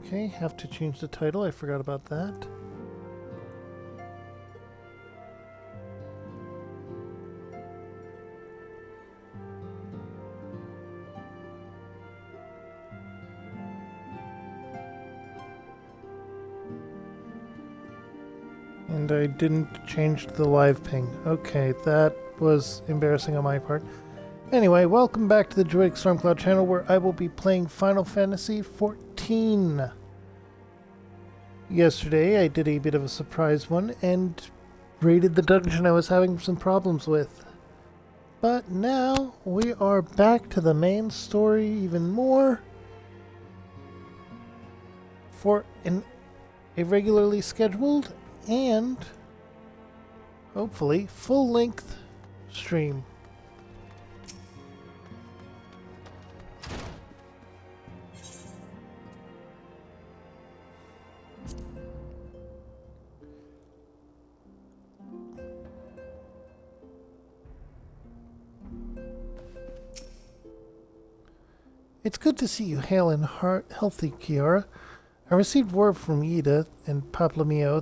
Okay, have to change the title. I forgot about that. And I didn't change the live ping. Okay, that was embarrassing on my part. Anyway, welcome back to the Druidic Stormcloud channel, where I will be playing Final Fantasy XIV. Yesterday, I did a bit of a surprise one and raided the dungeon I was having some problems with. But now, we are back to the main story even more for a regularly scheduled and hopefully full-length stream. It's good to see you hale and healthy, Kiara. I received word from Ida and Paplamio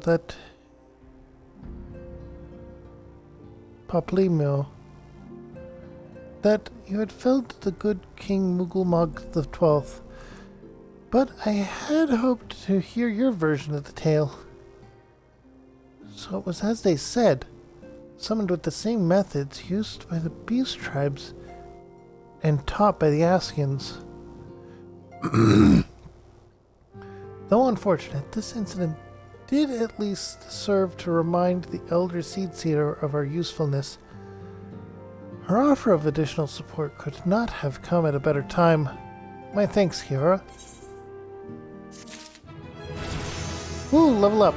that you had felled the good King Mughal the 12th, but I had hoped to hear your version of the tale. So it was as they said, summoned with the same methods used by the Beast tribes and taught by the Askians. Though unfortunate, this incident did at least serve to remind the Elder Seedseer of our usefulness. Her offer of additional support could not have come at a better time. My thanks, Kiara. Ooh, level up.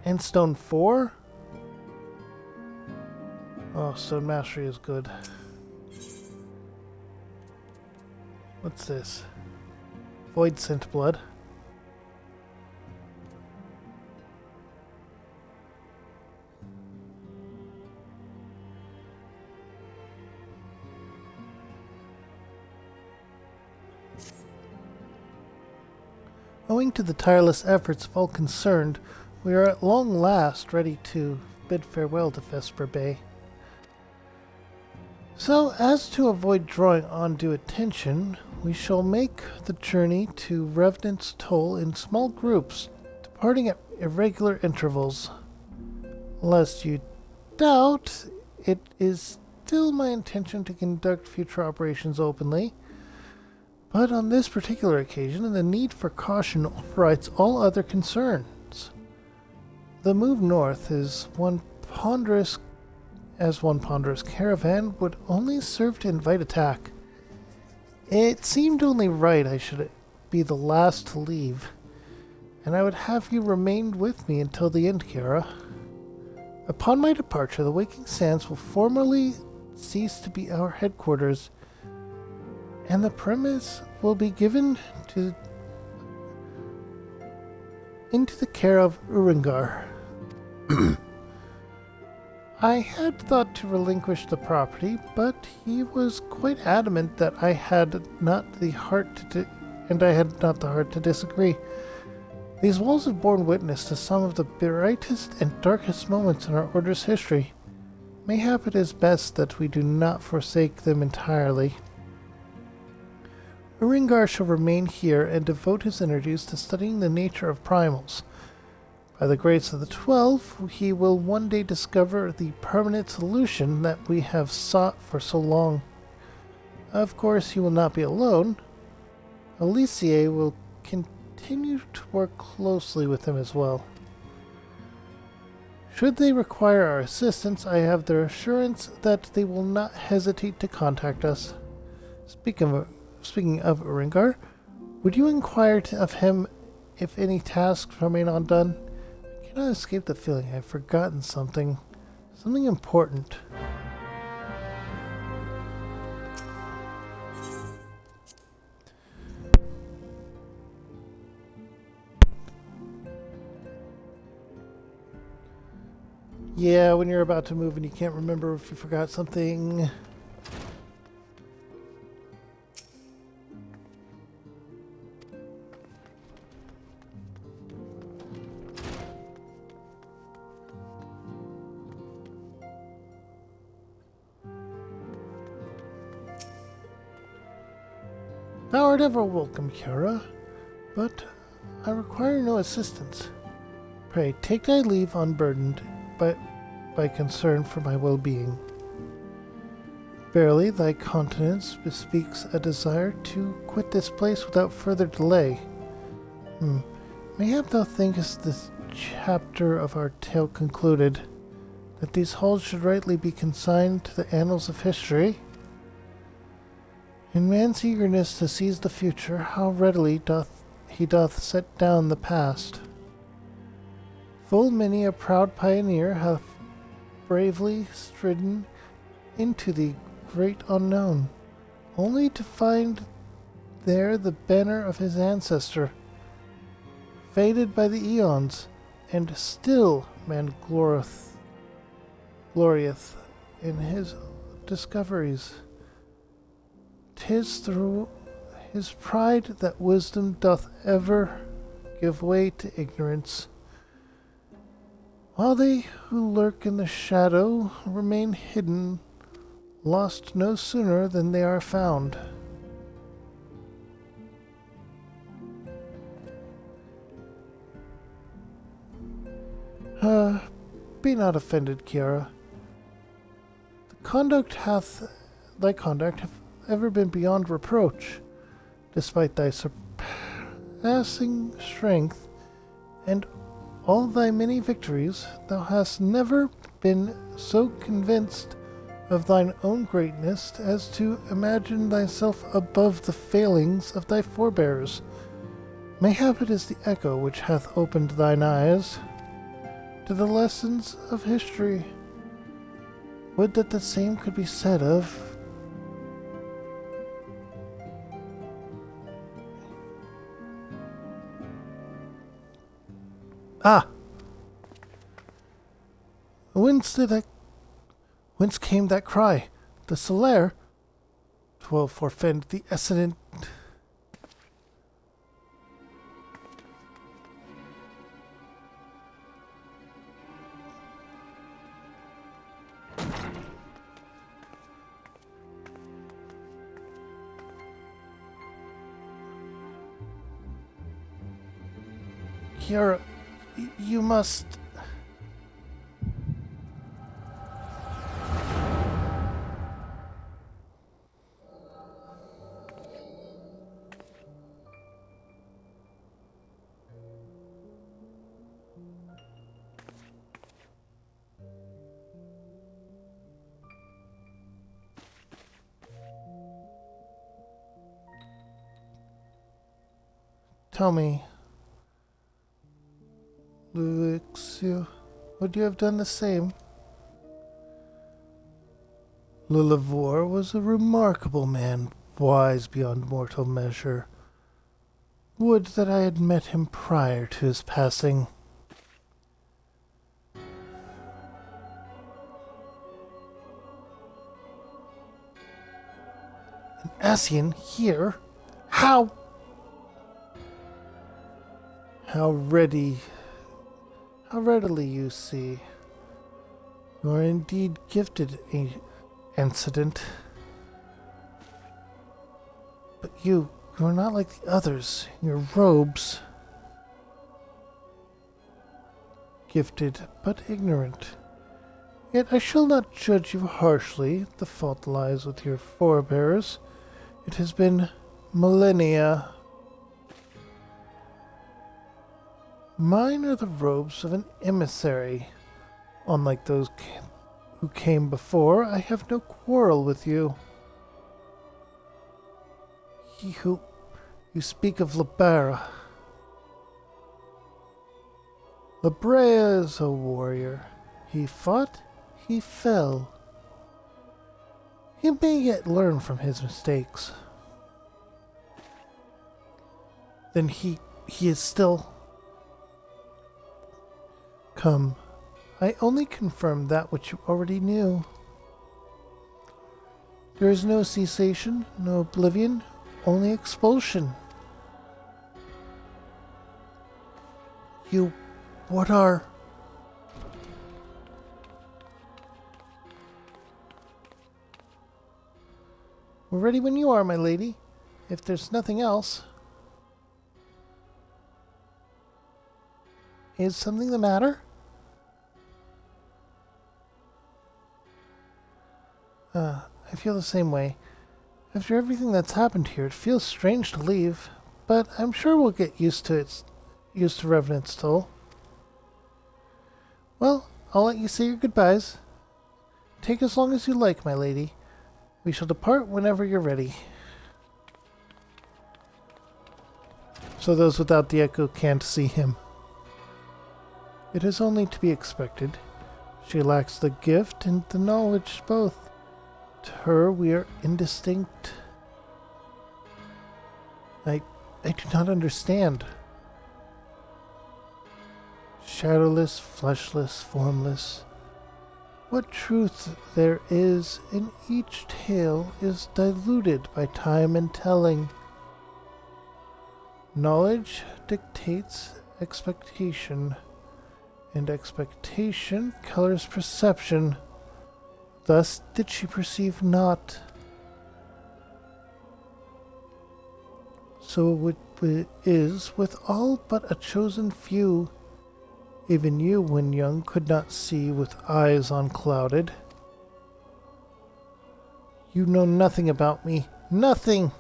And Stone 4? Oh, Stone Mastery is good. What's this? Void Scent Blood. Owing to the tireless efforts of all concerned, we are at long last ready to bid farewell to Vesper Bay. So, as to avoid drawing undue attention, we shall make the journey to Revenant's Toll in small groups, departing at irregular intervals. Lest you doubt, it is still my intention to conduct future operations openly, but on this particular occasion, the need for caution overrides all other concerns. The move north is one ponderous caravan would only serve to invite attack. It seemed only right I should be the last to leave, and I would have you remain with me until the end, Kiara. Upon my departure, the Waking Sands will formally cease to be our headquarters, and the premise will be given into the care of Uringar. I had thought to relinquish the property, but he was quite adamant that I had not the heart to disagree. These walls have borne witness to some of the brightest and darkest moments in our Order's history. Mayhap it is best that we do not forsake them entirely. Uringar shall remain here and devote his energies to studying the nature of primals. By the grace of the 12, he will one day discover the permanent solution that we have sought for so long. Of course, he will not be alone. Alicia will continue to work closely with him as well. Should they require our assistance, I have their assurance that they will not hesitate to contact us. Speaking of Uringar, would you inquire of him if any tasks remain undone? I cannot escape the feeling I've forgotten something important. Yeah, when you're about to move and you can't remember if you forgot something. Thou art ever welcome, Kiara, but I require no assistance. Pray, take thy leave unburdened by concern for my well-being. Verily, thy countenance bespeaks a desire to quit this place without further delay. Mayhap thou thinkest this chapter of our tale concluded, that these halls should rightly be consigned to the annals of history? In man's eagerness to seize the future, how readily doth he set down the past. Full many a proud pioneer hath bravely stridden into the great unknown, only to find there the banner of his ancestor, faded by the eons, and still man glorieth in his discoveries. 'Tis through his pride that wisdom doth ever give way to ignorance, while they who lurk in the shadow remain hidden, lost no sooner than they are found. Be not offended, Kiara. Thy conduct hath ever been beyond reproach, despite thy surpassing strength and all thy many victories. Thou hast never been so convinced of thine own greatness as to imagine thyself above the failings of thy forebears. Mayhap it is the echo which hath opened thine eyes to the lessons of history. Would that the same could be said of Whence came that cry? The Solaire? 'Twill forfend the excellent. Kiara, you must. Tell me, Luixio, would you have done the same? Lulavor was a remarkable man, wise beyond mortal measure. Would that I had met him prior to his passing. An Asian here? How? How readily you see. You are indeed gifted, incident. But you are not like the others. Your robes. Gifted, but ignorant. Yet I shall not judge you harshly. The fault lies with your forebears. It has been millennia. Mine are the robes of an emissary. Unlike those who came before, I have no quarrel with you. He who you speak of Labara. Labrea is a warrior. He fought, he fell. He may yet learn from his mistakes. Then he is still. Come, I only confirm that which you already knew. There is no cessation, no oblivion, only expulsion. What are... We're ready when you are, my lady. if there's nothing else. Is something the matter? I feel the same way. After everything that's happened here, it feels strange to leave, but I'm sure we'll get used to Revenant's toll. Well, I'll let you say your goodbyes. Take as long as you like, my lady. We shall depart whenever you're ready. So those without the echo can't see him. It is only to be expected. She lacks the gift and the knowledge both. To her, we are indistinct. I do not understand. Shadowless, fleshless, formless. What truth there is in each tale is diluted by time and telling. Knowledge dictates expectation, and expectation colors perception. Thus did she perceive not. So it is with all but a chosen few. Even you, when young, could not see with eyes unclouded. You know nothing about me. Nothing!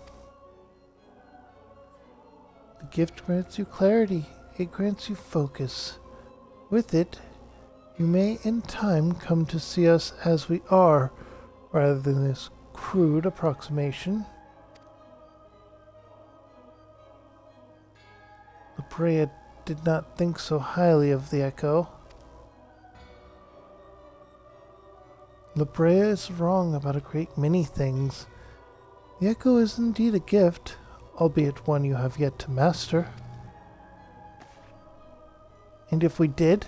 The gift grants you clarity. It grants you focus. With it, you may in time come to see us as we are, rather than this crude approximation. La Brea did not think so highly of the echo. La Brea is wrong about a great many things. The echo is indeed a gift, albeit one you have yet to master. And if we did,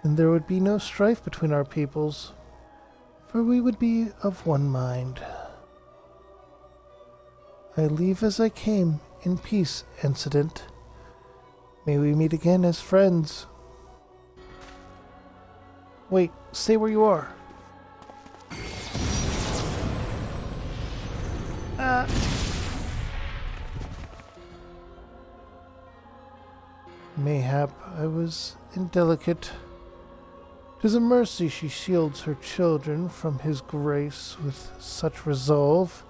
then there would be no strife between our peoples, for we would be of one mind. I leave as I came, in peace, incident. May we meet again as friends. Wait, stay where you are. Mayhap I was indelicate. 'Tis a mercy she shields her children from his grace with such resolve.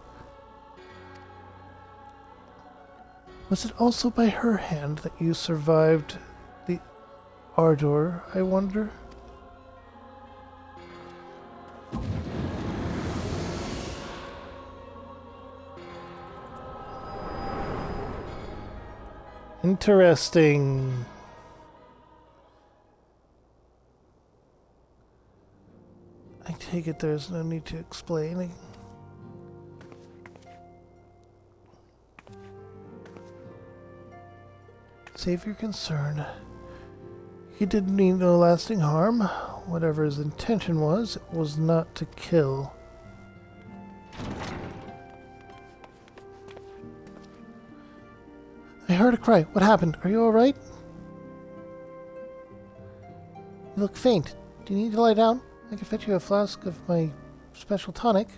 Was it also by her hand that you survived the ardor, I wonder? Interesting. I take it there's no need to explain. Save your concern. He did mean no lasting harm. Whatever his intention was, it was not to kill. I heard a cry. What happened? Are you alright? You look faint. Do you need to lie down? I can fetch you a flask of my special tonic.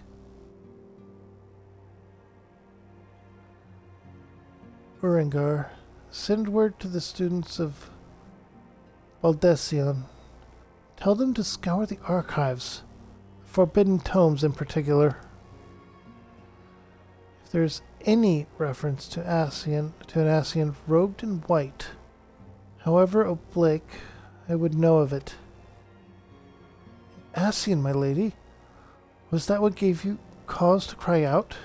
Berengar, send word to the students of Baldesion. Tell them to scour the archives, forbidden tomes in particular. If there's any reference to an Ascian robed in white, however oblique, I would know of it. Ascian, my lady? Was that what gave you cause to cry out?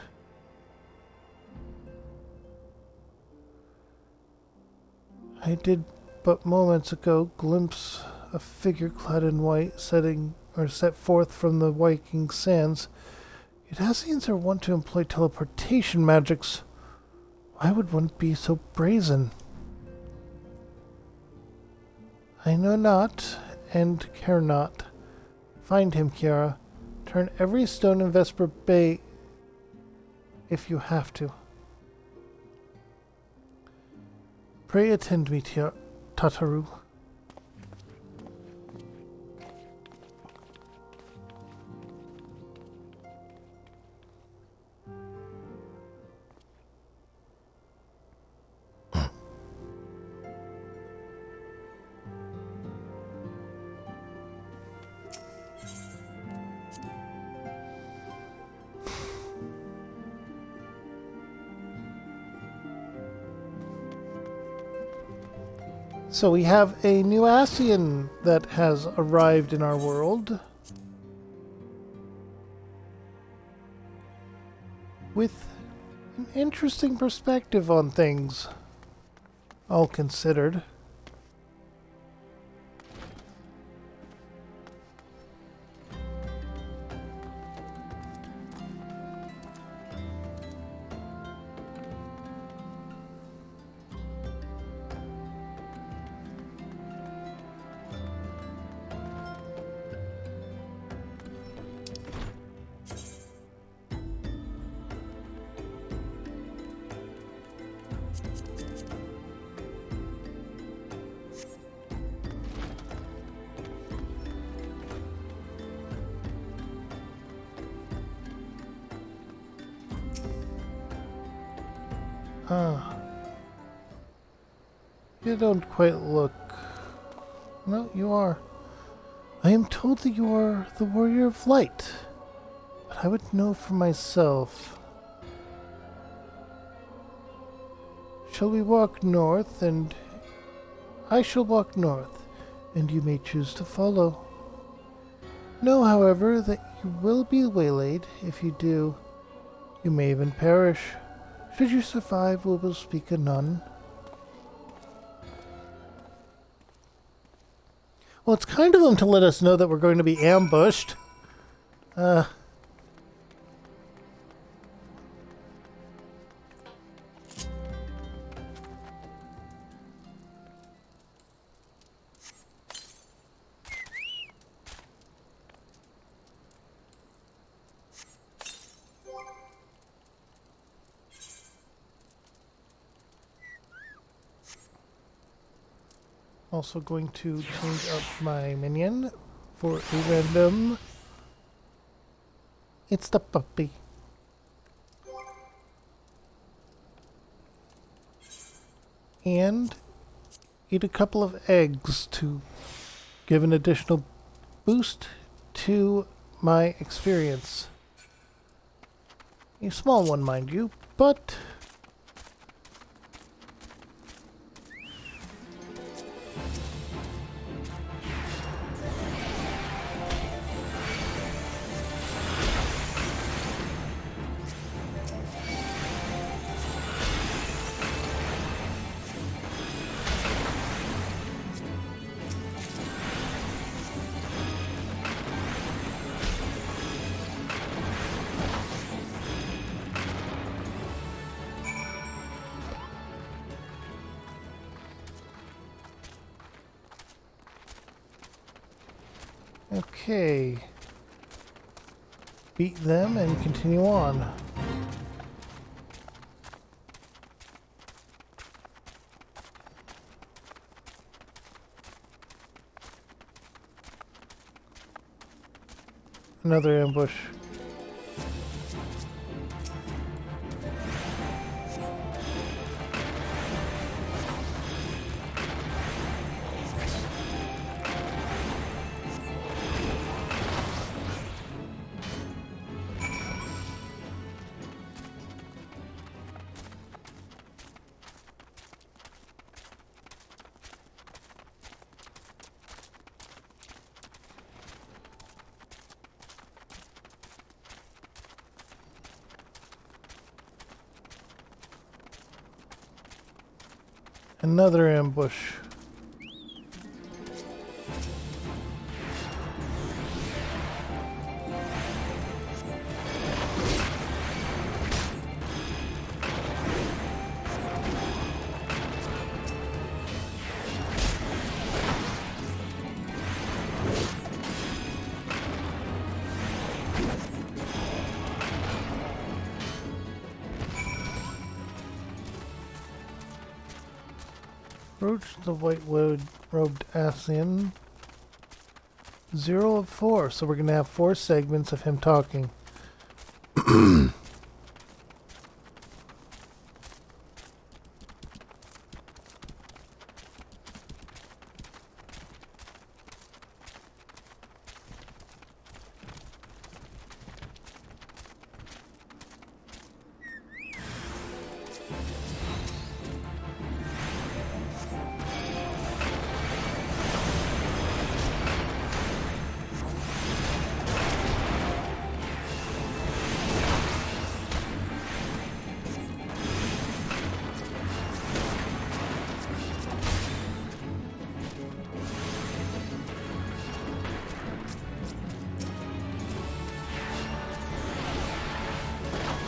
I did but moments ago glimpse a figure clad in white set forth from the Viking sands. Yet Ascians are wont to employ teleportation magics. Why would one be so brazen? I know not, and care not. Find him, Kiara. Turn every stone in Vesper Bay if you have to. Pray attend me, Tataru. So we have a new Ascian that has arrived in our world. With an interesting perspective on things, all considered. Ah. You don't quite look... No, you are. I am told that you are the Warrior of Light, but I would know for myself. Shall we walk north, and... I shall walk north, and you may choose to follow. Know, however, that you will be waylaid. If you do, you may even perish. Should you survive, we will speak anon. Well, it's kind of them to let us know that we're going to be ambushed. Also going to change up my minion for a random. It's the puppy. And eat a couple of eggs to give an additional boost to my experience. A small one, mind you, but... Okay. Beat them and continue on. Another ambush. Another ambush. Approach the white-robed Ascian. 0 of 4, so we're going to have 4 segments of him talking.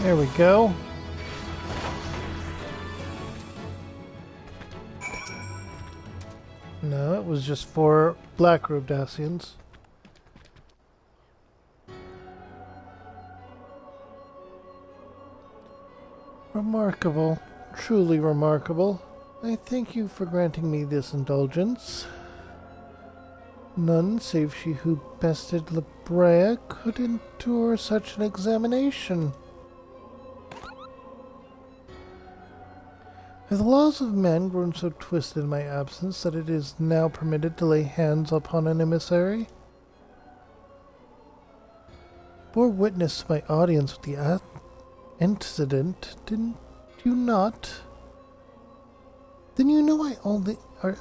There we go. No, it was just 4 black-robed Dacians. Remarkable. Truly remarkable. I thank you for granting me this indulgence. None save she who bested Labrea could endure such an examination. Have the laws of man grown so twisted in my absence that it is now permitted to lay hands upon an emissary? You bore witness to my audience with the incident, didn't you not? Then you know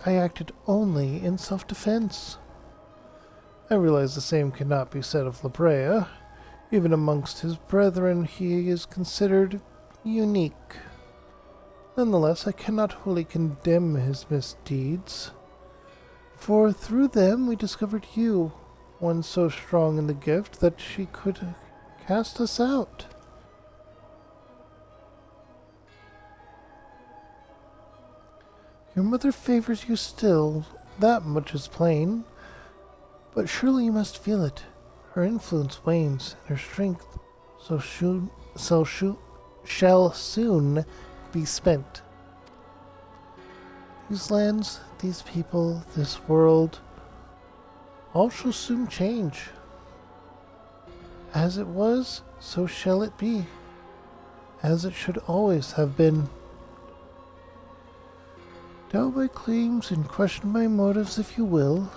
I acted only in self-defense. I realize the same cannot be said of Labrea. Even amongst his brethren he is considered unique. Nonetheless, I cannot wholly condemn his misdeeds, for through them we discovered you, one so strong in the gift that she could cast us out. Your mother favors you still, that much is plain, but surely you must feel it. Her influence wanes, and her strength shall soon be spent. These lands, these people, this world, all shall soon change. As it was, so shall it be, as it should always have been. Doubt my claims and question my motives if you will.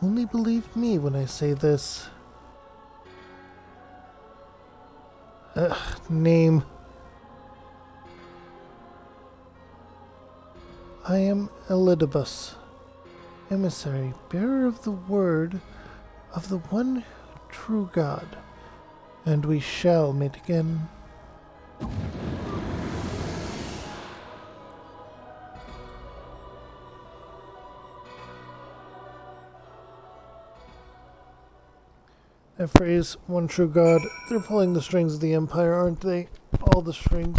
Only believe me when I say this. Name. I am Elidibus, emissary, bearer of the word of the one true God, and we shall meet again. That phrase, one true God, they're pulling the strings of the Empire, aren't they? All the strings.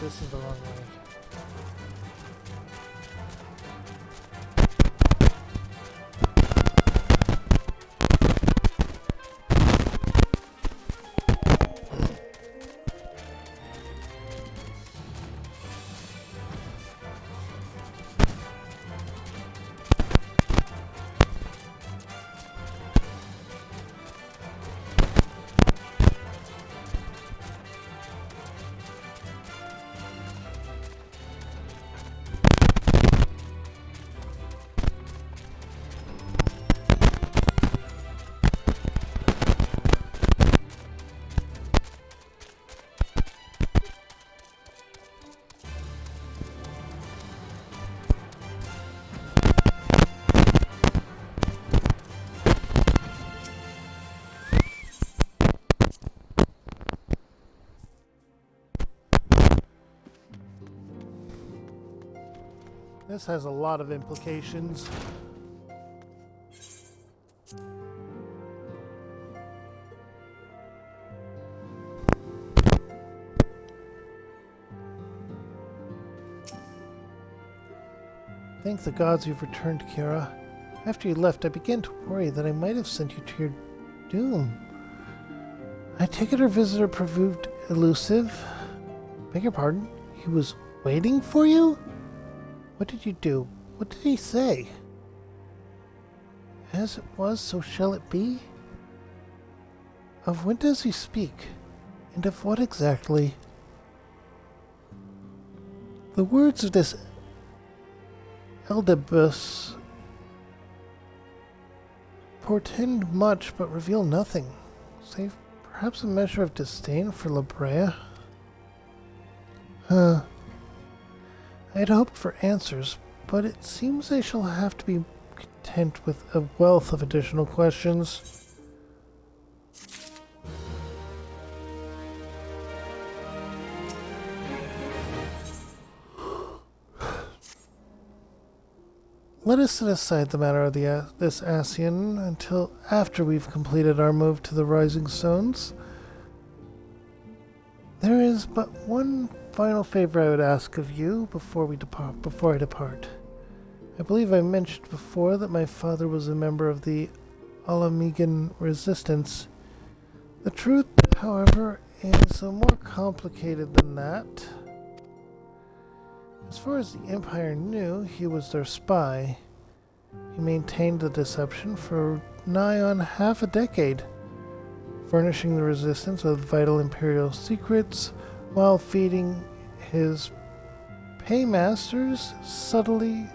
This is the wrong way. This has a lot of implications. Thank the gods you've returned, Kira. After you left, I began to worry that I might have sent you to your doom. I take it our visitor proved elusive. Beg your pardon? He was waiting for you? What did you do? What did he say? As it was, so shall it be? Of when does he speak? And of what exactly? The words of this Eldibus portend much but reveal nothing, save perhaps a measure of disdain for Labrea. I had hoped for answers, but it seems I shall have to be content with a wealth of additional questions. Let us set aside the matter of this Ascian until after we've completed our move to the Rising Stones. There is but one final favor I would ask of you before I depart. I believe I mentioned before that my father was a member of the Alamigan resistance. The truth, however, is more complicated than that. As far as the Empire knew, he was their spy. He maintained the deception for nigh on half a decade, furnishing the resistance with vital Imperial secrets while feeding his paymasters subtly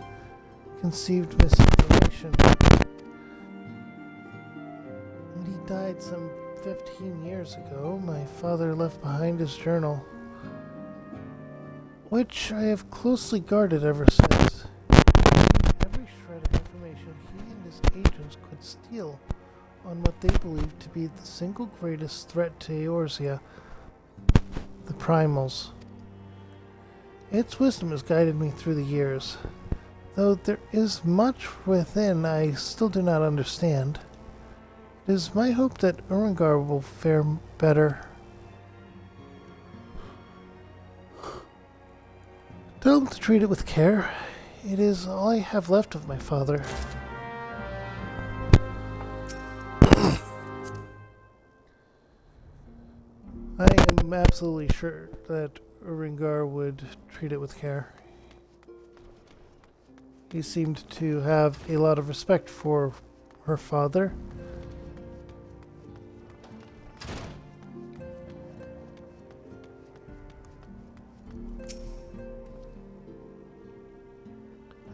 conceived misinformation. When he died some 15 years ago, my father left behind his journal, which I have closely guarded ever since. Every shred of information he and his agents could steal on what they believed to be the single greatest threat to Eorzea, the Primals. Its wisdom has guided me through the years, though there is much within I still do not understand. It is my hope that Urengar will fare better. Tell him to treat it with care. It is all I have left of my father. I am absolutely sure that Urengar would treat it with care. He seemed to have a lot of respect for her father.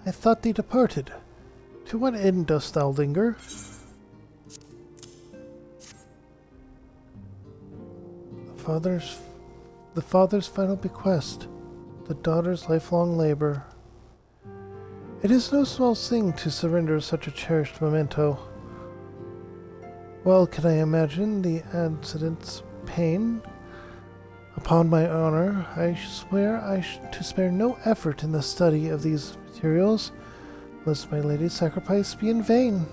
I thought thee departed. To what end dost thou linger? The father's final bequest, the daughter's lifelong labor. It is no small thing to surrender such a cherished memento. Well can I imagine the accident's pain. Upon my honor, I swear to spare no effort in the study of these materials, lest my lady's sacrifice be in vain.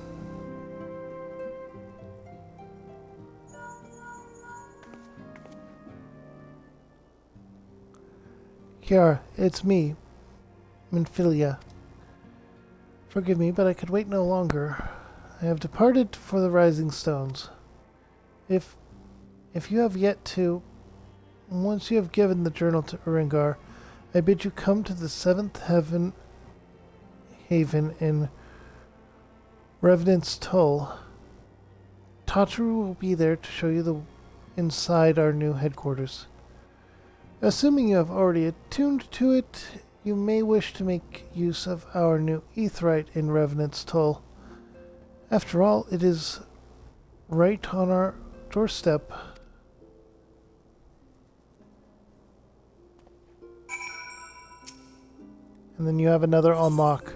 Kiara, it's me, Minfilia. Forgive me, but I could wait no longer. I have departed for the Rising Stones. If you have yet to, once you have given the journal to Urengar, I bid you come to the Seventh Haven in Revenant's Toll. Tataru will be there to show you the inside our new headquarters. Assuming you have already attuned to it, you may wish to make use of our new Aetheryte in Revenant's Toll. After all, it is right on our doorstep. And then you have another unlock.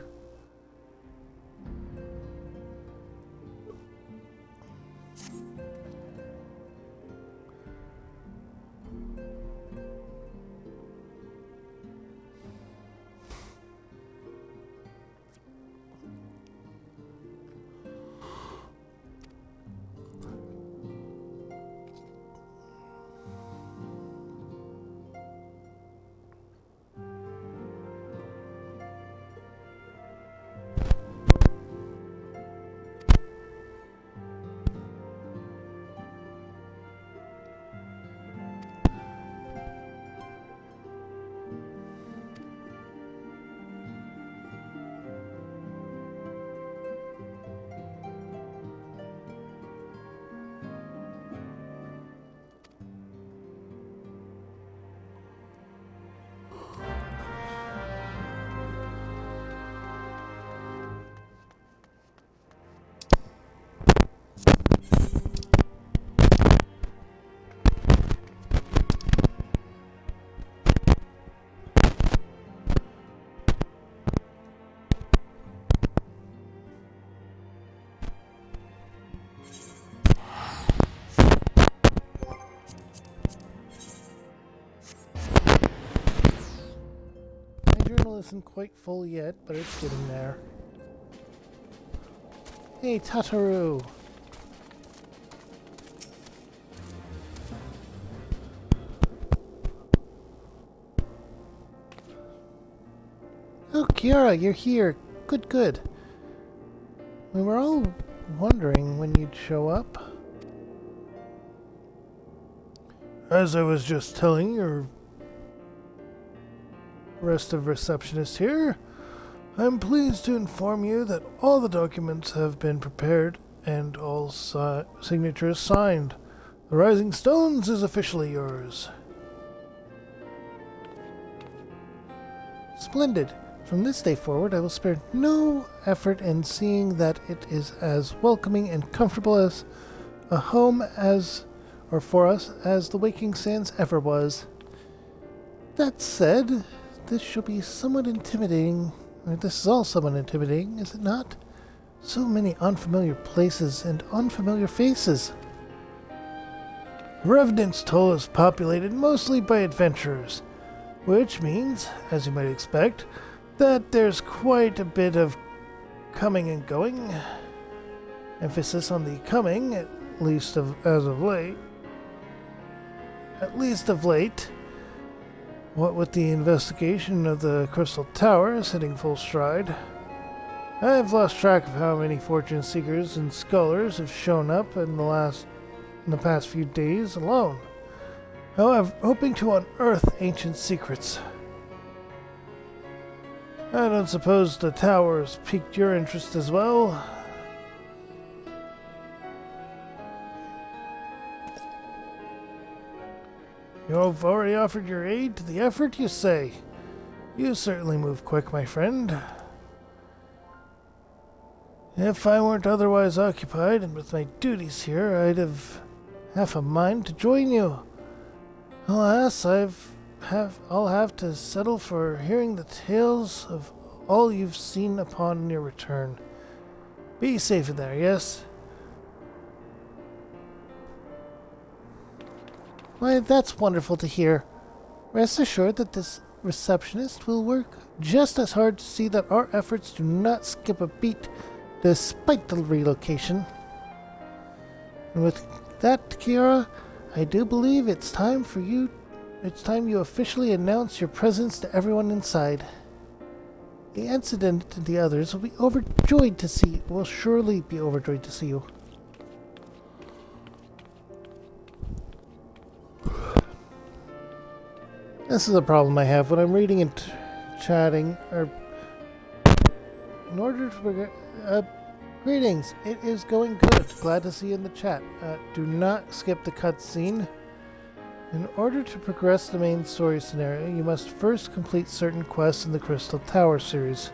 funnel isn't quite full yet, but it's getting there. Hey, Tataru! Oh, Kiara, you're here. Good, good. We were all wondering when you'd show up. As I was just telling your rest of receptionists here, I'm pleased to inform you that all the documents have been prepared and all signatures signed. The Rising Stones is officially yours. Splendid. From this day forward, I will spare no effort in seeing that it is as welcoming and comfortable as a home or for us as the Waking Sands ever was. That said, this shall be somewhat intimidating. This is all somewhat intimidating, is it not? So many unfamiliar places and unfamiliar faces. Revenant's Toll is populated mostly by adventurers, which means, as you might expect, that there's quite a bit of coming and going. Emphasis on the coming, at least of late. What with the investigation of the Crystal Towers hitting full stride, I've lost track of how many fortune seekers and scholars have shown up in the past few days alone. However, hoping to unearth ancient secrets. I don't suppose the towers piqued your interest as well. You've already offered your aid to the effort, you say? You certainly move quick, my friend. If I weren't otherwise occupied and with my duties here, I'd have half a mind to join you. Alas, I'll have to settle for hearing the tales of all you've seen upon your return. Be safe in there, yes? Why, that's wonderful to hear. Rest assured that this receptionist will work just as hard to see that our efforts do not skip a beat despite the relocation. And with that, Kiara, I do believe it's time you officially announce your presence to everyone inside. The incident and the others will surely be overjoyed to see you. This is a problem I have when I'm reading and chatting, in order to greetings, it is going good. Glad to see you in the chat. Do not skip the cutscene. In order to progress the main story scenario, you must first complete certain quests in the Crystal Tower series.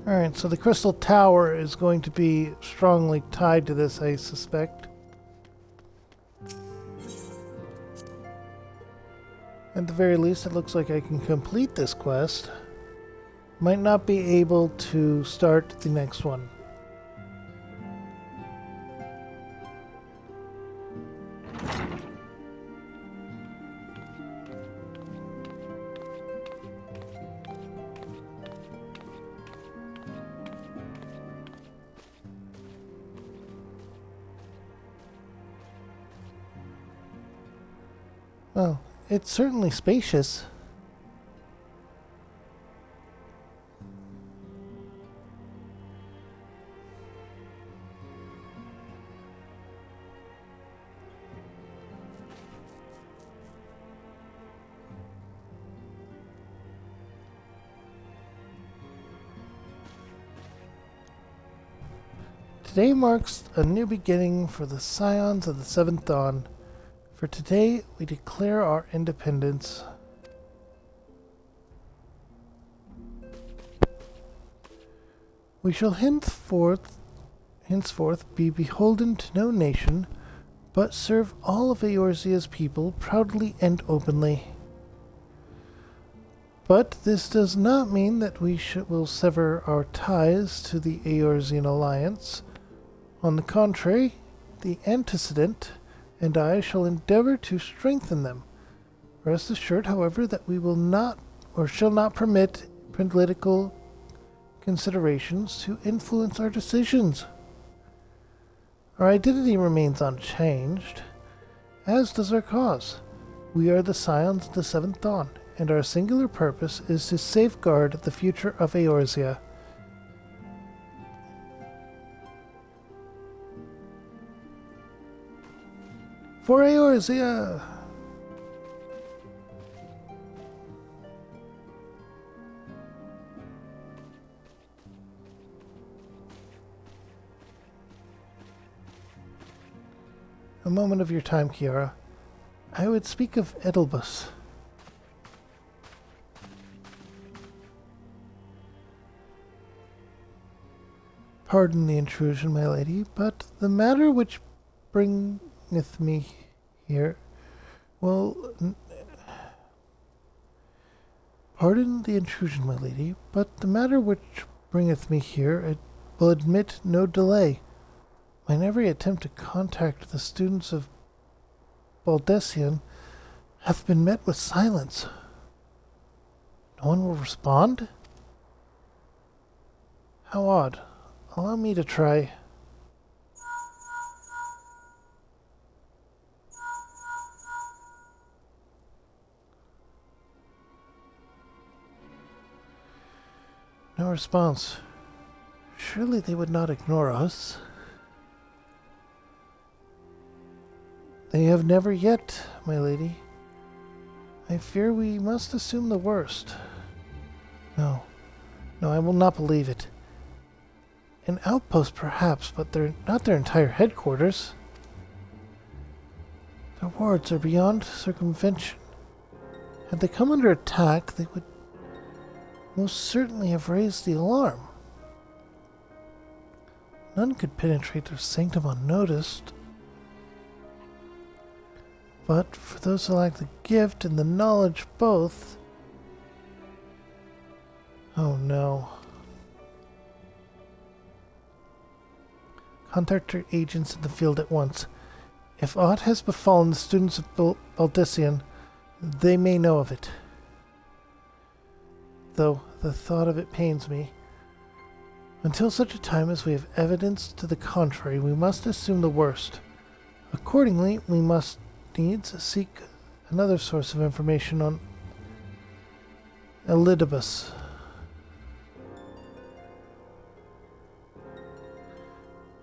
Alright, so the Crystal Tower is going to be strongly tied to this, I suspect. At the very least, it looks like I can complete this quest. Might not be able to start the next one. Well, it's certainly spacious. Today marks a new beginning for the Scions of the Seventh Dawn. For today, we declare our independence. We shall henceforth be beholden to no nation, but serve all of Eorzea's people proudly and openly. But this does not mean that we will sever our ties to the Eorzean alliance. On the contrary, the antecedent and I shall endeavor to strengthen them. Rest assured, however, that we will not or shall not permit political considerations to influence our decisions. Our identity remains unchanged, as does our cause. We are the Scions of the Seventh Dawn, and our singular purpose is to safeguard the future of Eorzea. For Eorzea! A moment of your time, Kiara. I would speak of Edelbus. Pardon the intrusion, my lady, but the matter which bringeth me here, pardon the intrusion, my lady, but the matter which bringeth me here it will admit no delay. Mine every attempt to contact the students of Baldessian hath been met with silence. No one will respond? How odd. Allow me to try. No response. Surely they would not ignore us. They have never yet, my lady. I fear we must assume the worst. No, I will not believe it. An outpost, perhaps, but they're not their entire headquarters. Their wards are beyond circumvention. Had they come under attack, they would most certainly have raised the alarm. None could penetrate their sanctum unnoticed. But for those who lack the gift and the knowledge both... Oh no. Contact your agents in the field at once. If aught has befallen the students of Baldessian, they may know of it. Though the thought of it pains me. Until such a time as we have evidence to the contrary, we must assume the worst. Accordingly, we must needs seek another source of information on Elidibus.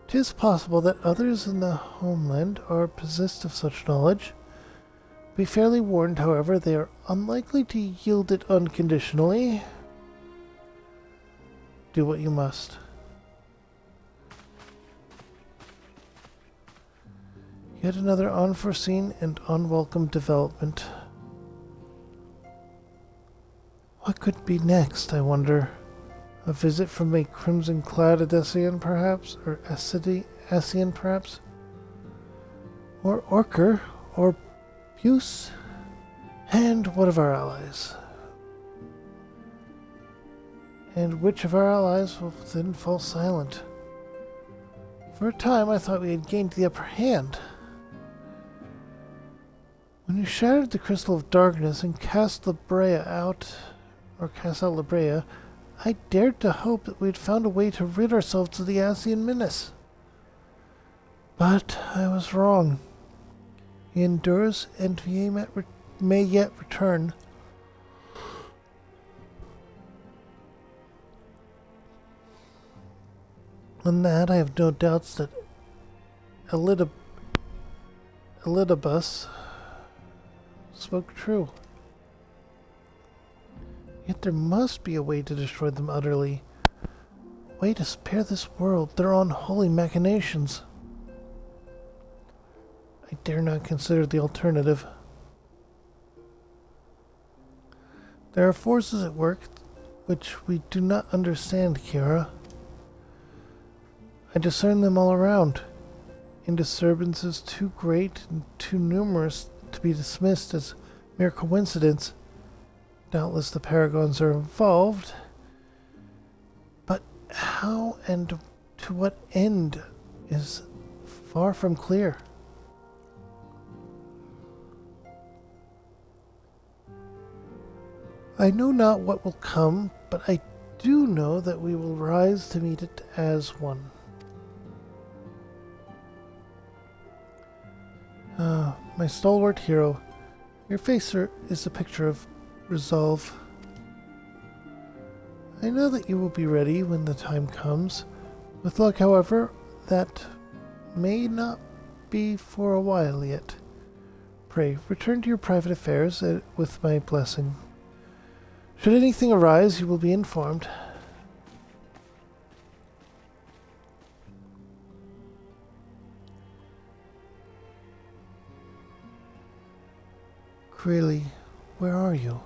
'Tis possible that others in the homeland are possessed of such knowledge. Be fairly warned, however, they are unlikely to yield it unconditionally. Do what you must. Yet another unforeseen and unwelcome development. What could be next, I wonder? A visit from a crimson-clad Adessian, perhaps? Or Asian, perhaps? Or Orker? Or Buse? And what of our allies? And which of our allies will then fall silent? For a time I thought we had gained the upper hand. When you shattered the Crystal of Darkness and cast out Labrea, I dared to hope that we had found a way to rid ourselves of the Asian menace. But I was wrong. He endures and may yet return. On that, I have no doubts that Elidibus spoke true. Yet there must be a way to destroy them utterly. way to spare this world their unholy machinations. I dare not consider the alternative. There are forces at work which we do not understand, Kiara. I discern them all around, in disturbances too great and too numerous to be dismissed as mere coincidence. Doubtless the Paragons are involved, but how and to what end is far from clear. I know not what will come, but I do know that we will rise to meet it as one. My stalwart hero, your face is a picture of resolve. I know that you will be ready when the time comes. With luck, however, that may not be for a while yet. Pray, return to your private affairs with my blessing. Should anything arise, you will be informed. Really, where are you?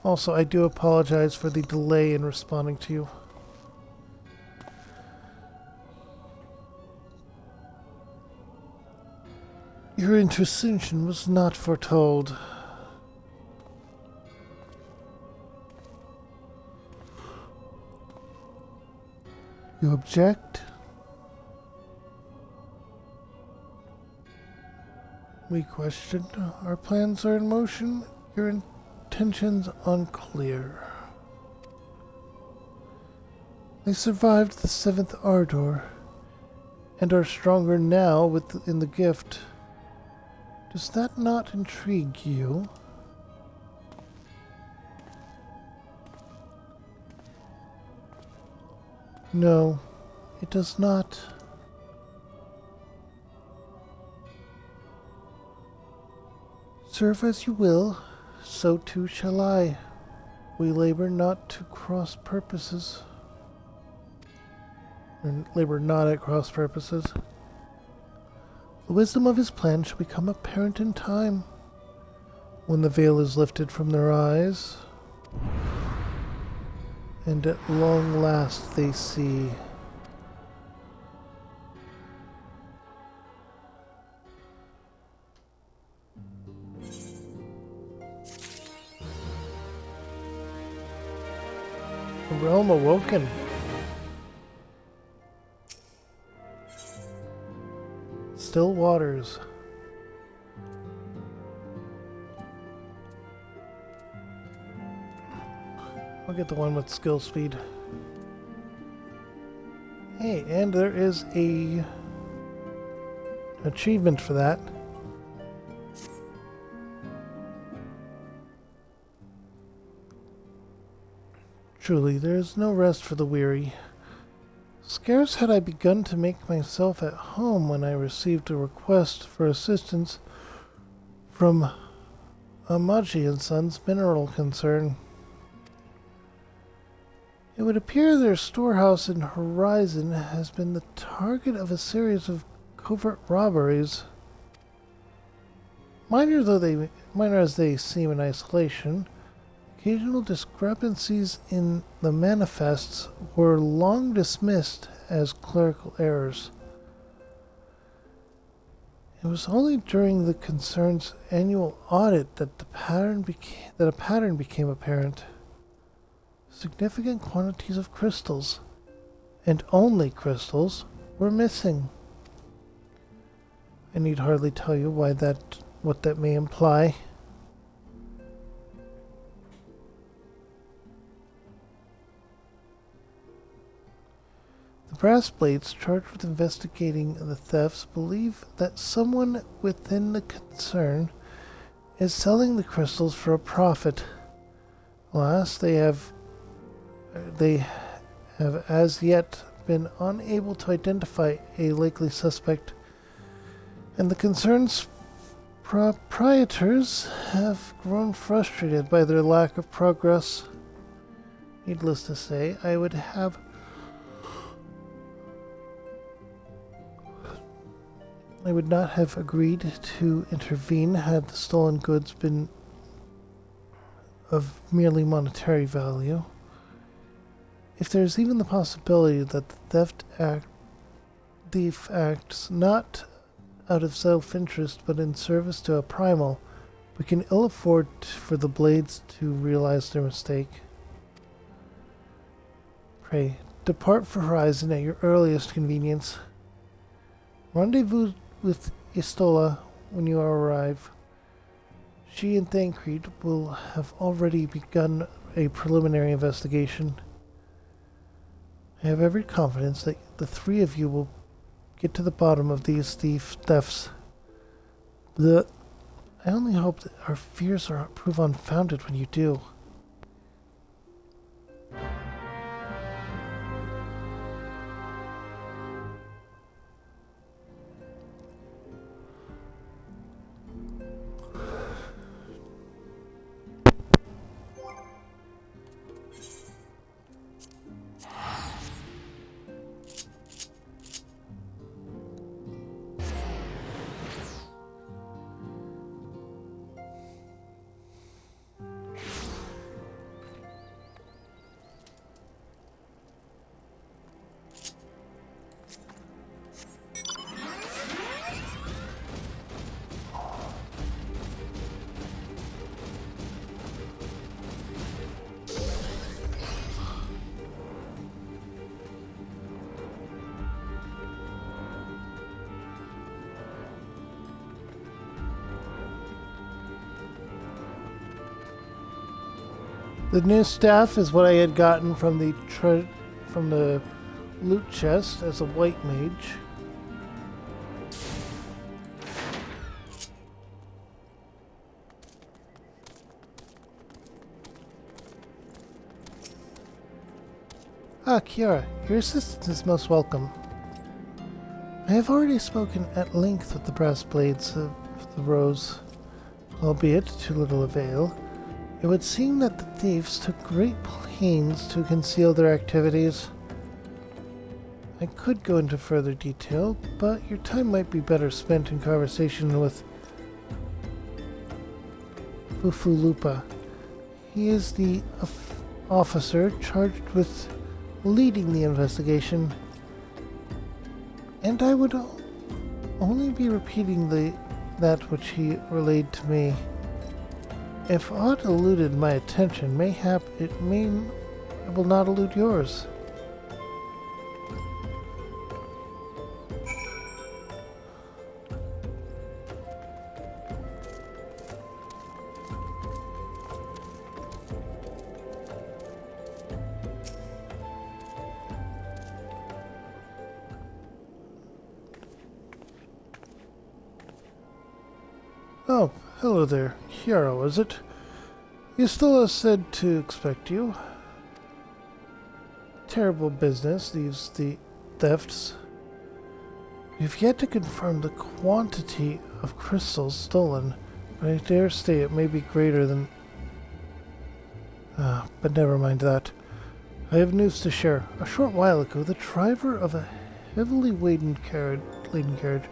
Also, I do apologize for the delay in responding to you. Your intercession was not foretold. You object? We question. Our plans are in motion. Your intentions unclear. They survived the seventh Ardor and are stronger now within the gift. Does that not intrigue you? No, it does not. Serve as you will, so too shall I. We labor not to cross purposes. Or labor not at cross purposes. The wisdom of his plan shall become apparent in time, when the veil is lifted from their eyes, and at long last they see. The realm awoken. Still waters. I'll get the one with skill speed. Hey, and there is a achievement for that. Truly, there is no rest for the weary. Scarce had I begun to make myself at home when I received a request for assistance from Amaji and Sons Mineral Concern. It would appear their storehouse in Horizon has been the target of a series of covert robberies. Minor as they seem in isolation, occasional discrepancies in the manifests were long dismissed as clerical errors. It was only during the concern's annual audit that a pattern became apparent. Significant quantities of crystals, and only crystals, were missing. I need hardly tell you what that may imply. The brass blades charged with investigating the thefts believe that someone within the concern is selling the crystals for a profit. Alas, they have as yet been unable to identify a likely suspect, and the concern's Proprietors have grown frustrated by their lack of progress. Needless to say, I would not have agreed to intervene had the stolen goods been of merely monetary value. If there is even the possibility that the thief acts not out of self-interest but in service to a primal, we can ill afford for the blades to realize their mistake. Pray, depart for Horizon at your earliest convenience. Rendezvous with Istola when you arrive. She and Thancred will have already begun a preliminary investigation. I have every confidence that the three of you will get to the bottom of these thefts. I only hope that our fears prove unfounded when you do. The new staff is what I had gotten from the loot chest as a white mage. Ah, Kiara, your assistance is most welcome. I have already spoken at length with the brass blades of the Rose, albeit to little avail. It would seem that the thieves took great pains to conceal their activities. I could go into further detail, but your time might be better spent in conversation with Fufulupa. He is the officer charged with leading the investigation, and I would only be repeating that which he relayed to me. If aught eluded my attention, mayhap it will not elude yours. Oh, hello there. Kiara, is it? Istola said to expect you. Terrible business, these thefts. We've yet to confirm the quantity of crystals stolen, but I dare say it may be greater than... but never mind that. I have news to share. A short while ago, the driver of a heavily laden carriage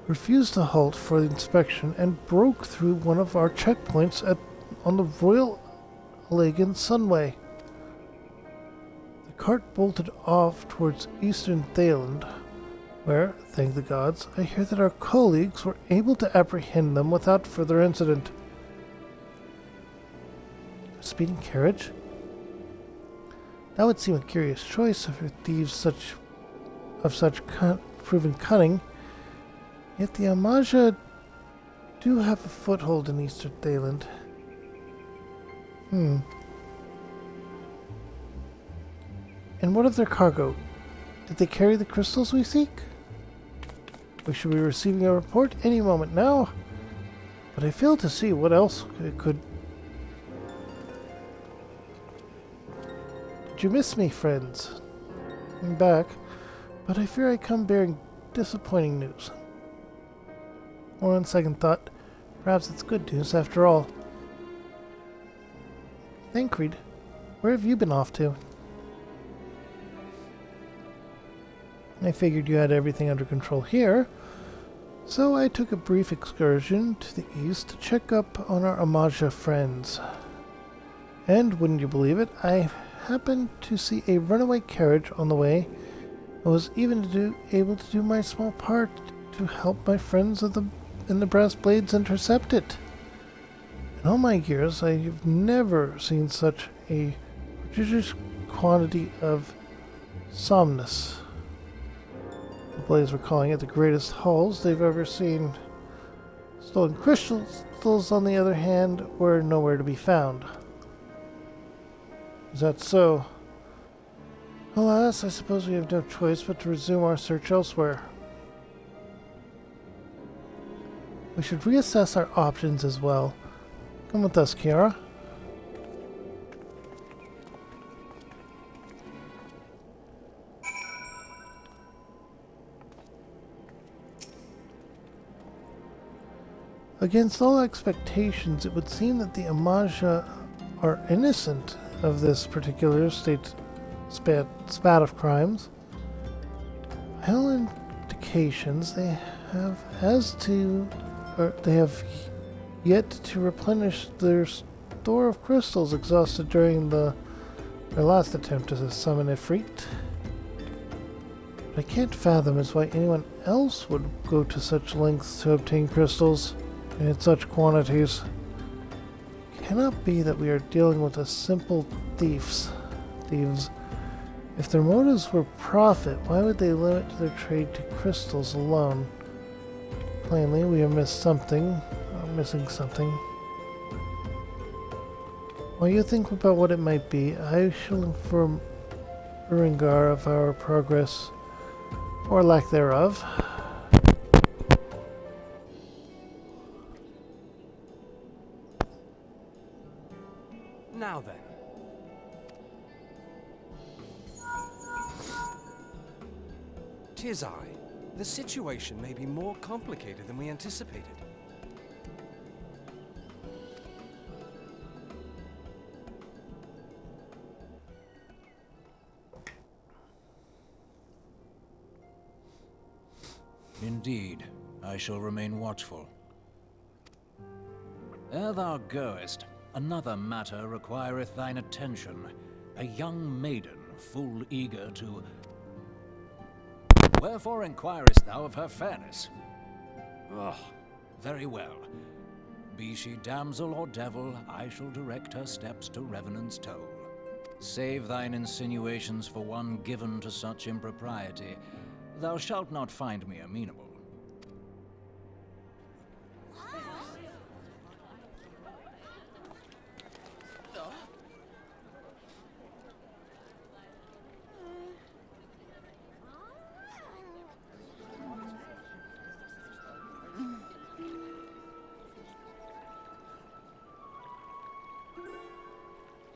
refused to halt for the inspection and broke through one of our checkpoints on the Royal Allegan Sunway. The cart bolted off towards eastern Thailand, where, thank the gods, I hear that our colleagues were able to apprehend them without further incident. A speeding carriage? That would seem a curious choice for thieves of such proven cunning. Yet the Amaja do have a foothold in eastern Thailand. And what of their cargo? Did they carry the crystals we seek? We should be receiving a report any moment now, but I fail to see what else it could... Did you miss me, friends? I'm back, but I fear I come bearing disappointing news. Or on second thought, Perhaps it's good news after all. Thancred, where have you been off to? I figured you had everything under control here, so I took a brief excursion to the east to check up on our Amaja friends. And, wouldn't you believe it, I happened to see a runaway carriage on the way, and was even able to do my small part to help my friends in the Brass Blades intercept it. In all my years, I have never seen such a prodigious quantity of somnus. The Blades were calling it the greatest hauls they've ever seen. Stolen crystals, on the other hand, were nowhere to be found. Is that so? Alas, I suppose we have no choice but to resume our search elsewhere. We should reassess our options as well. Come with us, Kiara. Against all expectations, it would seem that the Amaja are innocent of this particular spat of crimes. By all indications, they have yet to replenish their store of crystals exhausted during their last attempt to summon Ifrit. What I can't fathom is why anyone else would go to such lengths to obtain crystals in such quantities. It cannot be that we are dealing with a simple thieves. If their motives were profit, why would they limit their trade to crystals alone? Plainly, we have missing something. While you think about what it might be, I shall inform Uringar of our progress, or lack thereof. Now then. Tis I. The situation may be more complicated than we anticipated. Indeed, I shall remain watchful. Ere thou goest, another matter requireth thine attention. A young maiden, full eager to... Wherefore inquirest thou of her fairness? Very well. Be she damsel or devil, I shall direct her steps to Revenant's Toll. Save thine insinuations for one given to such impropriety. Thou shalt not find me amenable.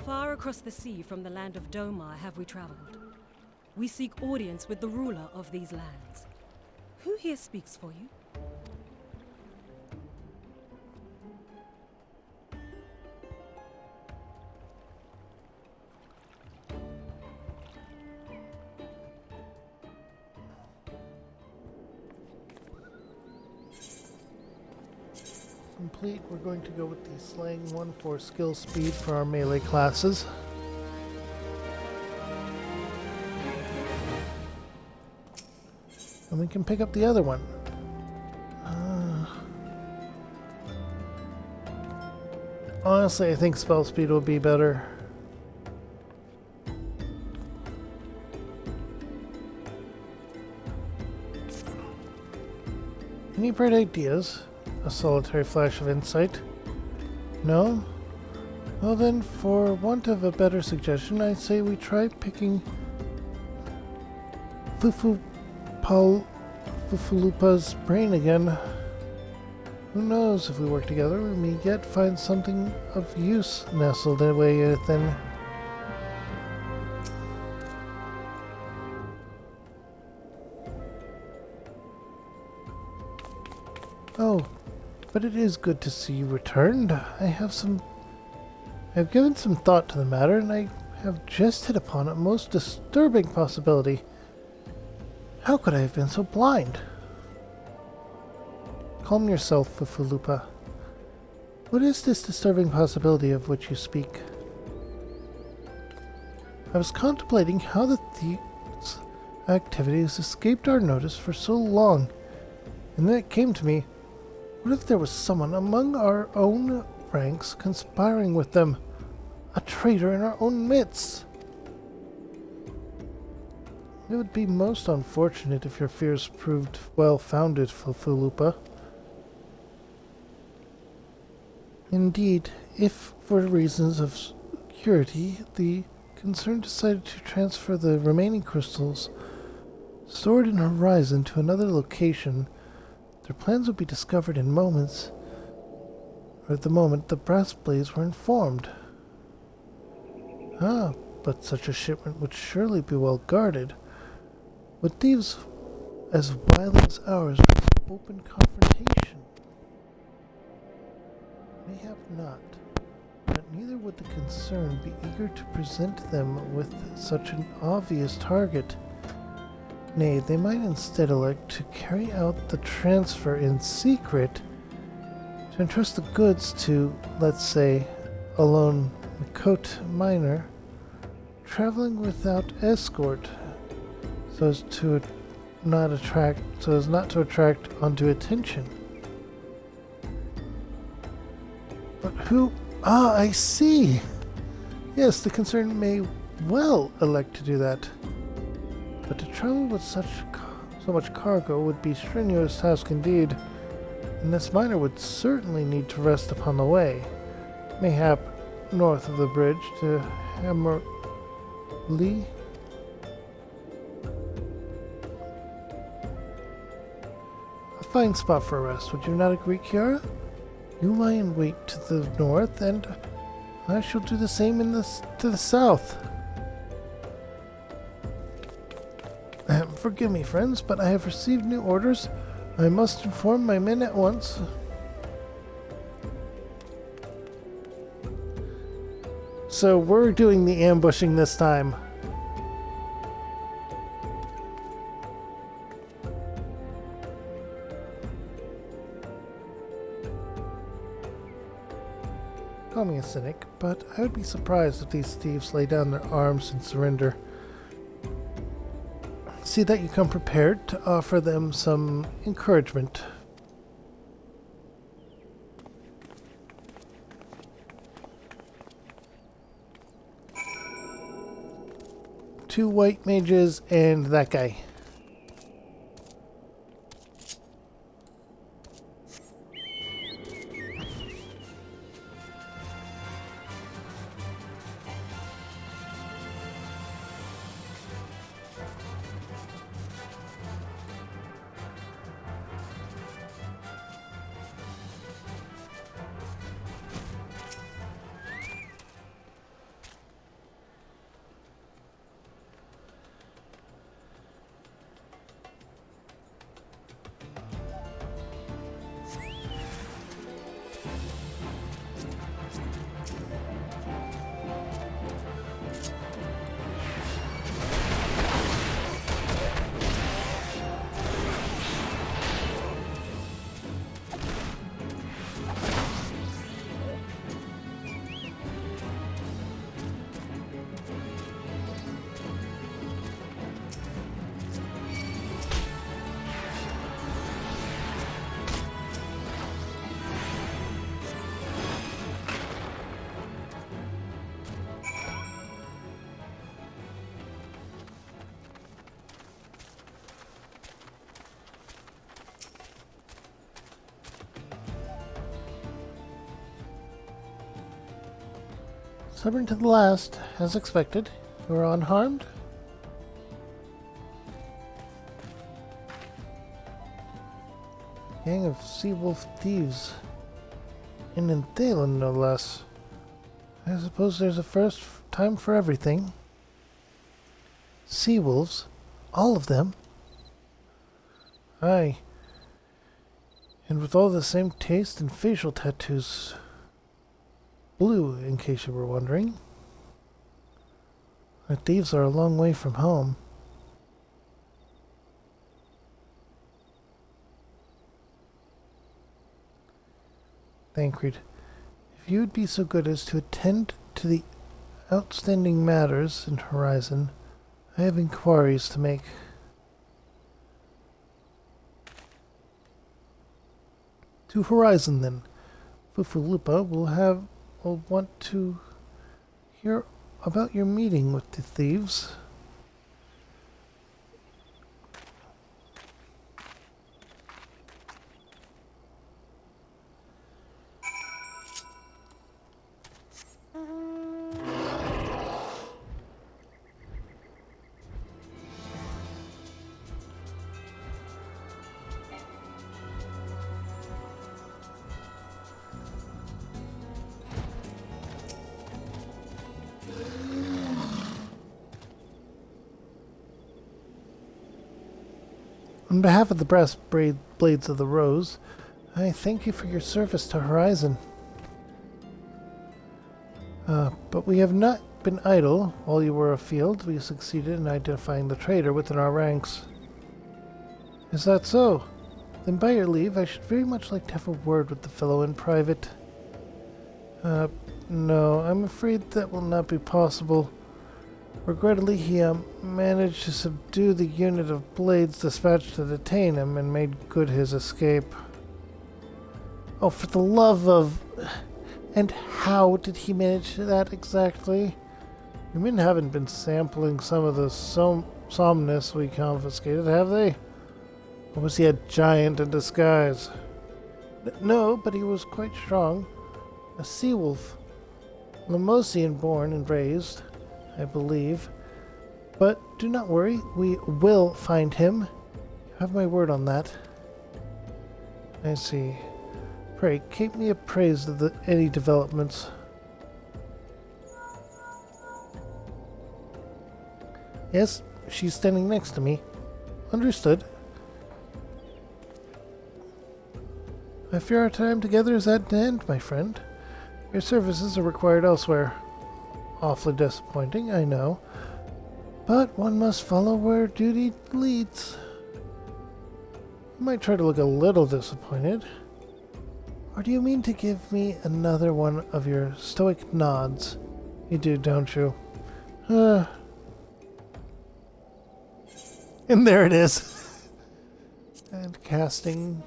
Far across the sea from the land of Domar have we traveled. We seek audience with the ruler of these lands. Who here speaks for you? Complete. We're going to go with the slaying one for skill speed for our melee classes. And we can pick up the other one. Honestly, I think spell speed will be better. Any bright ideas? A solitary flash of insight? No? Well then, for want of a better suggestion, I'd say we try picking Fufulupa's brain again. Who knows, if we work together, we may yet find something of use nestled away within. Oh, but it is good to see you returned. I have given some thought to the matter, and I have just hit upon a most disturbing possibility. How could I have been so blind? Calm yourself, Fufulupa. What is this disturbing possibility of which you speak? I was contemplating how the thieves' activities escaped our notice for so long, and then it came to me, what if there was someone among our own ranks conspiring with them? A traitor in our own midst? It would be most unfortunate if your fears proved well-founded, Fufulupa. Indeed, if, for reasons of security, the concern decided to transfer the remaining crystals stored in Horizon to another location, their plans would be discovered in moments, or at the moment the brass blades were informed. Ah, but such a shipment would surely be well guarded. Would thieves as wild as ours risk open confrontation? Mayhap not, but neither would the concern be eager to present them with such an obvious target. Nay, they might instead elect to carry out the transfer in secret, to entrust the goods to, let's say, a lone Mikote miner, traveling without escort, so as not to attract undue attention. But who? Ah, I see! Yes, the concern may well elect to do that. But to travel with so much cargo would be a strenuous task indeed, and this miner would certainly need to rest upon the way, mayhap north of the bridge to Hammerly. A fine spot for a rest, would you not agree, Kiara? You lie in wait to the north, and I shall do the same to the south. Forgive me, friends, but I have received new orders. I must inform my men at once. So we're doing the ambushing this time. Call me a cynic, but I would be surprised if these thieves lay down their arms and surrender. See that you come prepared to offer them some encouragement. Two white mages and that guy. Stubborn to the last, as expected. You are unharmed? Gang of sea wolf thieves. In Thalen, no less. I suppose there's a first time for everything. Sea wolves? All of them? Aye. And with all the same taste and facial tattoos. Blue, in case you were wondering. Our thieves are a long way from home. Thancred, if you would be so good as to attend to the outstanding matters in Horizon, I have inquiries to make. To Horizon, then. Fufulupa will want to hear about your meeting with the thieves. On behalf of the brass blades of the Rose, I thank you for your service to Horizon. But we have not been idle. While you were afield, we succeeded in identifying the traitor within our ranks. Is that so? Then by your leave, I should very much like to have a word with the fellow in private. No, I'm afraid that will not be possible. Regrettably, he managed to subdue the unit of blades dispatched to detain him and made good his escape. Oh, for the love of... And how did he manage that exactly? Your men haven't been sampling some of the somnus we confiscated, have they? Or was he a giant in disguise? No, but he was quite strong. A sea wolf. Lemosian born and raised, I believe. But do not worry, we will find him. You have my word on that. I see. Pray, keep me appraised of any developments. Yes, she's standing next to me. Understood. I fear our time together is at an end, my friend. Your services are required elsewhere. Awfully disappointing, I know. But one must follow where duty leads. You might try to look a little disappointed. Or do you mean to give me another one of your stoic nods? You do, don't you? And there it is. And casting...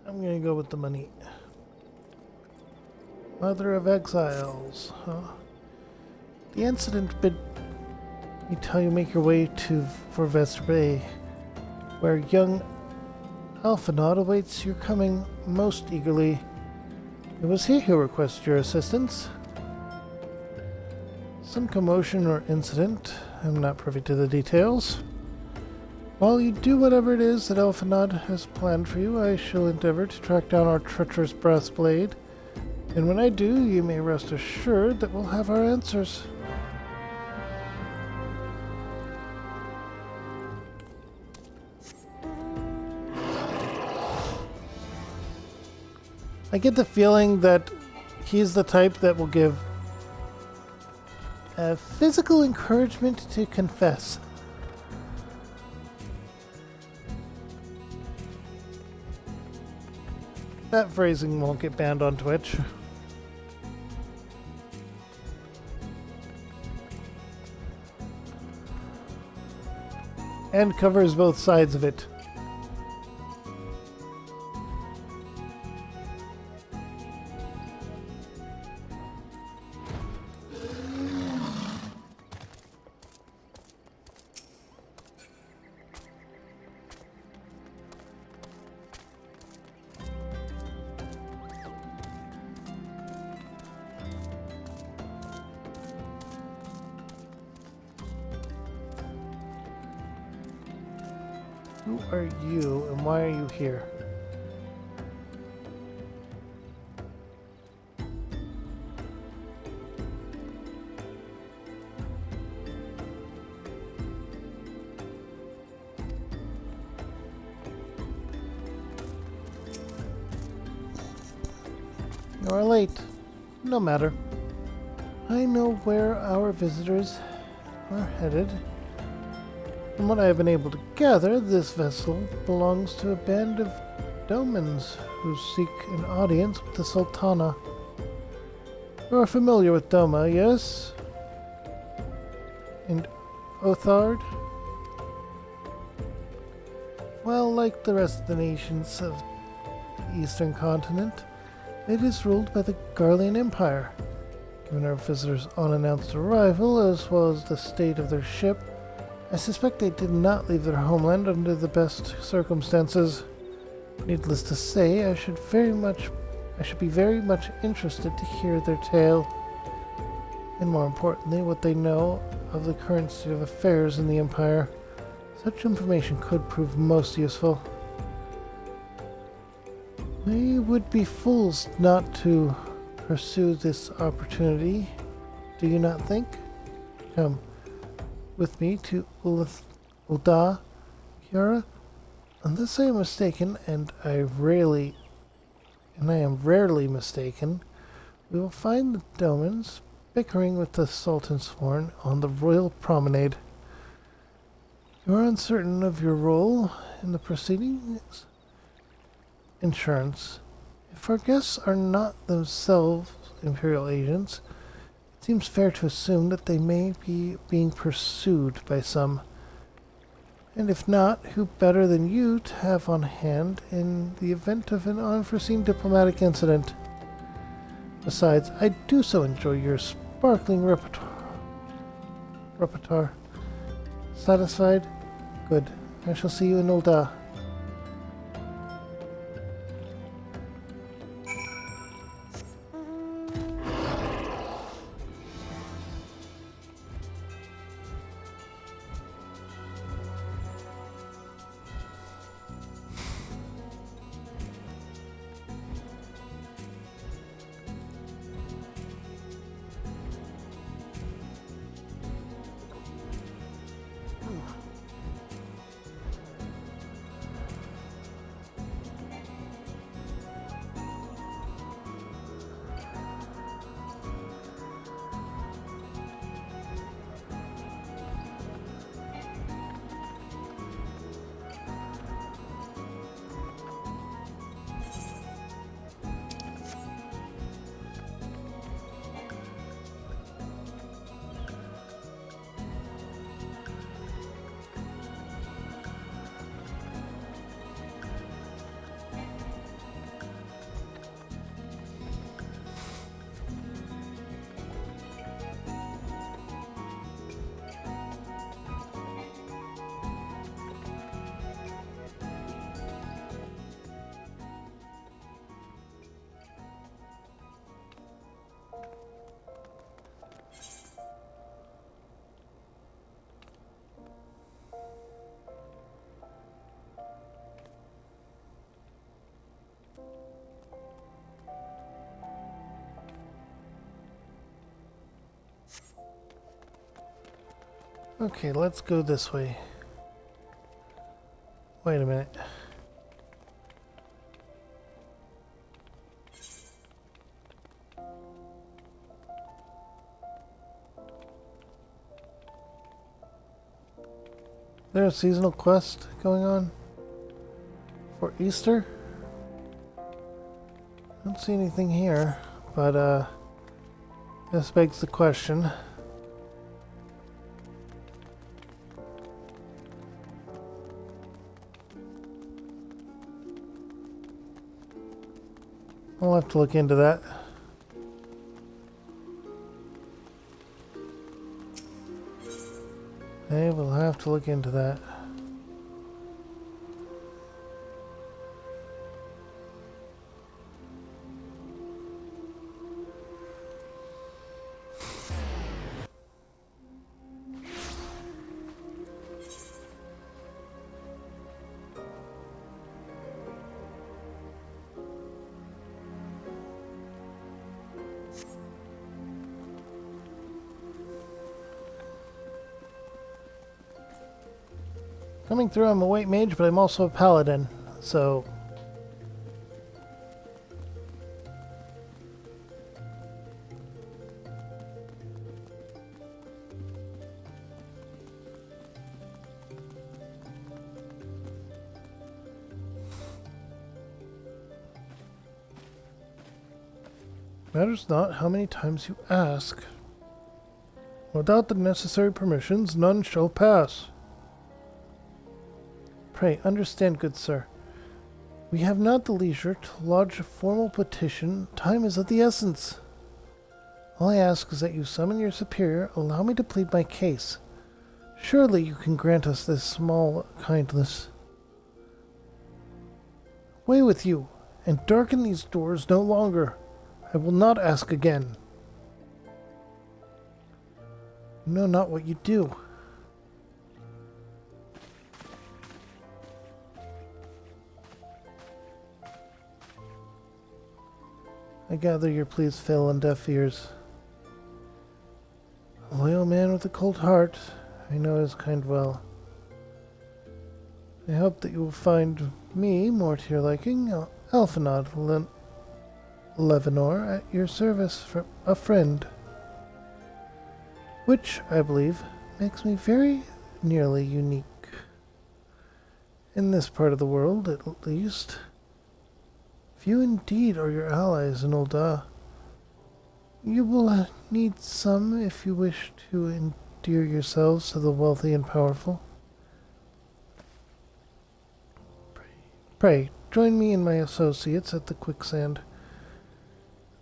I'm gonna go with the money. Mother of Exiles, huh? The incident bid me tell you make your way for Vesper, where young Alphinaud awaits your coming most eagerly. It was he who requested your assistance. Some commotion or incident. I'm not privy to the details. While you do whatever it is that Alphinaud has planned for you, I shall endeavor to track down our treacherous brass blade. And when I do, you may rest assured that we'll have our answers. I get the feeling that he's the type that will give physical encouragement to confess. That phrasing won't get banned on Twitch. And covers both sides of it. Who are you and why are you here? You are late. No matter. I know where our visitors are headed. From what I have been able to gather, this vessel belongs to a band of Domans who seek an audience with the Sultana. You are familiar with Doma, yes? And Othard? Well, like the rest of the nations of the Eastern Continent, it is ruled by the Garlean Empire. Given our visitors' unannounced arrival, as well as the state of their ship, I suspect they did not leave their homeland under the best circumstances. Needless to say, I should be very much interested to hear their tale, and more importantly, what they know of the current state of affairs in the Empire. Such information could prove most useful. We would be fools not to pursue this opportunity, do you not think? Come with me to Ulda, Kiara. Unless I am mistaken, and I am rarely mistaken, we will find the Domans bickering with the Sultan Sworn on the royal promenade. You are uncertain of your role in the proceedings? Insurance. If our guests are not themselves Imperial agents, it seems fair to assume that they may be being pursued by some. And if not, who better than you to have on hand in the event of an unforeseen diplomatic incident? Besides, I do so enjoy your sparkling repertoire. Satisfied? Good. I shall see you in Ulda. Okay, let's go this way. Wait a minute. Is there a seasonal quest going on for Easter? I don't see anything here, but this begs the question. I'll have to look into that. Okay, we'll have to look into that. Coming through, I'm a white mage, but I'm also a paladin, so... Matters not how many times you ask. Without the necessary permissions, none shall pass. Pray, understand, good sir. We have not the leisure to lodge a formal petition. Time is of the essence. All I ask is that you summon your superior, allow me to plead my case. Surely you can grant us this small kindness. Away with you, and darken these doors no longer. I will not ask again. You know not what you do. I gather your pleas fell on deaf ears. A loyal man with a cold heart, I know his kind well. I hope that you will find me more to your liking, Alphanod Levanor, at your service for a friend. Which, I believe, makes me very nearly unique. In this part of the world, at least. If you indeed are your allies in Ul'dah, you will need some if you wish to endear yourselves to the wealthy and powerful. Pray, join me and my associates at the quicksand.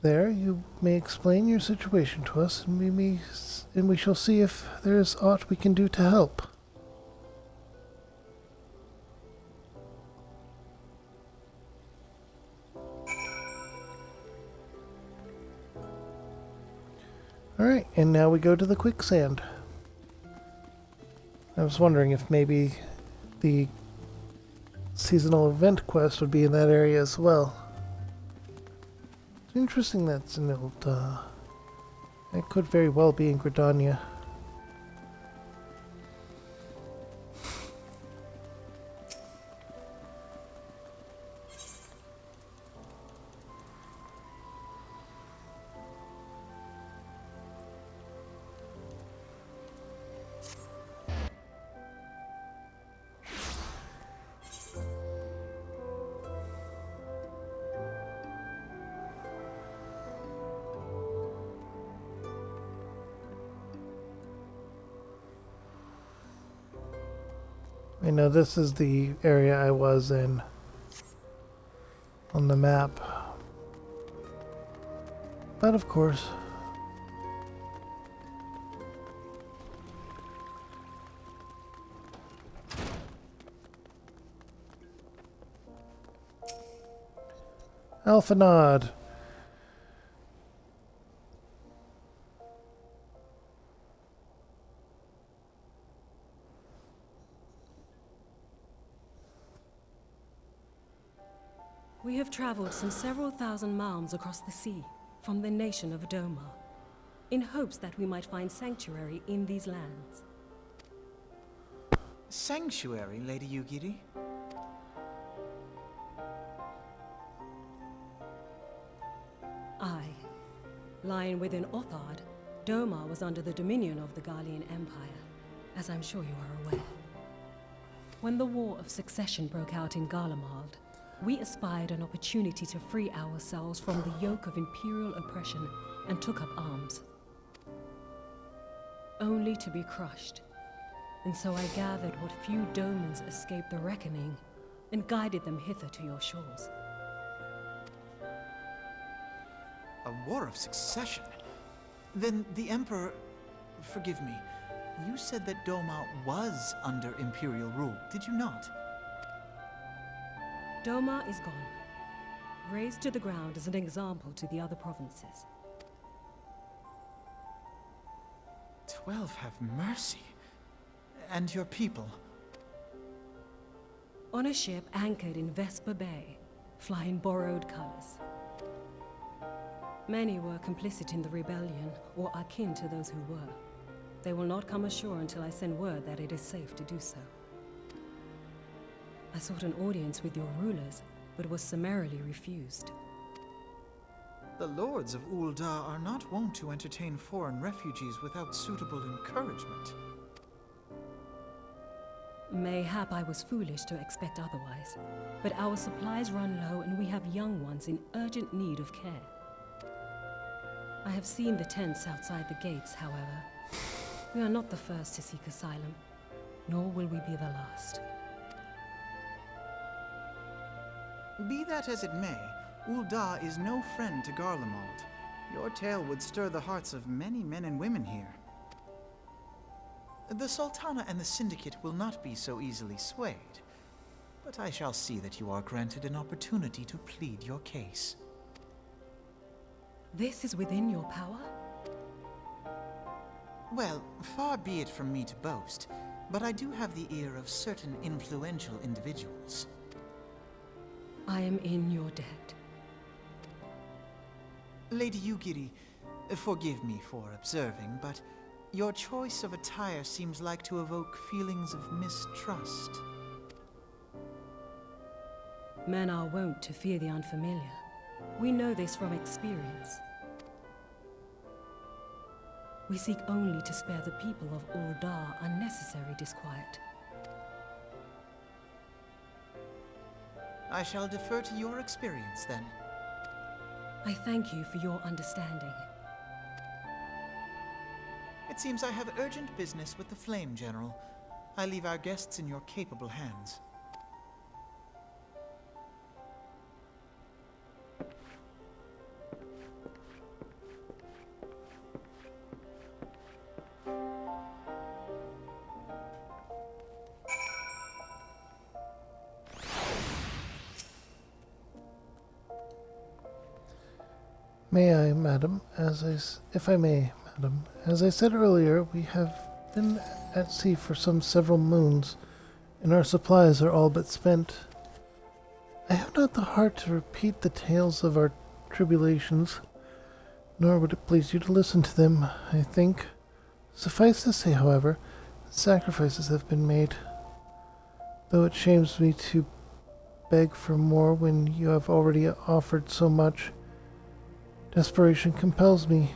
There you may explain your situation to us, and we shall see if there is aught we can do to help. Alright, and now we go to the quicksand. I was wondering if maybe the seasonal event quest would be in that area as well. It's interesting that's in Ul'dah. It could very well be in Gridania. I know this is the area I was in on the map. But of course, Alphanod. We have traveled some several thousand miles across the sea, from the nation of Doma, in hopes that we might find sanctuary in these lands. Sanctuary, Lady Yugiri? Aye. Lying within Othard, Doma was under the dominion of the Garlean Empire, as I'm sure you are aware. When the War of Succession broke out in Garlemald, we espied an opportunity to free ourselves from the yoke of imperial oppression and took up arms. Only to be crushed. And so I gathered what few Domans escaped the reckoning and guided them hither to your shores. A war of succession? Then the Emperor... Forgive me. You said that Doma was under Imperial rule, did you not? Doma is gone. Razed to the ground as an example to the other provinces. 12 have mercy. And your people? On a ship anchored in Vesper Bay, flying borrowed colors. Many were complicit in the rebellion, or akin to those who were. They will not come ashore until I send word that it is safe to do so. I sought an audience with your rulers, but was summarily refused. The lords of Ul'dah are not wont to entertain foreign refugees without suitable encouragement. Mayhap I was foolish to expect otherwise, but our supplies run low and we have young ones in urgent need of care. I have seen the tents outside the gates, however. We are not the first to seek asylum, nor will we be the last. Be that as it may, Ul'dah is no friend to Garlemald. Your tale would stir the hearts of many men and women here. The Sultana and the Syndicate will not be so easily swayed, but I shall see that you are granted an opportunity to plead your case. This is within your power? Well, far be it from me to boast, but I do have the ear of certain influential individuals. I am in your debt. Lady Yugiri, forgive me for observing, but your choice of attire seems like to evoke feelings of mistrust. Men are wont to fear the unfamiliar. We know this from experience. We seek only to spare the people of Ul'dah unnecessary disquiet. I shall defer to your experience, then. I thank you for your understanding. It seems I have urgent business with the Flame General. I leave our guests in your capable hands. May I, madam, if I may, madam, as I said earlier, we have been at sea for several moons, and our supplies are all but spent. I have not the heart to repeat the tales of our tribulations, nor would it please you to listen to them, I think. Suffice to say, however, that sacrifices have been made, though it shames me to beg for more when you have already offered so much. Desperation compels me,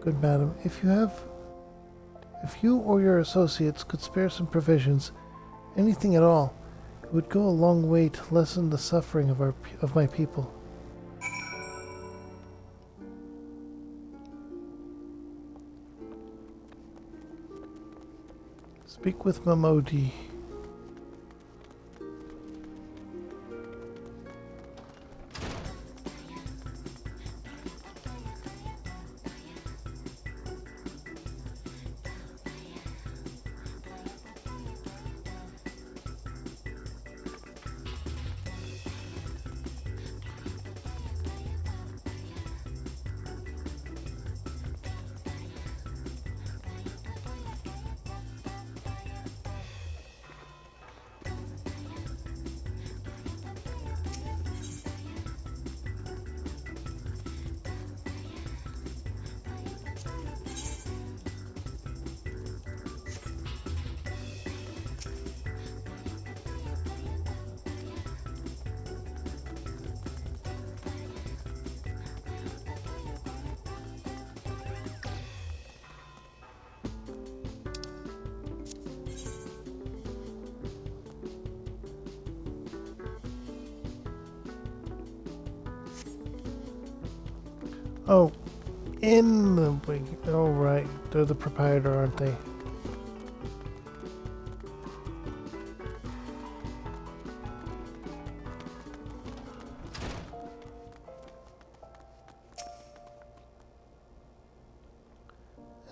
good madam. If you or your associates could spare some provisions, anything at all, it would go a long way to lessen the suffering of my people. Speak with Mamodi. Oh, in the wing. Oh, right. They're the proprietor, aren't they?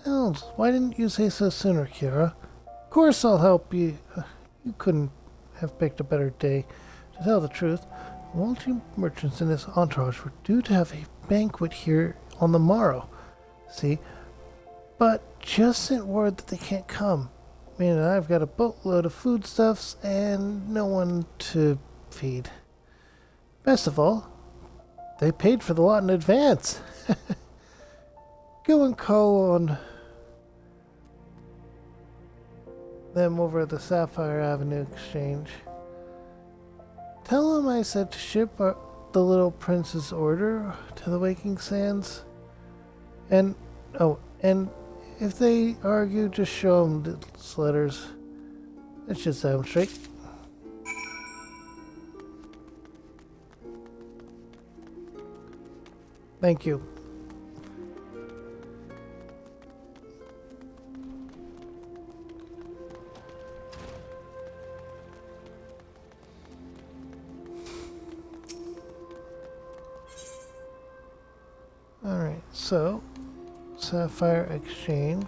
Hells, why didn't you say so sooner, Kira? Of course I'll help you. You couldn't have picked a better day. To tell the truth, the multi-merchants and his entourage were due to have a banquet here on the morrow. See? But just sent word that they can't come. I mean, I've got a boatload of foodstuffs and no one to feed. Best of all, they paid for the lot in advance. Go and call on them over at the Sapphire Avenue Exchange. Tell him I said to ship the little prince's order to the Waking Sands. And, oh, and if they argue, just show them the letters. That should sound straight. Thank you. Alright, so Sapphire Exchange.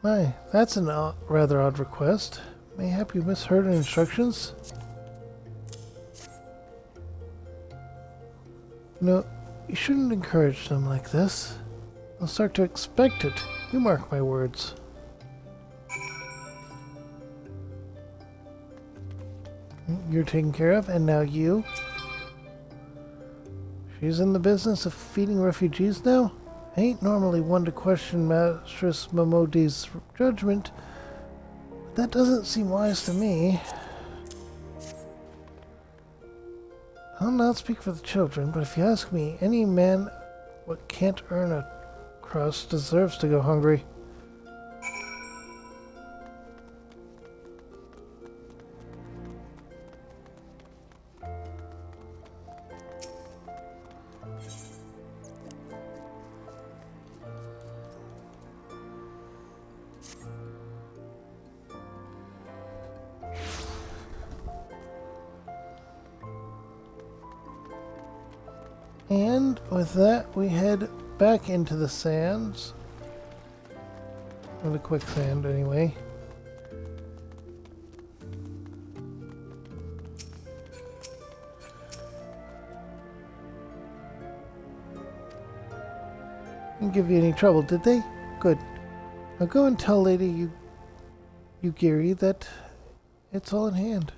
My, that's an rather odd request. Mayhap you misheard in instructions? No, you shouldn't encourage them like this. They'll start to expect it. You mark my words. You're taken care of, and now you? She's in the business of feeding refugees now? I ain't normally one to question Mistress Momodi's judgment. That doesn't seem wise to me. I'll not speak for the children, but if you ask me, any man what can't earn a crust deserves to go hungry. And with that, we head back into the sands. Or the quicksand, anyway. Didn't give you any trouble, did they? Good. Now go and tell Lady Yugiri that it's all in hand.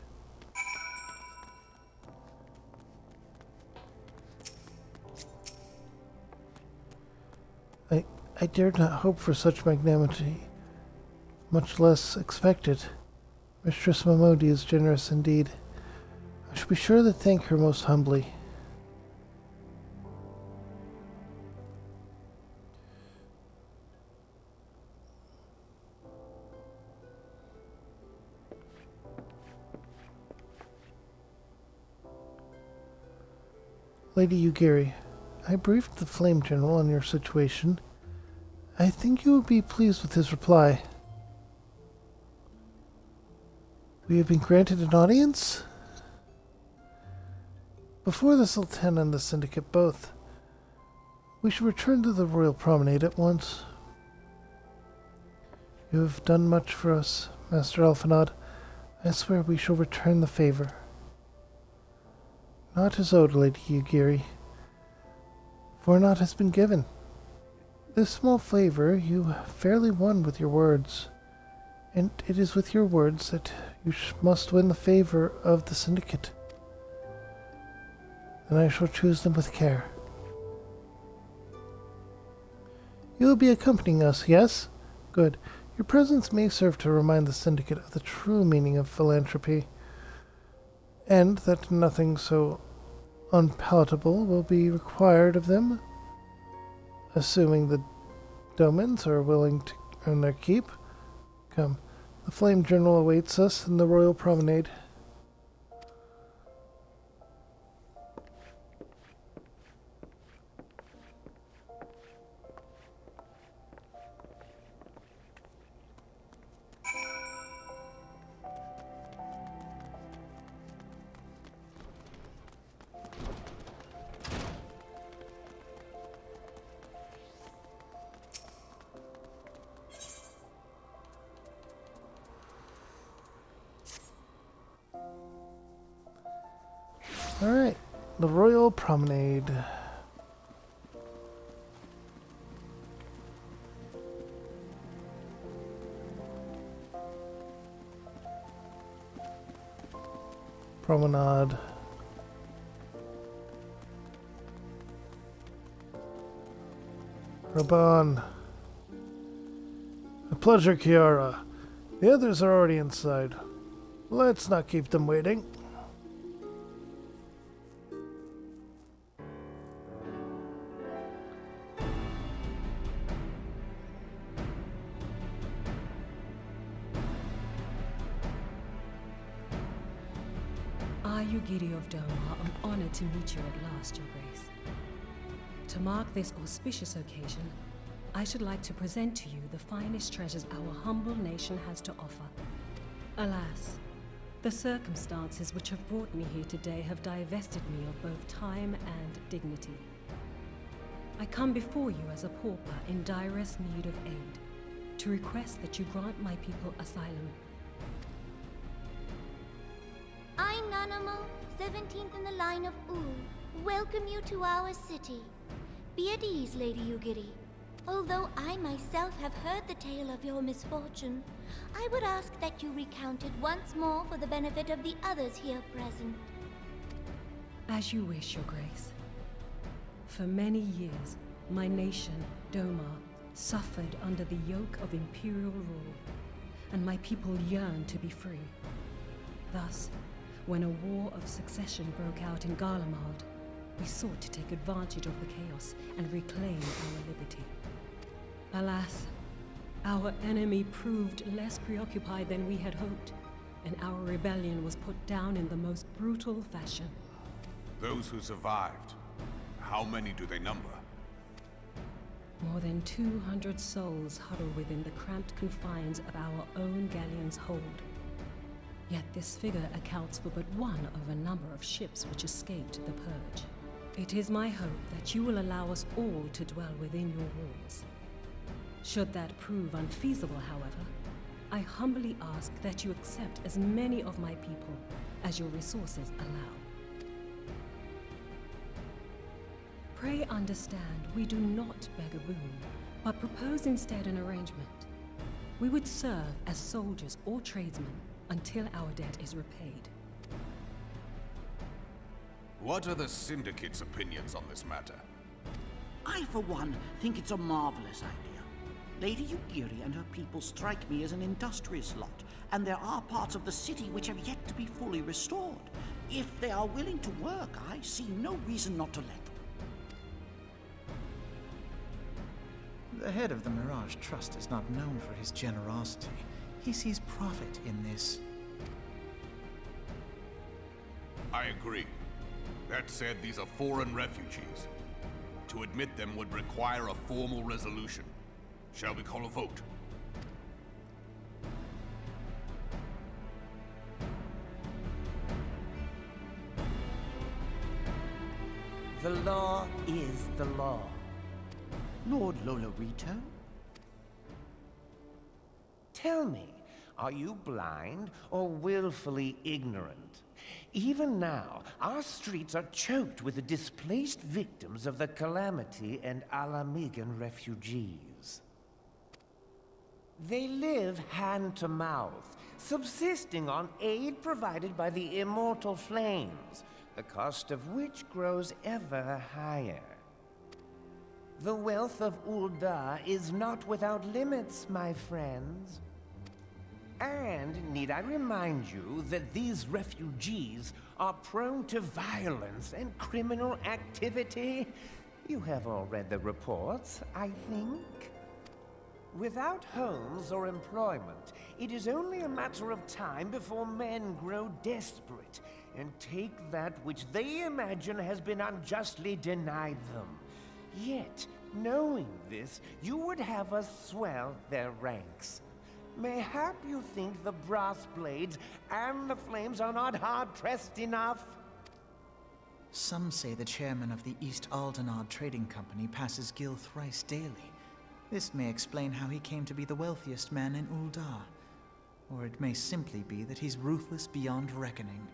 I dared not hope for such magnanimity, much less expect it. Mistress Momodi is generous indeed. I shall be sure to thank her most humbly. Lady Yugiri, I briefed the Flame General on your situation. I think you will be pleased with his reply. We have been granted an audience? Before the Sultan and the Syndicate both. We should return to the Royal Promenade at once. You have done much for us, Master Alphanod. I swear we shall return the favor. Naught is owed, Lady Yugiri, for naught has been given. This small favor you fairly won with your words, and it is with your words that you must win the favor of the Syndicate. And I shall choose them with care. You will be accompanying us, yes? Good. Your presence may serve to remind the Syndicate of the true meaning of philanthropy, and that nothing so unpalatable will be required of them. Assuming the Domans are willing to earn their keep. Come, the Flame Journal awaits us in the Royal Promenade. Alright, the Royal Promenade. Promenade. Raban. A pleasure, Kiara. The others are already inside. Let's not keep them waiting. Ayugiri of Doma, I'm honored to meet you at last, Your Grace. To mark this auspicious occasion, I should like to present to you the finest treasures our humble nation has to offer. Alas, the circumstances which have brought me here today have divested me of both time and dignity. I come before you as a pauper in direst need of aid, to request that you grant my people asylum. I, Nanamo, 17th in the line of Ul, welcome you to our city. Be at ease, Lady Ugiri. Although I myself have heard the tale of your misfortune, I would ask that you recount it once more for the benefit of the others here present. As you wish, Your Grace. For many years, my nation, Doma, suffered under the yoke of imperial rule, and my people yearned to be free. Thus, when a war of succession broke out in Garlemald, we sought to take advantage of the chaos and reclaim our liberty. Alas, our enemy proved less preoccupied than we had hoped, and our rebellion was put down in the most brutal fashion. Those who survived, how many do they number? More than 200 souls huddle within the cramped confines of our own galleon's hold. Yet this figure accounts for but one of a number of ships which escaped the purge. It is my hope that you will allow us all to dwell within your walls. Should that prove unfeasible, however, I humbly ask that you accept as many of my people as your resources allow. Pray understand, we do not beg a boon, but propose instead an arrangement. We would serve as soldiers or tradesmen until our debt is repaid. What are the Syndicate's opinions on this matter? I, for one, think it's a marvelous idea. Lady Ugiri and her people strike me as an industrious lot, and there are parts of the city which have yet to be fully restored. If they are willing to work, I see no reason not to let them. The head of the Mirage Trust is not known for his generosity. He sees profit in this. I agree. That said, these are foreign refugees. To admit them would require a formal resolution. Shall we call a vote? The law is the law. Lord Lolorito? Tell me, are you blind or willfully ignorant? Even now, our streets are choked with the displaced victims of the Calamity and Alamigan refugees. They live hand to mouth, subsisting on aid provided by the immortal flames, the cost of which grows ever higher. The wealth of Ul'dah is not without limits, my friends. And need I remind you that these refugees are prone to violence and criminal activity? You have all read the reports, I think. Without homes or employment, it is only a matter of time before men grow desperate and take that which they imagine has been unjustly denied them. Yet, knowing this, you would have us swell their ranks. Mayhap you think the brass blades and the flames are not hard-pressed enough? Some say the chairman of the East Aldenard Trading Company passes Gil thrice daily. This may explain how he came to be the wealthiest man in Ul'dah. Or it may simply be that he's ruthless beyond reckoning.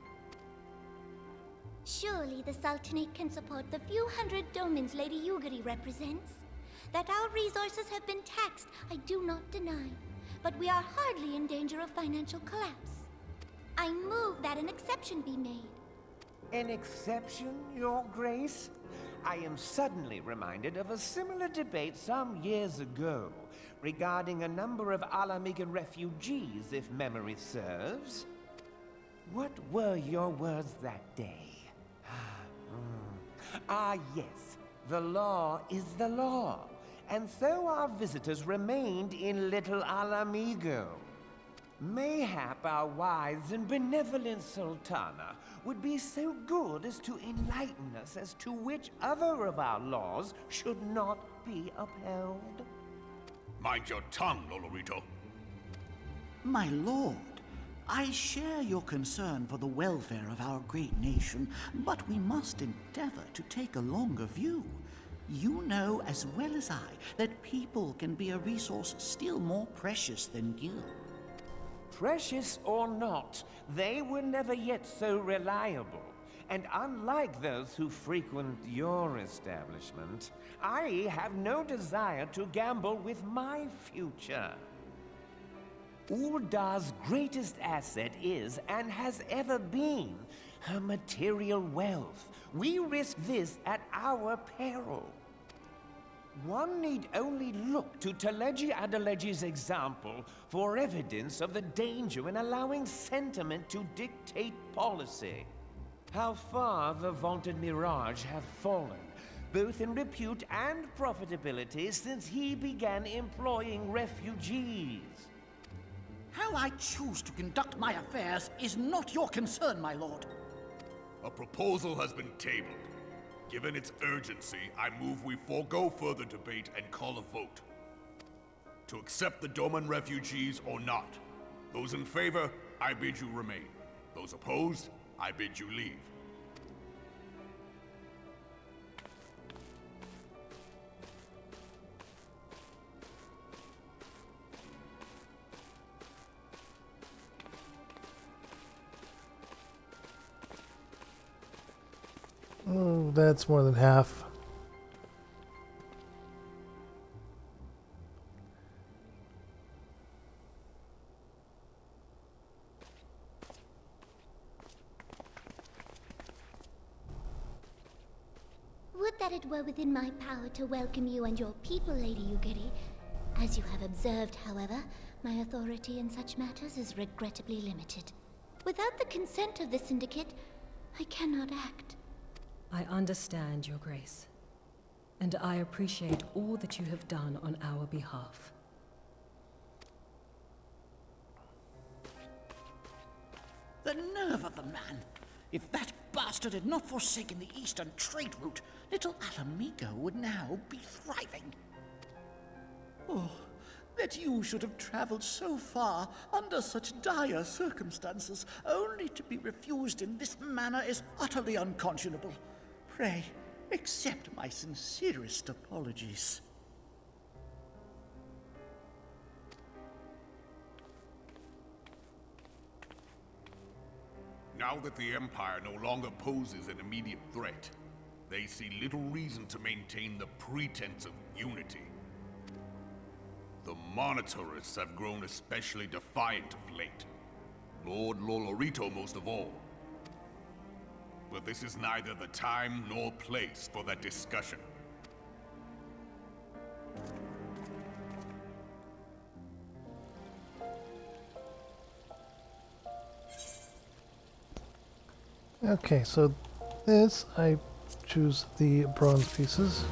Surely the Sultanate can support the few hundred domins Lady Ugiri represents. That our resources have been taxed, I do not deny. But we are hardly in danger of financial collapse. I move that an exception be made. An exception, Your Grace? I am suddenly reminded of a similar debate some years ago regarding a number of Alamigan refugees, if memory serves. What were your words that day? Yes, the law is the law, and so our visitors remained in Little Alamigo. Mayhap our wise and benevolent Sultana would be so good as to enlighten us as to which other of our laws should not be upheld. Mind your tongue, Lolorito. My lord, I share your concern for the welfare of our great nation, but we must endeavor to take a longer view. You know as well as I that people can be a resource still more precious than gil. Precious or not, they were never yet so reliable. And unlike those who frequent your establishment, I have no desire to gamble with my future. Uldar's greatest asset is, and has ever been, her material wealth. We risk this at our peril. One need only look to Teleji Adeleji's example for evidence of the danger in allowing sentiment to dictate policy. How far the vaunted Mirage hath fallen, both in repute and profitability, since he began employing refugees. How I choose to conduct my affairs is not your concern, my lord. A proposal has been tabled. Given its urgency, I move we forego further debate and call a vote. To accept the Doman refugees or not. Those in favor, I bid you remain. Those opposed, I bid you leave. Oh, that's more than half. Would that it were within my power to welcome you and your people, Lady Yugiri. As you have observed, however, my authority in such matters is regrettably limited. Without the consent of the Syndicate, I cannot act. I understand, Your Grace, and I appreciate all that you have done on our behalf. The nerve of the man! If that bastard had not forsaken the eastern trade route, little Alamigo would now be thriving. Oh, that you should have traveled so far under such dire circumstances, only to be refused in this manner is utterly unconscionable. Pray, accept my sincerest apologies. Now that the Empire no longer poses an immediate threat, they see little reason to maintain the pretense of unity. The Monitorists have grown especially defiant of late. Lord Lolorito most of all. But this is neither the time nor place for that discussion. Okay, so this, I choose the bronze pieces.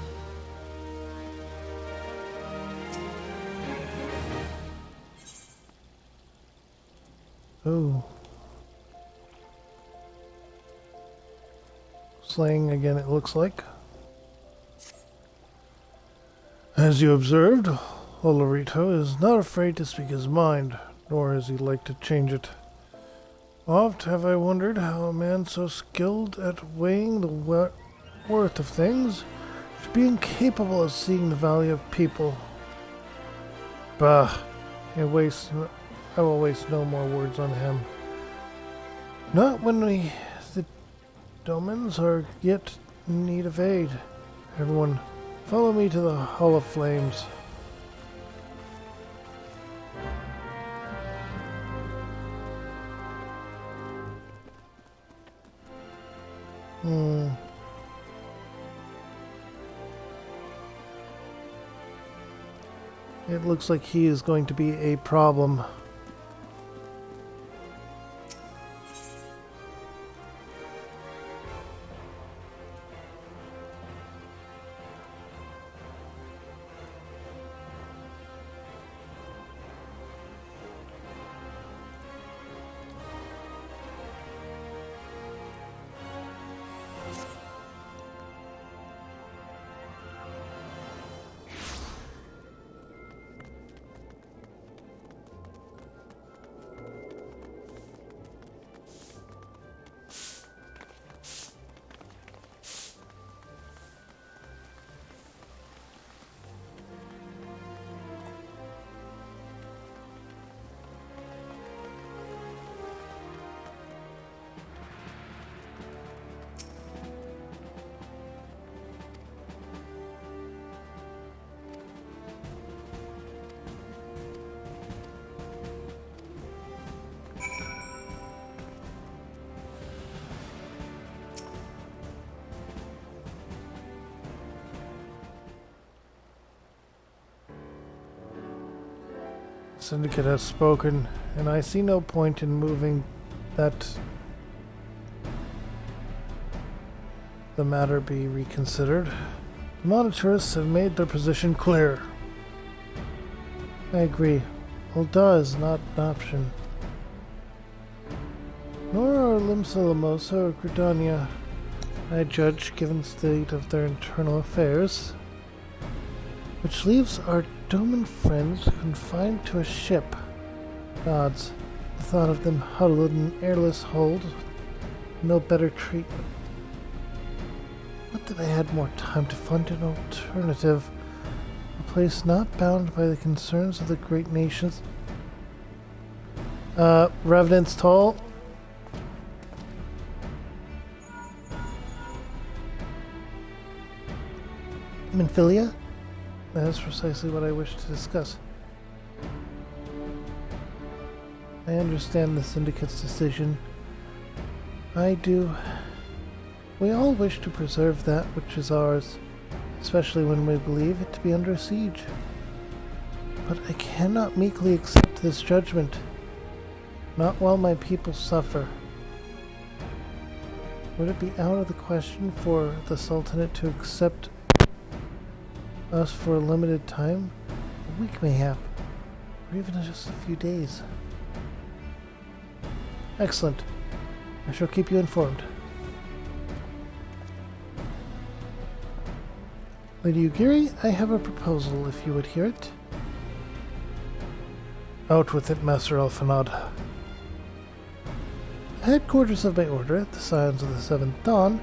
Ooh. Slaying again, it looks like. As you observed, Olorito is not afraid to speak his mind, nor has he like to change it. Oft have I wondered how a man so skilled at weighing the worth of things should be incapable of seeing the value of people. Bah, I will waste no more words on him. Not when the Domans are yet in need of aid. Everyone, follow me to the Hall of Flames. It looks like he is going to be a problem. Syndicate has spoken, and I see no point in moving that the matter be reconsidered. The monitorists have made their position clear. I agree. Ul'dah is not an option. Nor are Limsa Lamosa or Gridania, I judge, given the state of their internal affairs. Which leaves our Doman friends confined to a ship. Gods, the thought of them huddled in an airless hold, no better treatment. Not that I had more time to find an alternative, a place not bound by the concerns of the great nations. Revenant's Toll. Minfilia? That is precisely what I wish to discuss. I understand the Syndicate's decision. I do. We all wish to preserve that which is ours, especially when we believe it to be under siege. But I cannot meekly accept this judgment, not while my people suffer. Would it be out of the question for the Sultanate to accept us for a limited time? A week mayhap, or even just a few days. Excellent. I shall keep you informed. Lady Ugiri, I have a proposal, if you would hear it. Out with it, Master Alfanad. The headquarters of my order, the Scions of the Seventh Dawn,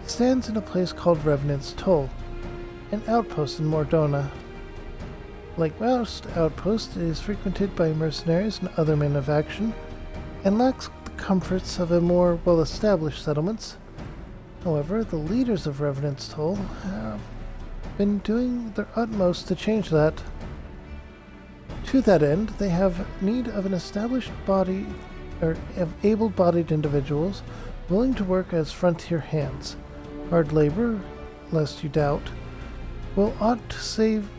stands in a place called Revenant's Toll, an outpost in Mordona. Like most outposts, it is frequented by mercenaries and other men of action, and lacks the comforts of a more well-established settlements. However, the leaders of Revenant's Toll have been doing their utmost to change that. To that end, they have need of an established body, or of able-bodied individuals willing to work as frontier hands. Hard labor, lest you doubt, will ought to save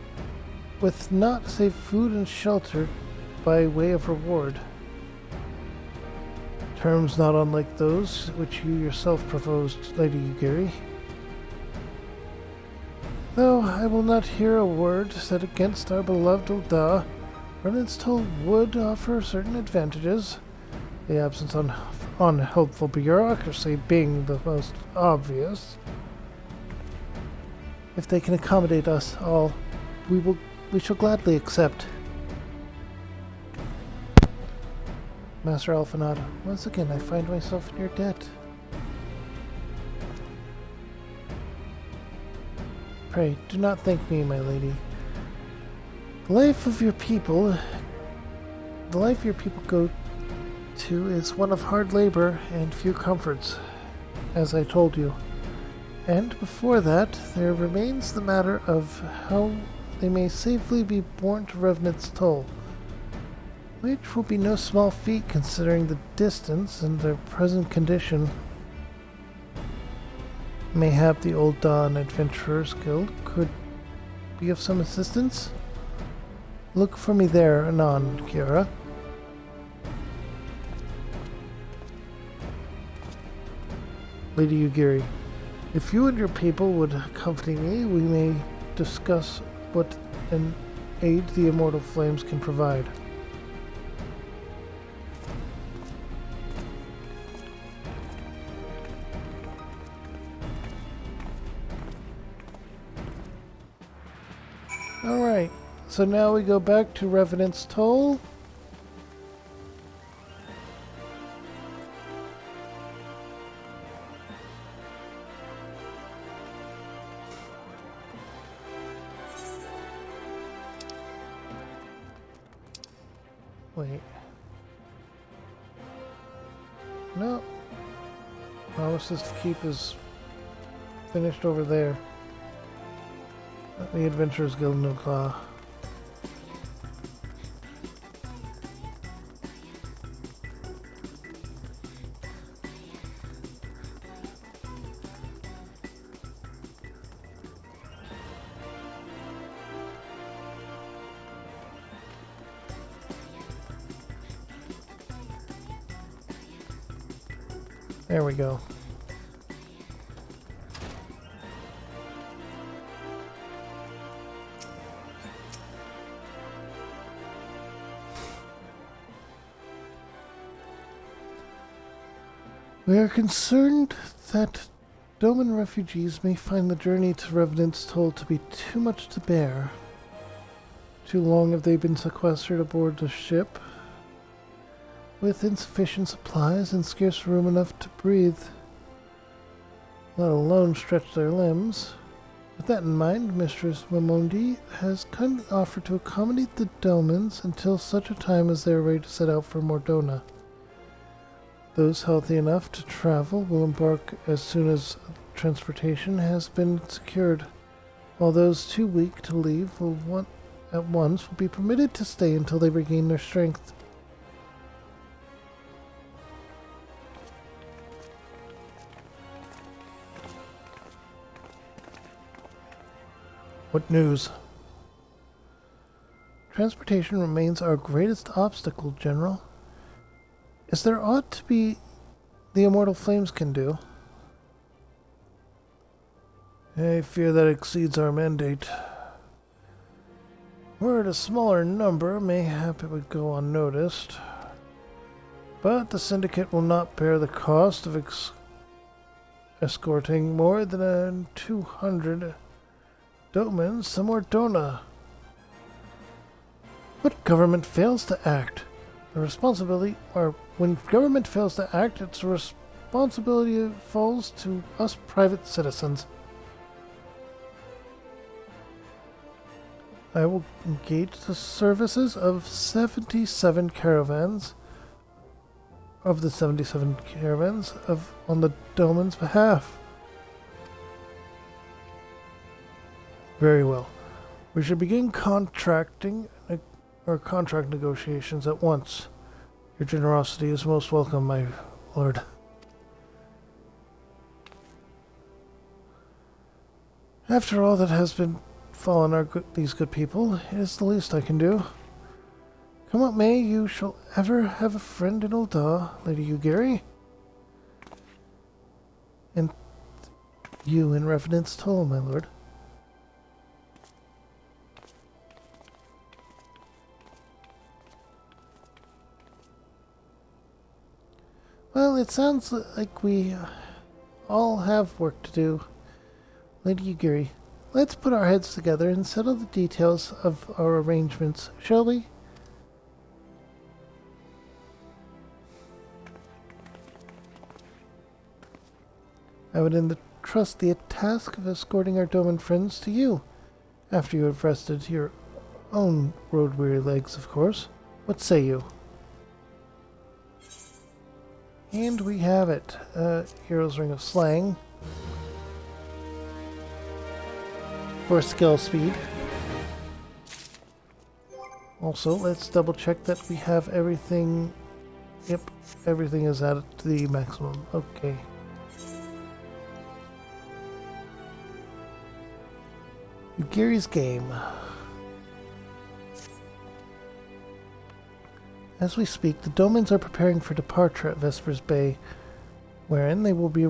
food and shelter by way of reward. Terms not unlike those which you yourself proposed, Lady Ugiri. Though I will not hear a word said against our beloved Ul'dah, Revenant's Toll would offer certain advantages, the absence of unhelpful bureaucracy being the most obvious. If they can accommodate us all, we shall gladly accept. Master Alfanad, once again I find myself in your debt. Pray, do not thank me, my lady. The life your people go to is one of hard labor and few comforts, as I told you. And before that, there remains the matter of how they may safely be borne to Revenant's Toll, which will be no small feat considering the distance and their present condition. Mayhap the Old Dawn Adventurers Guild could be of some assistance? Look for me there, anon, Kiara. Lady Ugiri, if you and your people would accompany me, we may discuss what an aid the immortal flames can provide. Alright, so now we go back to Revenant's Toll. Wait. No. Promises to keep is finished over there. The Adventurers Guild No Claw. There we go. We are concerned that Doman refugees may find the journey to Revenant's Toll to be too much to bear. Too long have they been sequestered aboard the ship, with insufficient supplies and scarce room enough to breathe, let alone stretch their limbs. With that in mind, Mistress Mamondi has kindly offered to accommodate the Domans until such a time as they are ready to set out for Mordona. Those healthy enough to travel will embark as soon as transportation has been secured, while those too weak to leave at once will be permitted to stay until they regain their strength. What news? Transportation remains our greatest obstacle, General. Is there aught to be the Immortal Flames can do? I fear that exceeds our mandate. Were it a smaller number, mayhap it would go unnoticed. But the Syndicate will not bear the cost of escorting more than 200 Domans to Mordona. But government fails to act. When government fails to act, its responsibility falls to us private citizens. I will engage the services of 77 caravans on the Doman's behalf. Very well. We should begin contract negotiations at once. Your generosity is most welcome, my lord. After all that has befallen these good people, it is the least I can do. Come what may, you shall ever have a friend in Ul'dah, Lady Ugiri. And you in Revenant's Toll, my lord. Well, it sounds like we all have work to do. Lady Ugiri, let's put our heads together and settle the details of our arrangements, shall we? I would entrust the task of escorting our Doman friends to you, after you have rested your own road-weary legs, of course. What say you? And we have it. Hero's Ring of Slang. For skill speed. Also, let's double check that we have everything. Yep, everything is at the maximum. Okay. Ugiri's game. As we speak, the Domans are preparing for departure at Vespers Bay, wherein they will be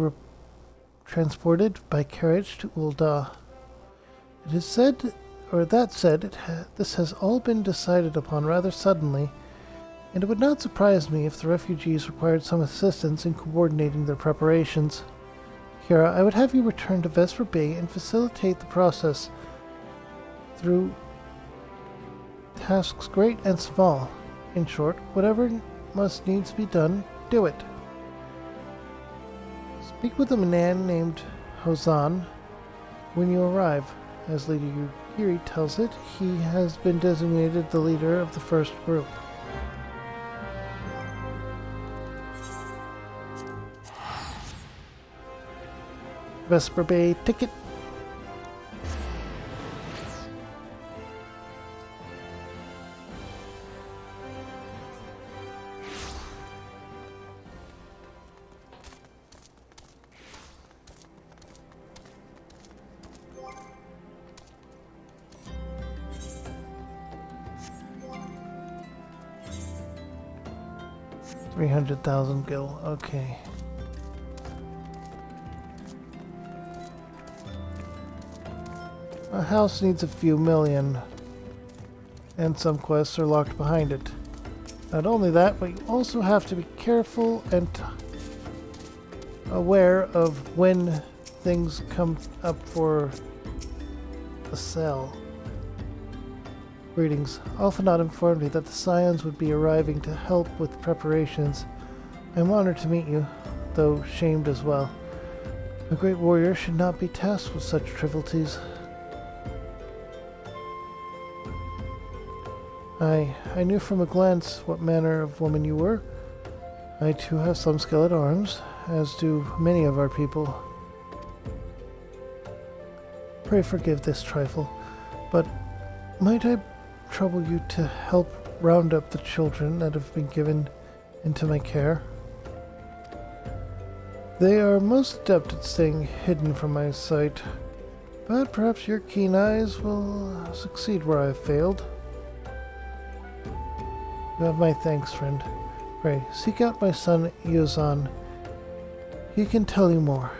transported by carriage to Ul'dah. It is said, or that said, this has all been decided upon rather suddenly, and it would not surprise me if the refugees required some assistance in coordinating their preparations. Kira, I would have you return to Vesper Bay and facilitate the process through tasks great and small. In short, whatever must needs be done, do it. Speak with a man named Hozan when you arrive. As Lady Yugiri tells it, he has been designated the leader of the first group. Vesper Bay ticket. $300,000 gil. Okay. A house needs a few million, and some quests are locked behind it. Not only that, but you also have to be careful and aware of when things come up for the sale. Greetings. Alphanot informed me that the Scions would be arriving to help with preparations. I am honored to meet you, though shamed as well. A great warrior should not be tasked with such trivialities. I knew from a glance what manner of woman you were. I too have some skill at arms, as do many of our people. Pray forgive this trifle, but might I trouble you to help round up the children that have been given into my care? They are most adept at staying hidden from my sight, but perhaps your keen eyes will succeed where I have failed. You have my thanks, friend. Pray, seek out my son Yozan. He can tell you more.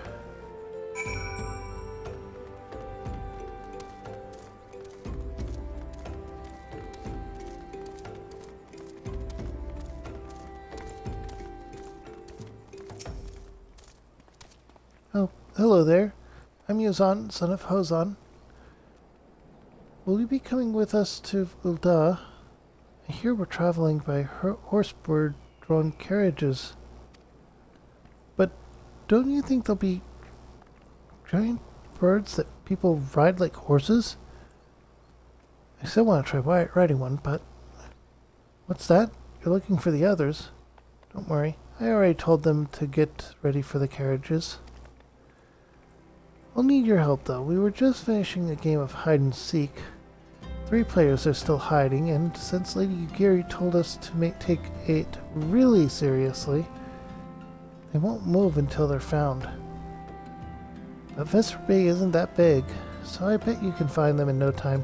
Oh, hello there. I'm Yozan, son of Hozan. Will you be coming with us to Ul'dah? I hear we're traveling by horse-drawn carriages. But don't you think there'll be giant birds that people ride like horses? I still want to try riding one, but... What's that? You're looking for the others. Don't worry, I already told them to get ready for the carriages. I'll need your help, though. We were just finishing a game of hide-and-seek. 3 players are still hiding, and since Lady Yugiri told us to take it really seriously, they won't move until they're found. But Vesper Bay isn't that big, so I bet you can find them in no time.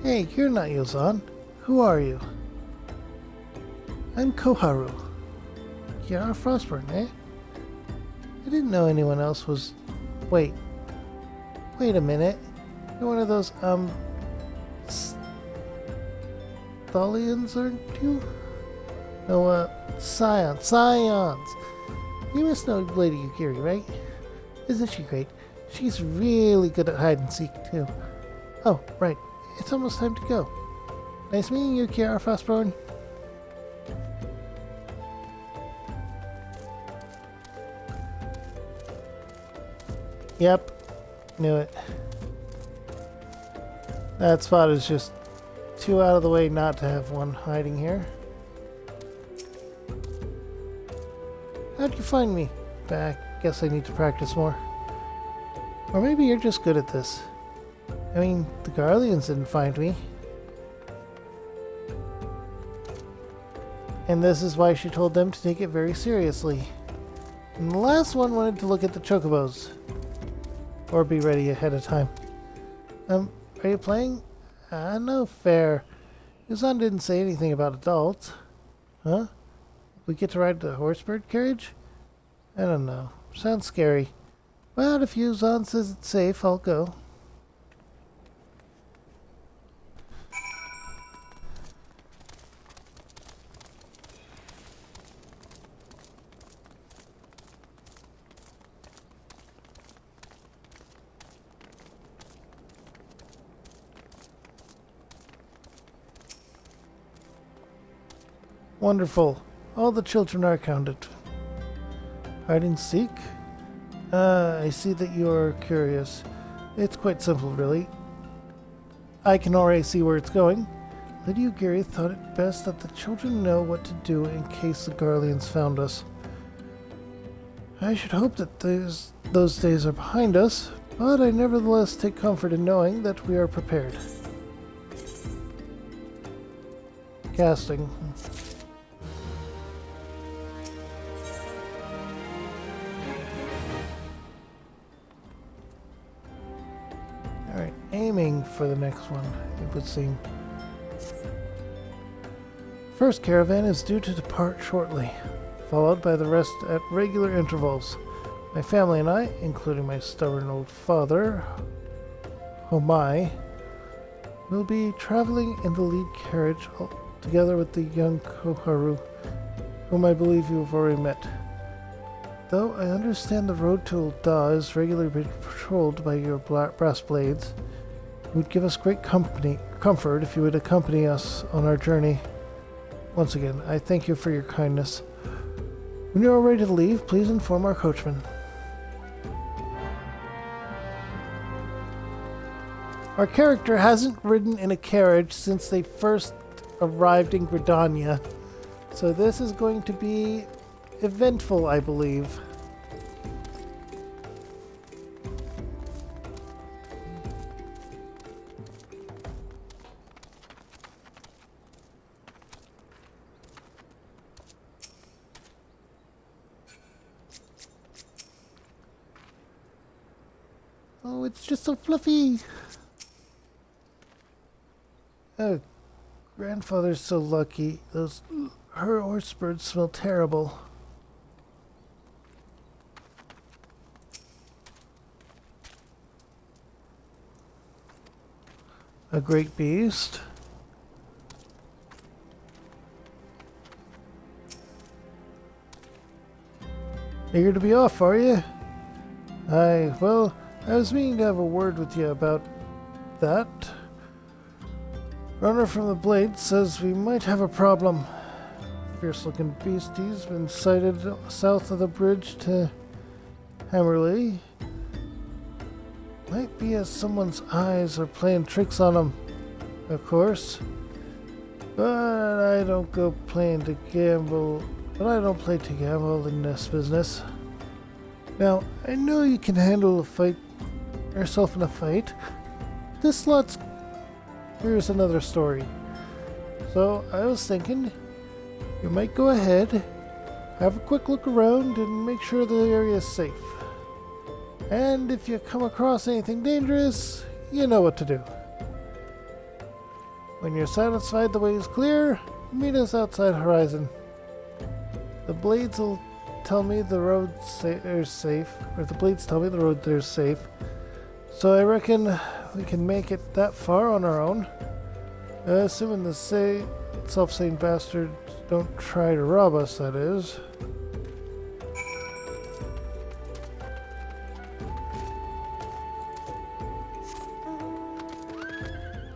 Hey, you're not Yozan. Who are you? I'm Koharu. Kiara Frostburn, eh? I didn't know anyone else was... Wait a minute. You're one of those, Thalians, aren't you? No, Scions. You must know Lady Yugiri, right? Isn't she great? She's really good at hide and seek, too. Oh, right. It's almost time to go. Nice meeting you, Kiara Frostburn. Yep, knew it. That spot is just too out of the way not to have one hiding here. How'd you find me? I guess I need to practice more. Or maybe you're just good at this. I mean, the Garleans didn't find me. And this is why she told them to take it very seriously. And the last one wanted to look at the chocobos. or be ready ahead of time. Are you playing? No fair. Yuzan didn't say anything about adults. Huh? We get to ride the horsebird carriage? I don't know. Sounds scary. Well, if Yuzan says it's safe, I'll go. Wonderful. All the children are counted. Hide and seek? I see that you're curious. It's quite simple, really. I can already see where it's going. Lady Ugiri thought it best that the children know what to do in case the Garleans found us. I should hope that those days are behind us, but I nevertheless take comfort in knowing that we are prepared. Casting. Alright, aiming for the next one, it would seem. First caravan is due to depart shortly, followed by the rest at regular intervals. My family and I, including my stubborn old father, Homai, will be traveling in the lead carriage together with the young Koharu, whom I believe you have already met. Though I understand the road to Ul'dah is regularly patrolled by your brass blades, it would give us great comfort if you would accompany us on our journey. Once again, I thank you for your kindness. When you are ready to leave, please inform our coachman. Our character hasn't ridden in a carriage since they first arrived in Gridania, so this is going to be eventful, I believe. Oh, it's just so fluffy. Oh, grandfather's so lucky. Her horsebirds smell terrible. A great beast. Eager to be off, are you? Well, I was meaning to have a word with you about that. Runner from the Blade says we might have a problem. Fierce-looking beastie's been sighted south of the bridge to Hammerley. Might be as someone's eyes are playing tricks on him, of course. But I don't play to gamble in this business. Now, I know you can handle yourself in a fight. Here's another story. So, I was thinking, you might go ahead, have a quick look around, and make sure the area is safe. And if you come across anything dangerous, you know what to do. When you're satisfied the way is clear, meet us outside Horizon. The blades will tell me the road is safe, or the blades tell me the road there is safe. So I reckon we can make it that far on our own. Assuming the self-same bastards don't try to rob us, that is.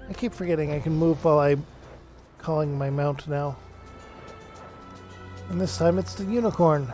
I keep forgetting I can move while I'm calling my mount now. And this time it's the unicorn.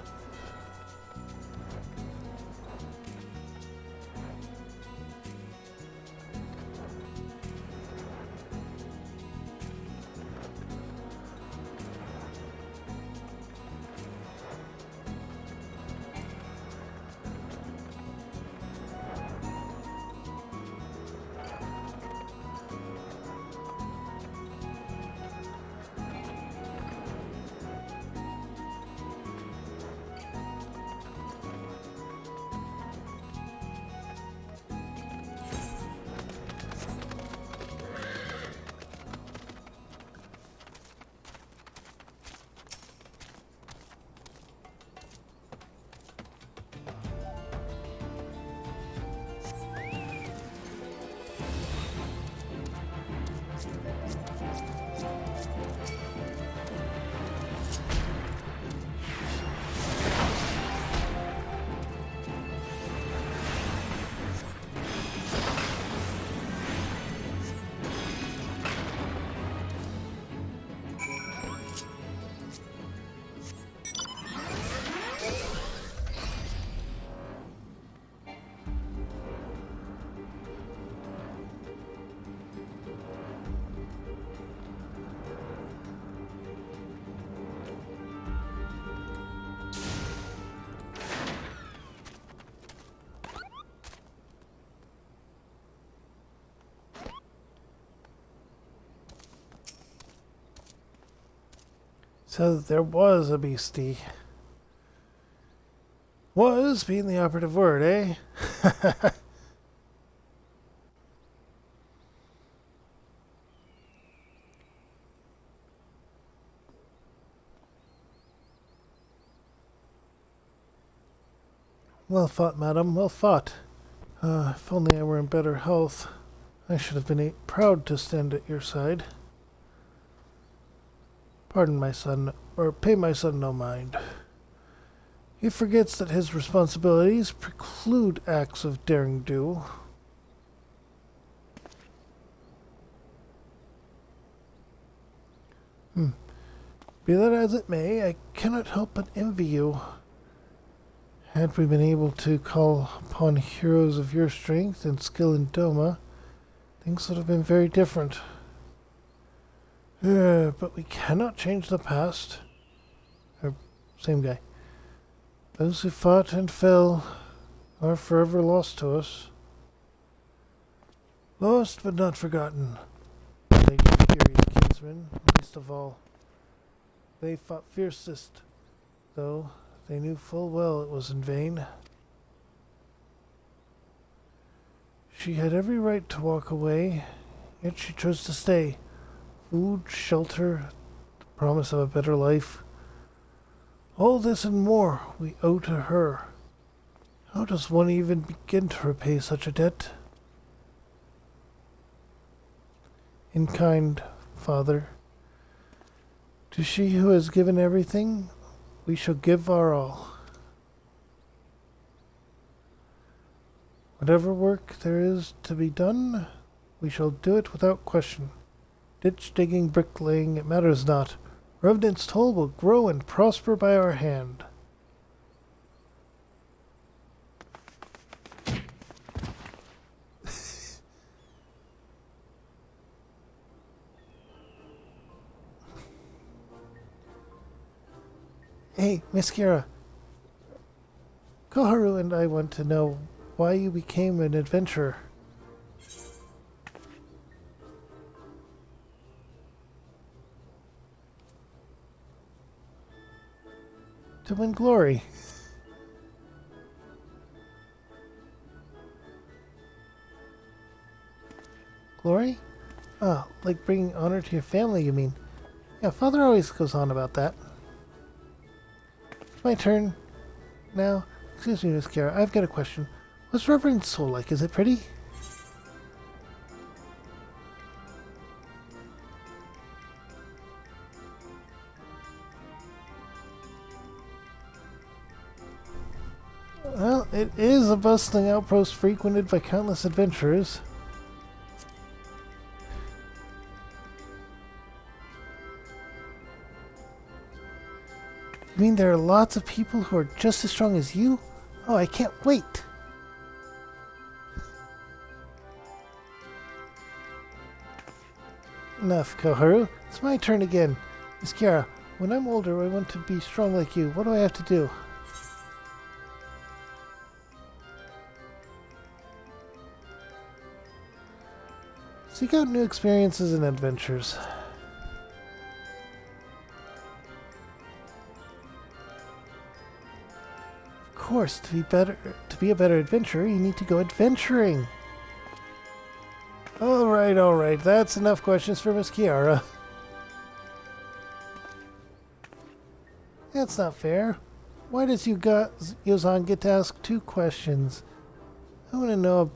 So there was a beastie. Was being the operative word, eh? Well fought, madam, well fought. If only I were in better health, I should have been proud to stand at your side. Pardon my son, or pay my son no mind. He forgets that his responsibilities preclude acts of daring do. Be that as it may, I cannot help but envy you. Had we been able to call upon heroes of your strength and skill in Doma, things would have been very different. But we cannot change the past. Same guy. Those who fought and fell are forever lost to us. Lost but not forgotten. Lady Kiri's kinsmen, least of all. They fought fiercest, though they knew full well it was in vain. She had every right to walk away, yet she chose to stay. Food, shelter, the promise of a better life. All this and more we owe to her. How does one even begin to repay such a debt? In kind, Father. To she who has given everything, we shall give our all. Whatever work there is to be done, we shall do it without question. Ditch digging, bricklaying, it matters not. Revenant's toll will grow and prosper by our hand. Hey, Miss Kira. Koharu and I want to know why you became an adventurer. To win glory. Glory? Ah, like bringing honor to your family, you mean? Yeah, Father always goes on about that. It's my turn. Now, excuse me, Miss Kira, I've got a question. What's Reverend's soul like? Is it pretty? Well, it is a bustling outpost frequented by countless adventurers. You mean there are lots of people who are just as strong as you? Oh, I can't wait! Enough, Koharu. It's my turn again. Miss Kiara, when I'm older, I want to be strong like you. What do I have to do? Seek out new experiences and adventures. Of course, to be a better adventurer, you need to go adventuring. All right. That's enough questions for Miss Kiara. That's not fair. Why does Yozan get to ask 2 questions? I want to know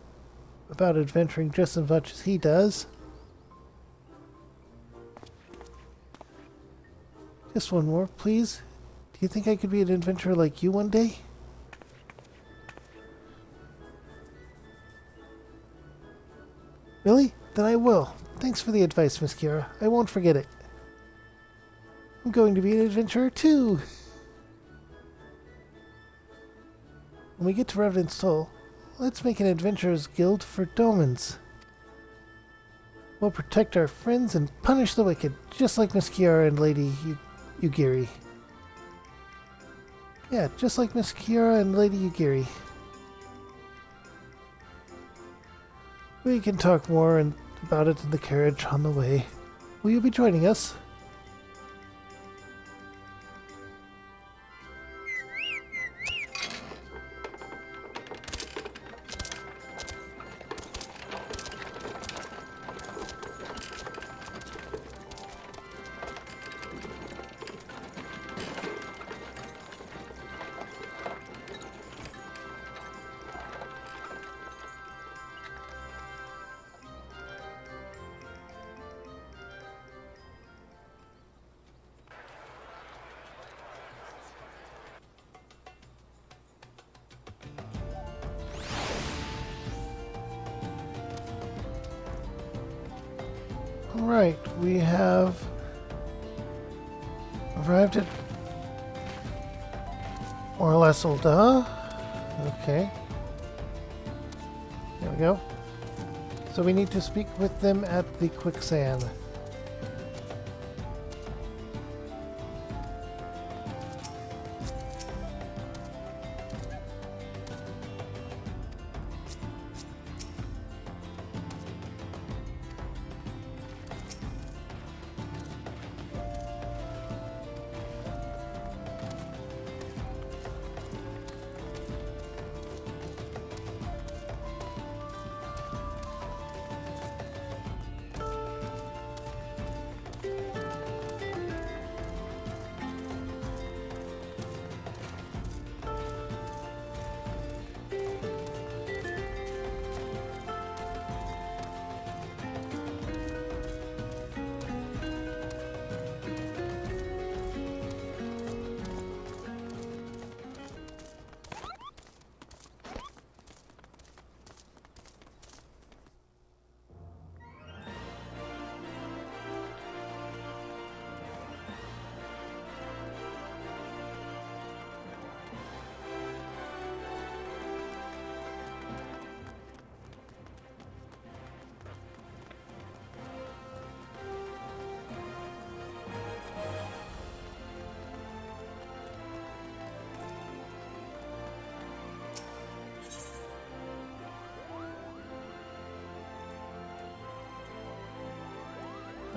about adventuring just as much as he does. Just one more, please. Do you think I could be an adventurer like you one day? Really? Then I will. Thanks for the advice, Miss Kira. I won't forget it. I'm going to be an adventurer too. When we get to Revenant's Toll, let's make an adventurers guild for Domans. We'll protect our friends and punish the wicked, just like Miss Kiara and Lady Yugiri. Yeah, just like Miss Kiara and Lady Yugiri. We can talk more about it in the carriage on the way. Will you be joining us? Alright, we have arrived at more or less Ul'dah. Okay. There we go. So we need to speak with them at the quicksand.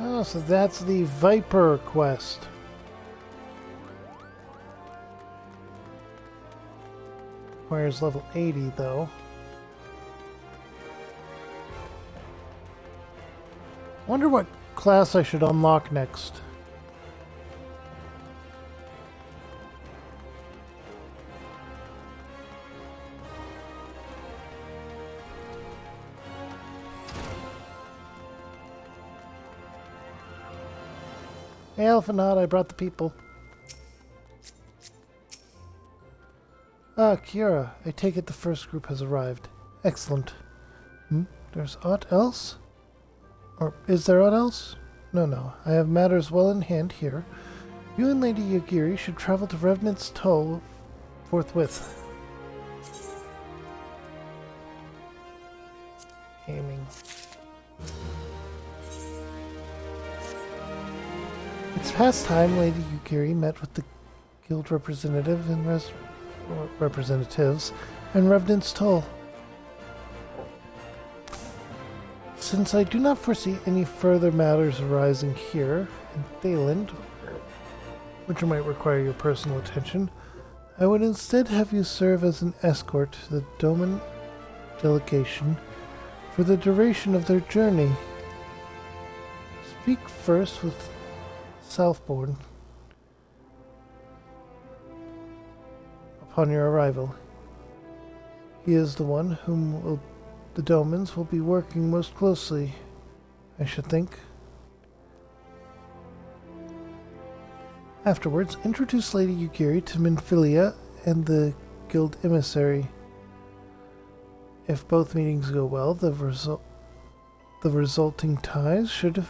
Oh, so that's the Viper quest. Requires level 80 though. Wonder what class I should unlock next. Hey, Alphanot, I brought the people. Ah, Kiara, I take it the first group has arrived. Excellent. There's aught else? Or is there aught else? No. I have matters well in hand here. You and Lady Yugiri should travel to Revenant's Toll forthwith. Aiming. It's past time Lady Yugiri met with the guild representative and representatives and Revenant's Toll. Since I do not foresee any further matters arising here in Thailand, which might require your personal attention, I would instead have you serve as an escort to the Doman delegation for the duration of their journey. Speak first with Southbourne upon your arrival. He is the one whom the Domans will be working most closely, I should think. Afterwards, introduce Lady Yugiri to Minfilia and the guild emissary. If both meetings go well, the resulting ties should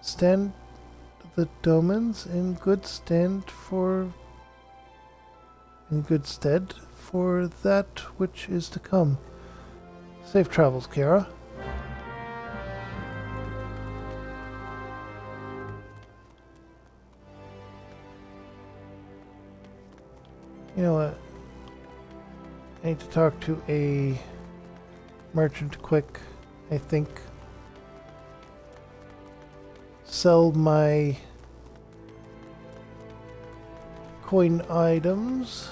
stand the Domans in good stead for that which is to come. Safe travels, Kiara. You know what? I need to talk to a merchant quick, I think. Sell my coin items.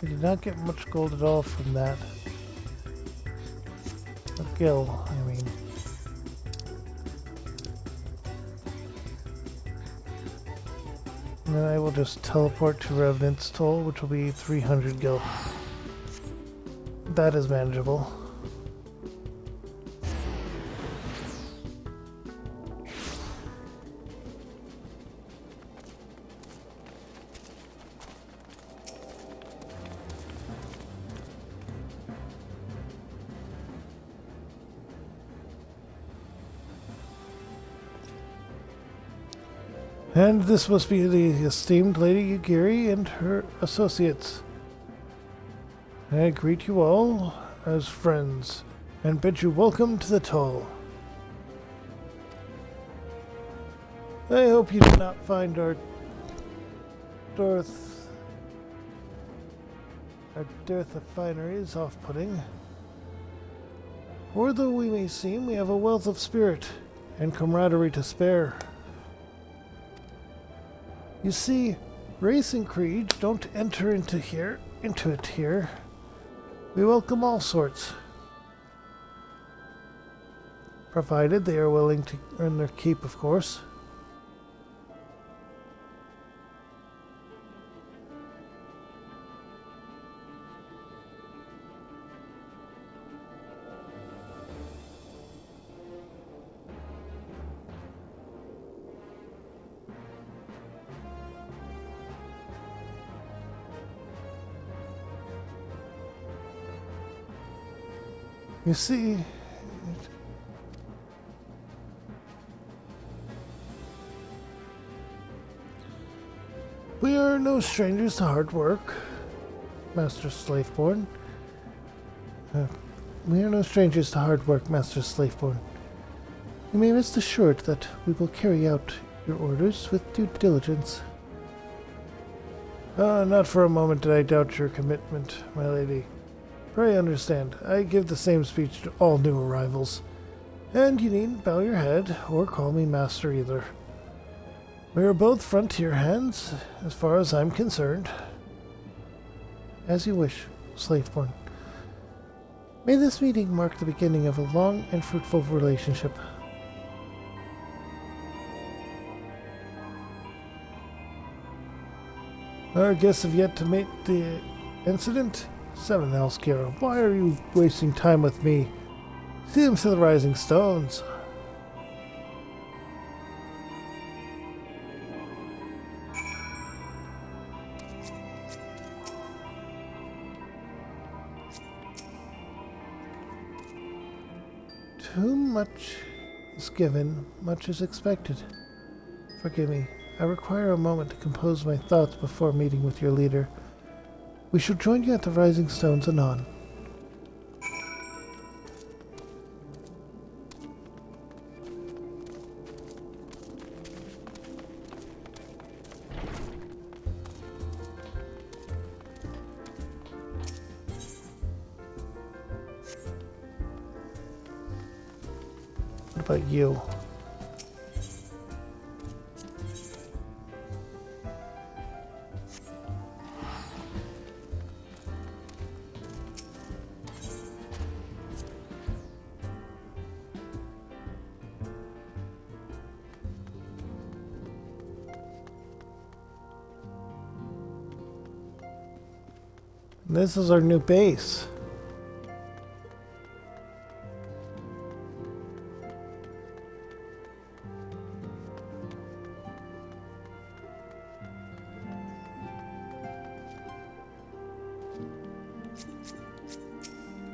We did not get much gold at all from that. A gill, I mean. And then I will just teleport to Revenant's Toll, which will be 300 gil. That is manageable. And this must be the esteemed Lady Yugiri and her associates. I greet you all as friends, and bid you welcome to the toll. I hope you did not find our dearth of fineries off-putting. For though we may seem, we have a wealth of spirit and camaraderie to spare. You see, race and creed don't enter into it here. We welcome all sorts, provided they are willing to earn their keep, of course. You see, we are no strangers to hard work, Master Slaveborn. We are no strangers to hard work, Master Slaveborn. You may rest assured that we will carry out your orders with due diligence. Not for a moment did I doubt your commitment, my lady. Pray understand, I give the same speech to all new arrivals, and you needn't bow your head or call me master either. We are both frontier hands, as far as I'm concerned. As you wish, Slaveborn. May this meeting mark the beginning of a long and fruitful relationship. Our guests have yet to meet the incident. 7 Elskira, why are you wasting time with me? See them to the Rising Stones. Too much is given, much is expected. Forgive me, I require a moment to compose my thoughts before meeting with your leader. We shall join you at the Rising Stones anon. What about you? This is our new base.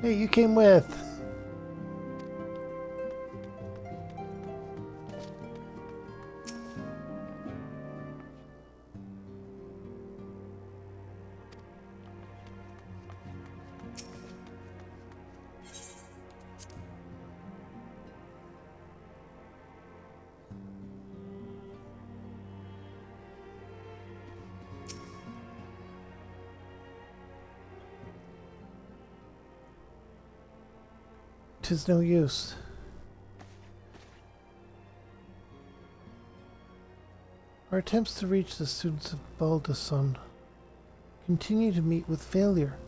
Hey, you came with. Tis no use. Our attempts to reach the students of Baldasson continue to meet with failure.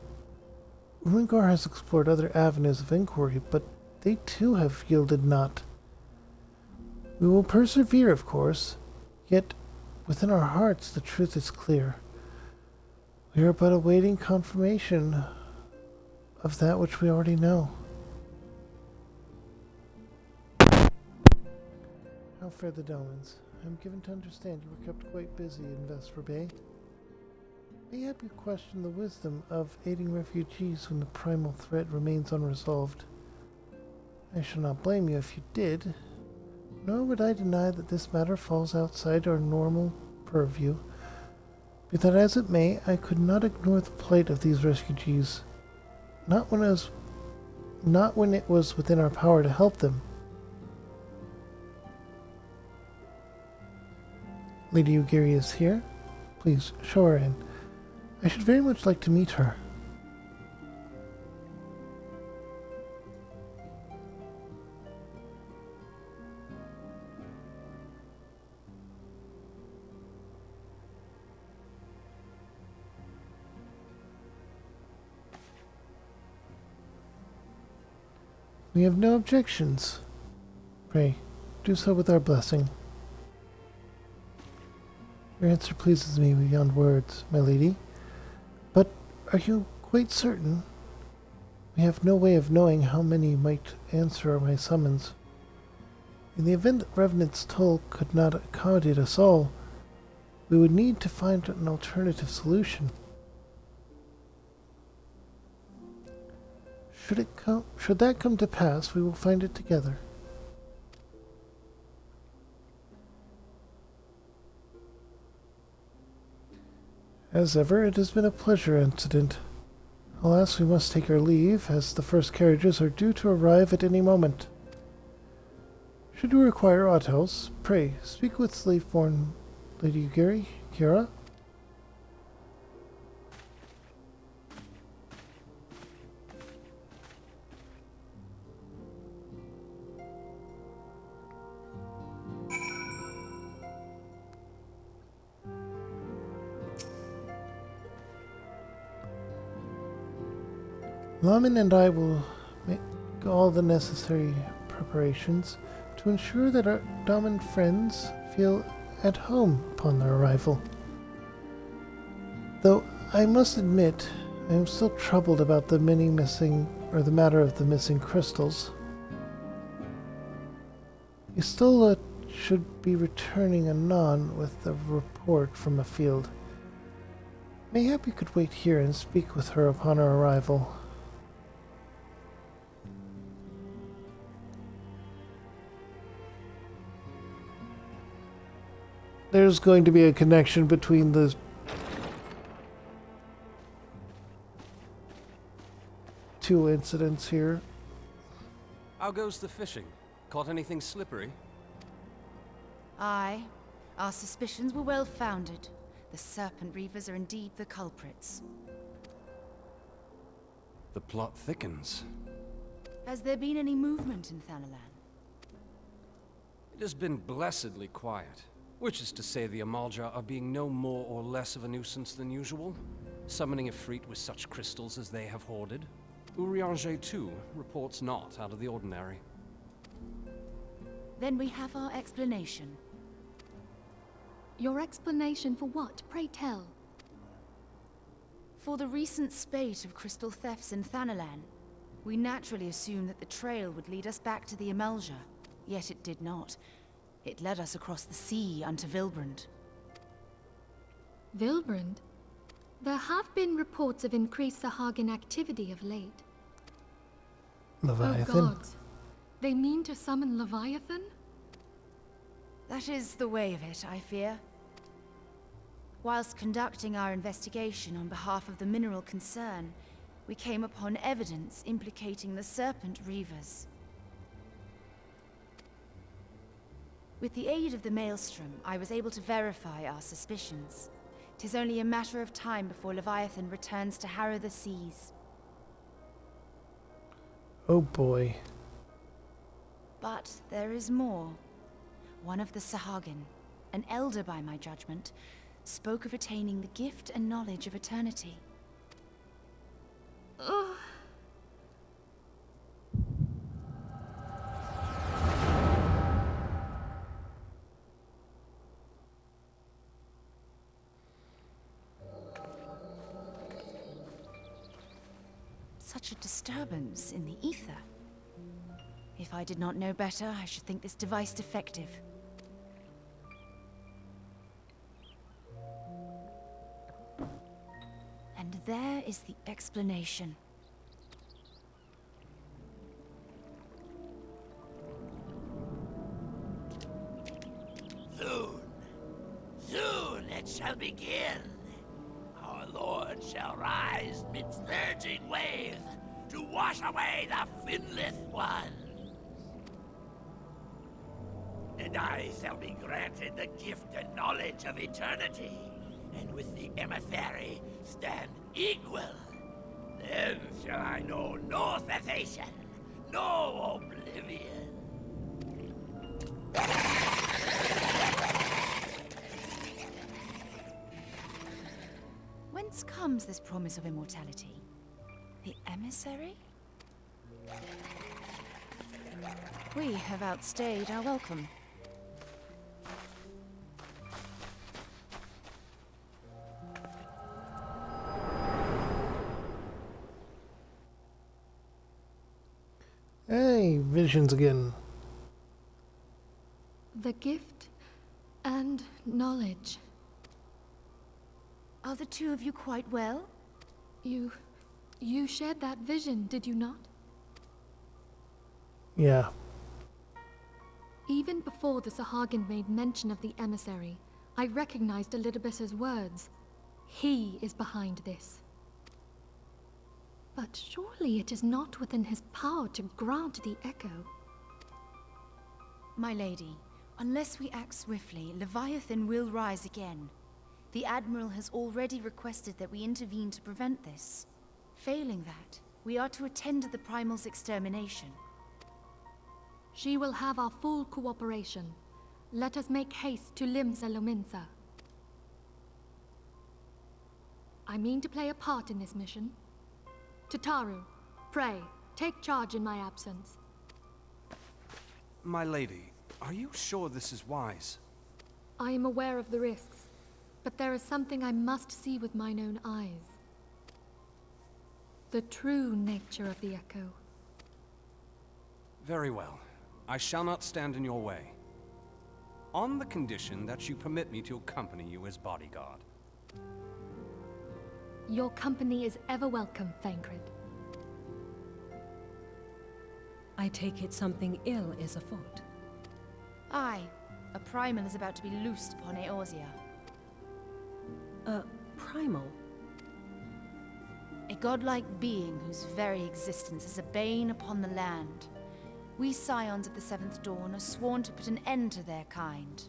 Uringar has explored other avenues of inquiry, but they too have yielded naught. We will persevere, of course, yet within our hearts the truth is clear. We are but awaiting confirmation of that which we already know. How fare the Domans? I am given to understand you were kept quite busy in Vesper Bay. Mayhap you question the wisdom of aiding refugees when the primal threat remains unresolved. I shall not blame you if you did, nor would I deny that this matter falls outside our normal purview. Be that as it may, I could not ignore the plight of these refugees, not when it was within our power to help them. Lady Ugiri is here. Please, show her in. I should very much like to meet her. We have no objections. Pray, do so with our blessing. Your answer pleases me beyond words, my lady. But are you quite certain? We have no way of knowing how many might answer my summons. In the event that Revenant's toll could not accommodate us all, we would need to find an alternative solution. Should that come to pass, we will find it together. As ever, it has been a pleasure, Incident. Alas, we must take our leave, as the first carriages are due to arrive at any moment. Should you require aught else, pray speak with Slaveborn Lady Ugiri, Kira. Lamin and I will make all the necessary preparations to ensure that our Daman friends feel at home upon their arrival. Though I must admit, I am still troubled about the matter of the missing crystals. Istola should be returning anon with a report from a field. Mayhap you could wait here and speak with her upon our arrival. There's going to be a connection between the two incidents here. How goes the fishing? Caught anything slippery? Aye. Our suspicions were well founded. The Serpent Reavers are indeed the culprits. The plot thickens. Has there been any movement in Thanalan? It has been blessedly quiet. Which is to say the Amalja are being no more or less of a nuisance than usual, summoning a fleet with such crystals as they have hoarded. Urianger, too, reports not out of the ordinary. Then we have our explanation. Your explanation for what, pray tell? For the recent spate of crystal thefts in Thanalan, we naturally assumed that the trail would lead us back to the Amalja, yet it did not. It led us across the sea unto Vilbrand. Vilbrand? There have been reports of increased Sahagin activity of late. Leviathan? Oh gods. They mean to summon Leviathan? That is the way of it, I fear. Whilst conducting our investigation on behalf of the mineral concern, we came upon evidence implicating the Serpent Reavers. With the aid of the Maelstrom, I was able to verify our suspicions. 'Tis only a matter of time before Leviathan returns to harrow the seas. Oh boy. But there is more. One of the Sahagin, an elder by my judgment, spoke of attaining the gift and knowledge of eternity. Such a disturbance in the ether. If I did not know better, I should think this device defective. And there is the explanation. Soon it shall begin. Our Lord shall rise midst surging waves to wash away the finless ones. And I shall be granted the gift and knowledge of eternity, and with the emissary stand equal. Then shall I know no cessation, no oblivion. Whence comes this promise of immortality? The emissary? We have outstayed our welcome. Hey, visions again. The gift and knowledge. Are the two of you quite well? You shared that vision, did you not? Yeah. Even before the Sahagin made mention of the emissary, I recognized Elidibus's words. He is behind this. But surely it is not within his power to grant the echo. My lady, unless we act swiftly, Leviathan will rise again. The Admiral has already requested that we intervene to prevent this. Failing that, we are to attend to the Primal's extermination. She will have our full cooperation. Let us make haste to Limsa Lominsa. I mean to play a part in this mission. Tataru, pray, take charge in my absence. My lady, are you sure this is wise? I am aware of the risks, but there is something I must see with mine own eyes. The true nature of the echo. Very well. I shall not stand in your way. On the condition that you permit me to accompany you as bodyguard. Your company is ever welcome, Thancred. I take it something ill is afoot. Aye, a Primal is about to be loosed upon Eorzea. A primal? A godlike being whose very existence is a bane upon the land. We scions of the Seventh Dawn are sworn to put an end to their kind.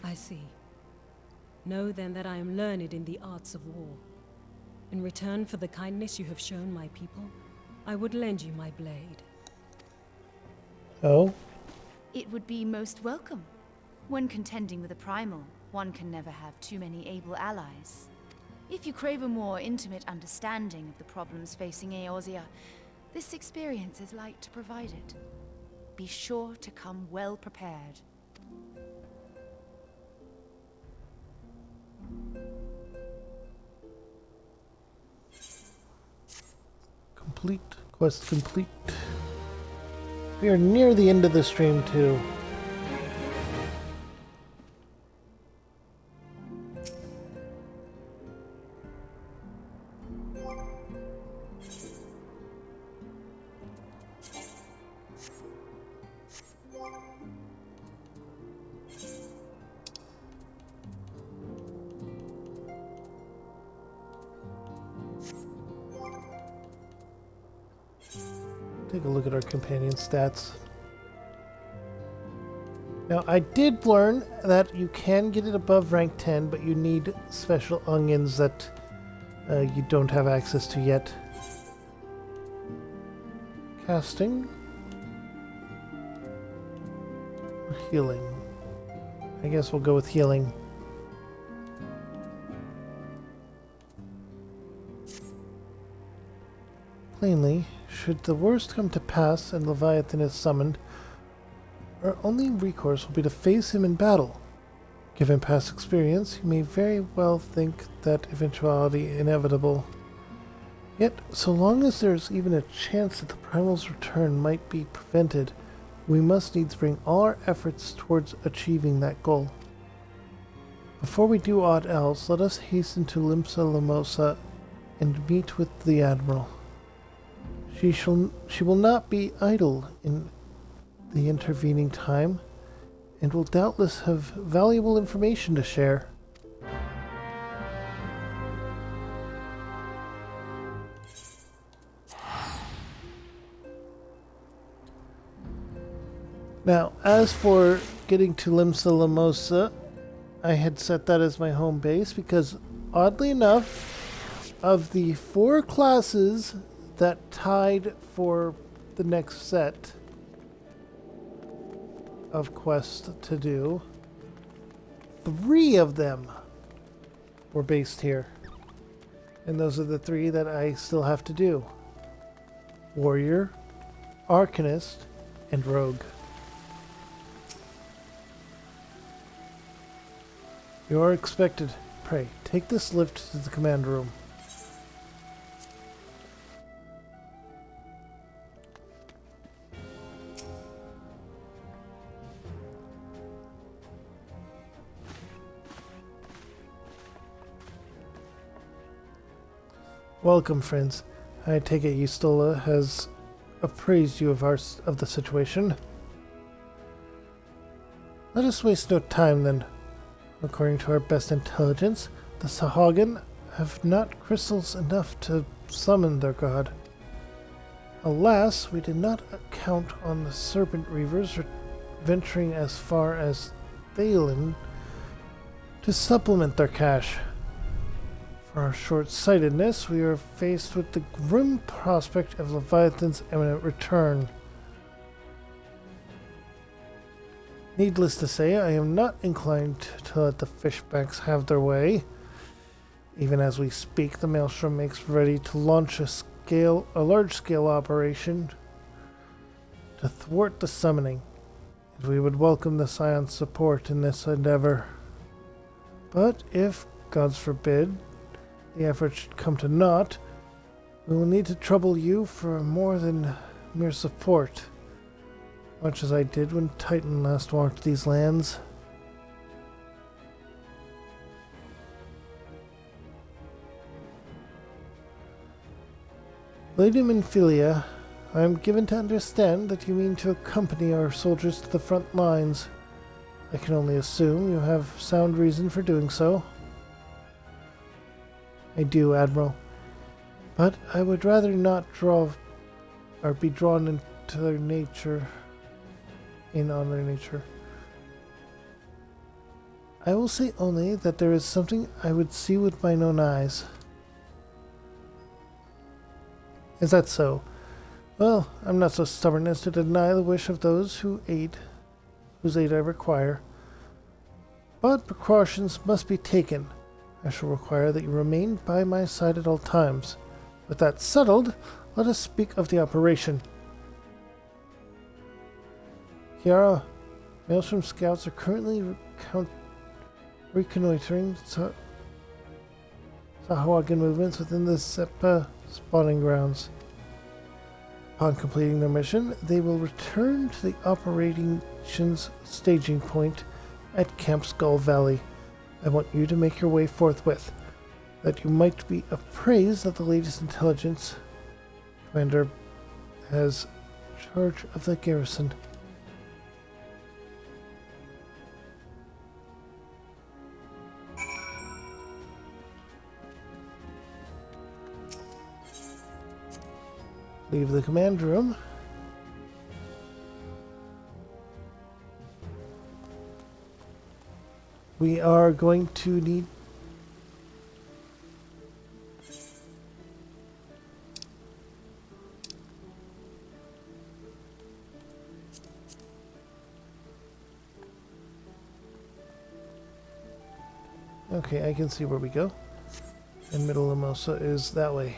I see. Know then that I am learned in the arts of war. In return for the kindness you have shown my people, I would lend you my blade. Oh? It would be most welcome. When contending with a Primal, one can never have too many able allies. If you crave a more intimate understanding of the problems facing Eorzea, this experience is like to provide it. Be sure to come well prepared. Complete. Quest complete. We are near the end of the stream, too. Take a look at our companion stats. Now, I did learn that you can get it above rank 10, but you need special onions that you don't have access to yet. Casting. or healing? I guess we'll go with healing. Plainly, should the worst come to pass and Leviathan is summoned, our only recourse will be to face him in battle. Given past experience, you may very well think that eventuality inevitable. Yet, so long as there is even a chance that the Primal's return might be prevented, we must needs bring all our efforts towards achieving that goal. Before we do aught else, let us hasten to Limsa Lamosa and meet with the Admiral. She will not be idle in the intervening time, and will doubtless have valuable information to share. Now, as for getting to Limsa Lamosa, I had set that as my home base because, oddly enough, of the 4 classes that tied for the next set of quests to do, 3 of them were based here. And those are the 3 that I still have to do. Warrior, Arcanist, and Rogue. You are expected. Pray, take this lift to the command room. Welcome, friends. I take it Yustola has appraised you of the situation. Let us waste no time then. According to our best intelligence, the Sahagin have not crystals enough to summon their god. Alas, we did not count on the Serpent Reavers venturing as far as Thalen to supplement their cache. For our short-sightedness, we are faced with the grim prospect of Leviathan's imminent return. Needless to say, I am not inclined to let the fishbacks have their way. Even as we speak, the Maelstrom makes ready to launch a large-scale operation to thwart the summoning, and we would welcome the Scion's support in this endeavor. But if, gods forbid, the effort should come to naught, we will need to trouble you for more than mere support. Much as I did when Titan last walked these lands. Lady Minfilia, I am given to understand that you mean to accompany our soldiers to the front lines. I can only assume you have sound reason for doing so. I do, Admiral. But I would rather not be drawn into their nature. On their nature. I will say only that there is something I would see with mine own eyes. Is that so? Well, I'm not so stubborn as to deny the wish of those whose aid I require. But precautions must be taken. I shall require that you remain by my side at all times. With that settled, let us speak of the operation. Kiara, Maelstrom scouts are currently reconnoitering Sahuagin movements within the Seppa spawning grounds. Upon completing their mission, they will return to the operations staging point at Camp Skull Valley. I want you to make your way forthwith, that you might be appraised of the latest intelligence. Commander has charge of the garrison. Leave the command room. We are going to need Okay, I can see where we go. And Middle Limosa is that way.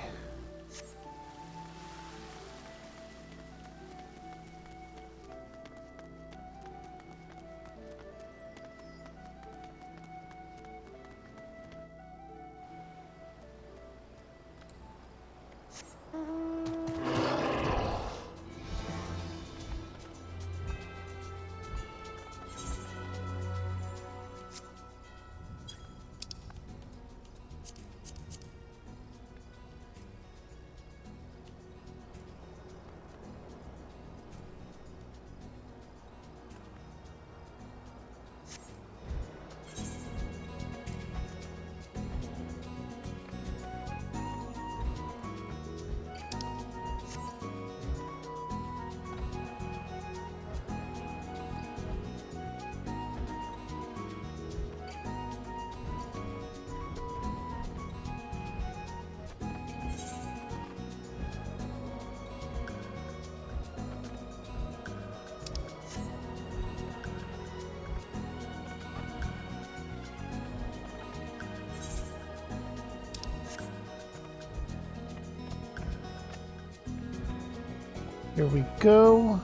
Here we go.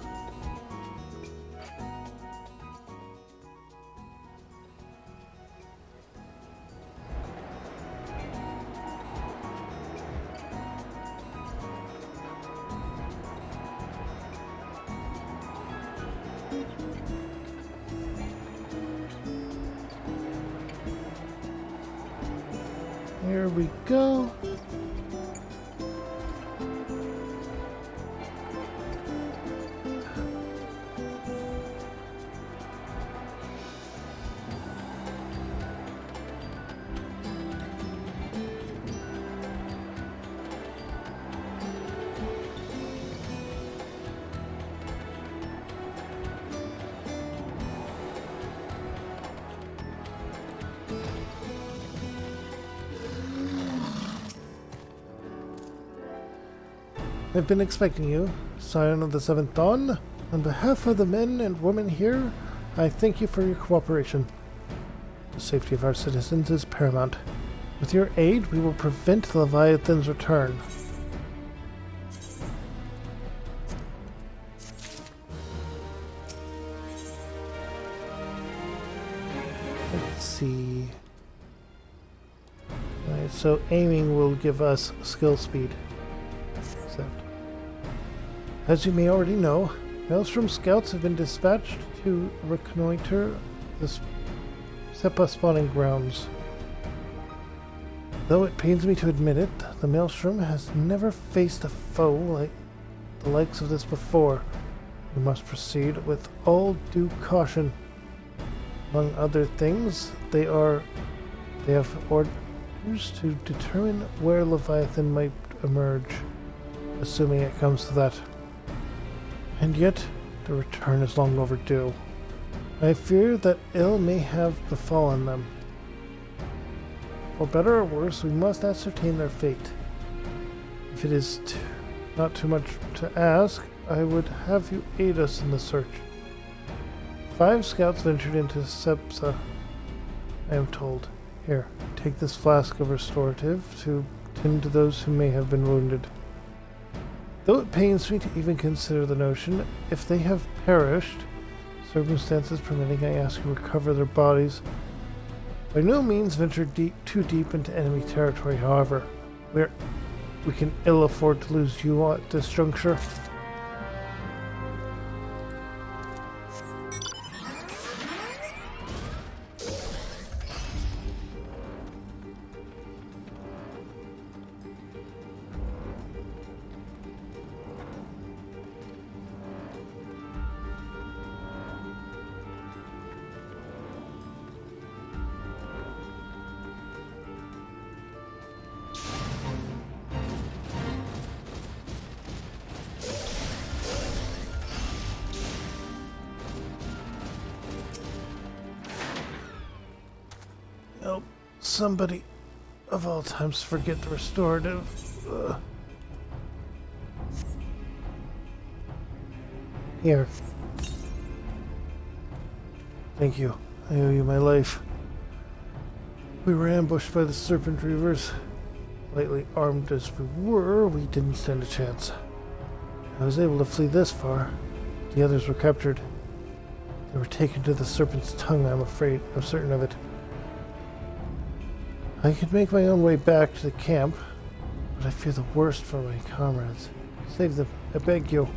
Here we go. I've been expecting you, Scion of the Seventh Dawn. On behalf of the men and women here, I thank you for your cooperation. The safety of our citizens is paramount. With your aid, we will prevent the Leviathan's return. Let's see. Alright, so aiming will give us skill speed. As you may already know, Maelstrom scouts have been dispatched to reconnoiter the Sepa spawning grounds. Though it pains me to admit it, the Maelstrom has never faced a foe like the likes of this before. We must proceed with all due caution. Among other things, they have orders to determine where Leviathan might emerge, assuming it comes to that. And yet, the return is long overdue. I fear that ill may have befallen them. For better or worse, we must ascertain their fate. If it is not too much to ask, I would have you aid us in the search. 5 scouts ventured into Sepsa, I am told. Here, take this flask of restorative to tend to those who may have been wounded. Though it pains me to even consider the notion, if they have perished, circumstances permitting, I ask you to recover their bodies. By no means venture too deep into enemy territory, however. We can ill afford to lose you at this juncture. Oh, somebody of all times forget the restorative. Ugh. Here. Thank you. I owe you my life. We were ambushed by the Serpent Reavers. Lightly armed as we were, we didn't stand a chance. I was able to flee this far. The others were captured. They were taken to the Serpent's Tongue, I'm afraid. I'm certain of it. I could make my own way back to the camp, but I fear the worst for my comrades. Save them, I beg you.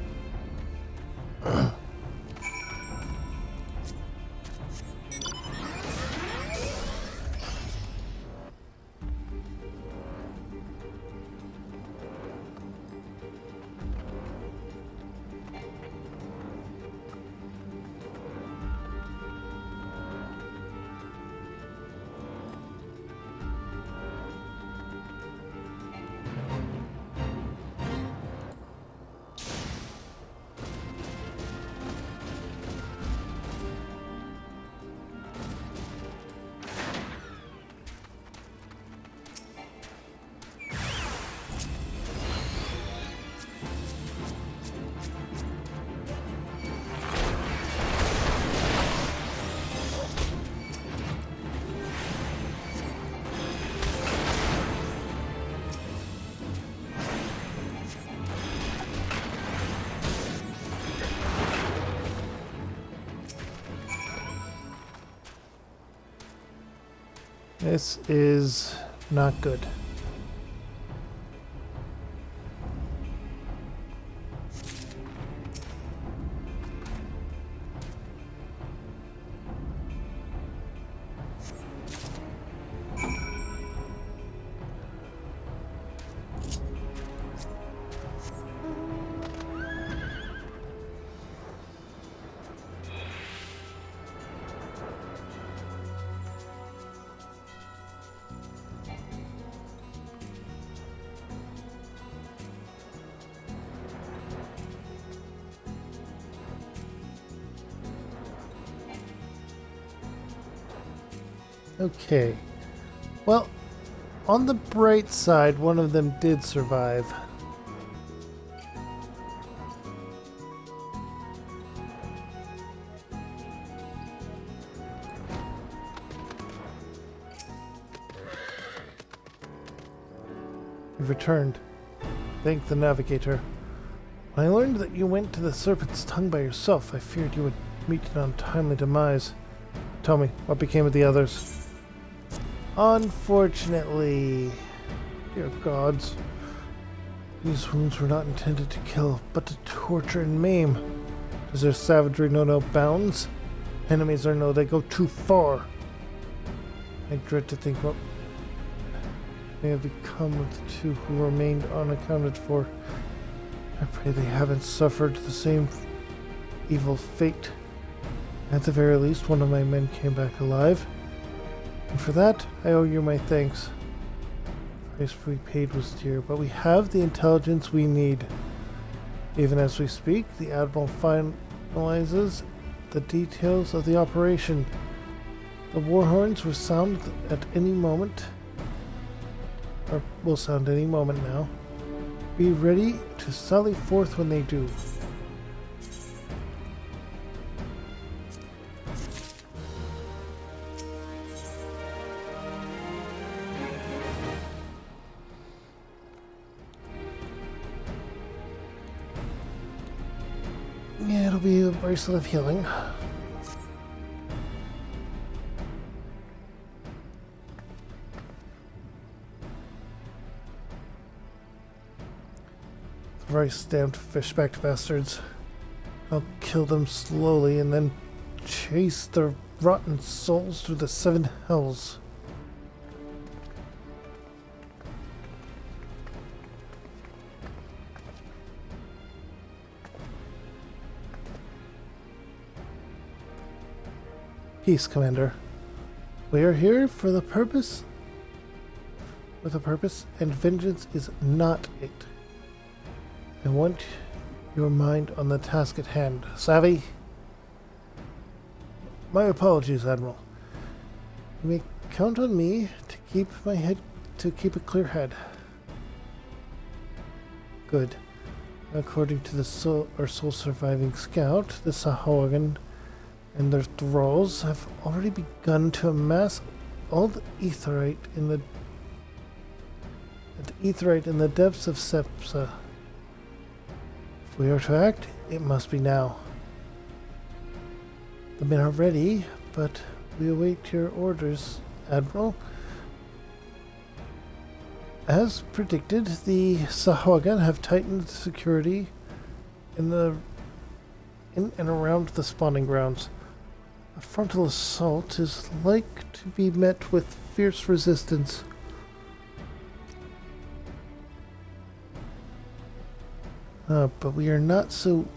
This is not good. Okay. Well, on the bright side, one of them did survive. You've returned. Thank the navigator. When I learned that you went to the Serpent's Tongue by yourself, I feared you would meet an untimely demise. Tell me, what became of the others? Unfortunately, dear gods, these wounds were not intended to kill, but to torture and maim. Does their savagery know no bounds? Enemies or no, they go too far. I dread to think what may have become of the two who remained unaccounted for. I pray they haven't suffered the same evil fate. At the very least, one of my men came back alive. And for that, I owe you my thanks. The price we paid was dear, but we have the intelligence we need. Even as we speak, the Admiral finalizes the details of the operation. The war horns will sound at any moment, or will sound any moment now. Be ready to sally forth when they do. Yeah, it'll be a bracelet of healing. Very stamped fishbacked bastards. I'll kill them slowly and then chase their rotten souls through the seven hells. Peace, Commander. We are here for the purpose, with a purpose, and vengeance is not it. I want your mind on the task at hand. Savvy? My apologies, Admiral. You may count on me to keep a clear head. Good. According to the sole surviving scout, the Sahuagin and their thralls have already begun to amass all the etherite in the depths of Sepsa. If we are to act, it must be now. The men are ready, but we await your orders, Admiral. As predicted, the Sahuagin have tightened security in and around the spawning grounds. A frontal assault is like to be met with fierce resistance. But we are not so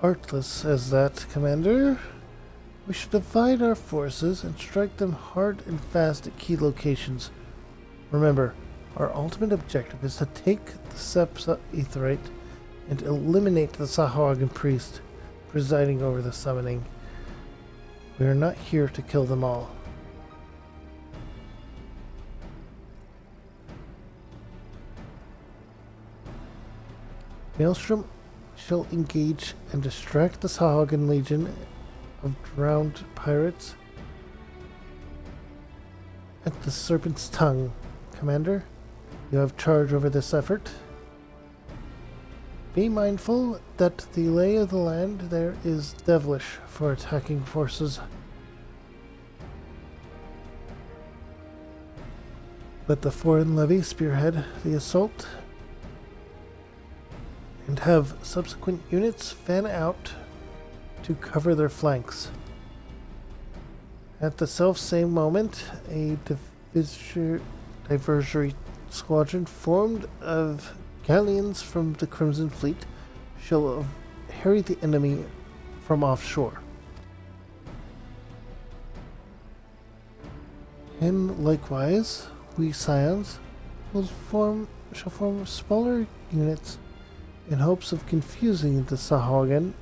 artless as that, Commander. We should divide our forces and strike them hard and fast at key locations. Remember, our ultimate objective is to take the Sepsa Aetherite and eliminate the Sahuagin priest presiding over the summoning. We are not here to kill them all. Maelstrom shall engage and distract the Sahuagin Legion of drowned pirates at the Serpent's Tongue. Commander, you have charge over this effort. Be mindful that the lay of the land there is devilish for attacking forces. Let the foreign levy spearhead the assault and have subsequent units fan out to cover their flanks. At the self-same moment, a diversionary squadron formed of galleons from the Crimson Fleet shall harry the enemy from offshore. And likewise, we Scions shall form smaller units in hopes of confusing the Sahuagin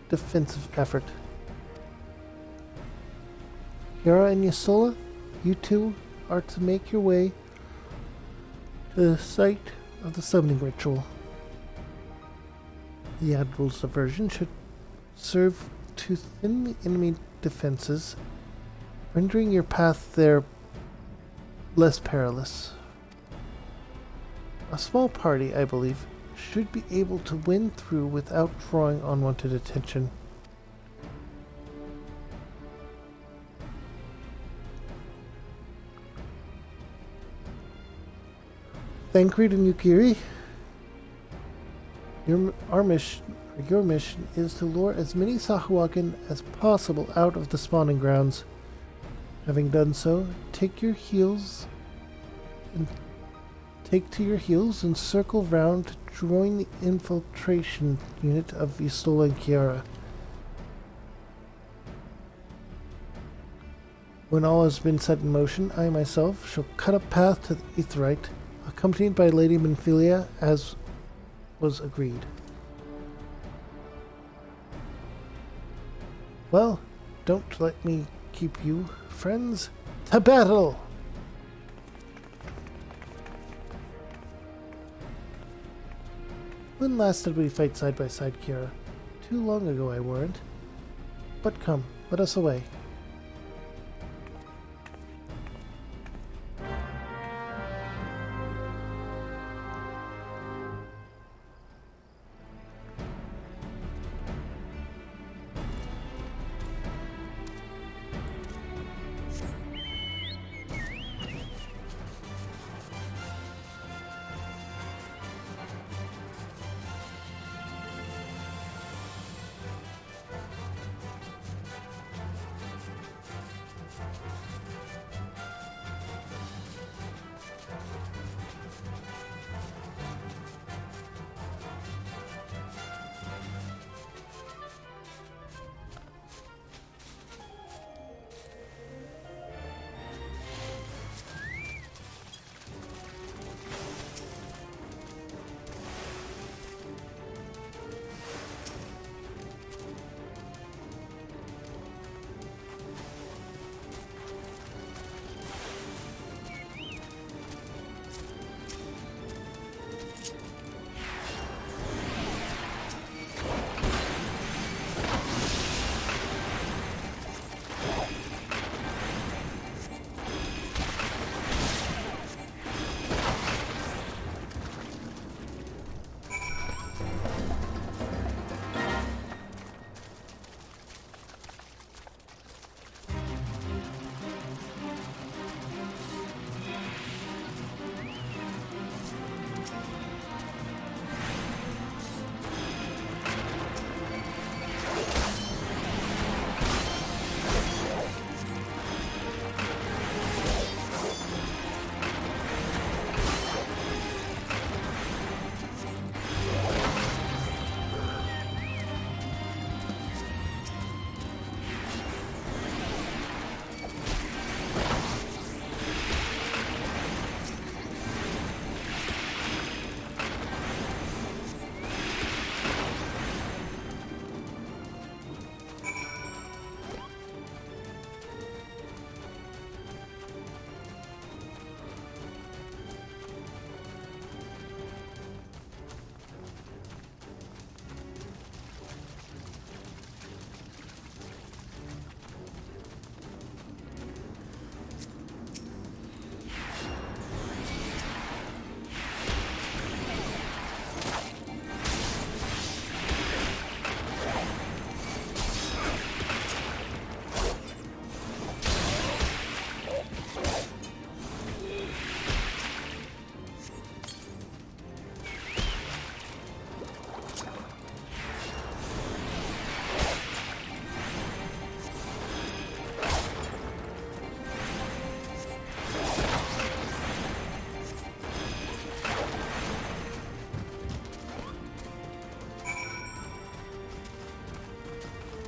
defensive effort. Kiara and Yasola, you two are to make your way to the site of the summoning ritual. The Admiral's diversion should serve to thin the enemy defenses, rendering your path there less perilous. A small party, I believe, should be able to win through without drawing unwanted attention. Thancred and Yukiri, your mission is to lure as many Sahuagin as possible out of the spawning grounds. Having done so, take to your heels and circle round to join the infiltration unit of Isola and Kiara. When all has been set in motion, I myself shall cut a path to the Aetherite, accompanied by Lady Menphilia, as was agreed. Well, don't let me keep you, friends. To battle! When last did we fight side by side, Kiara? Too long ago, I warrant. But come, let us away.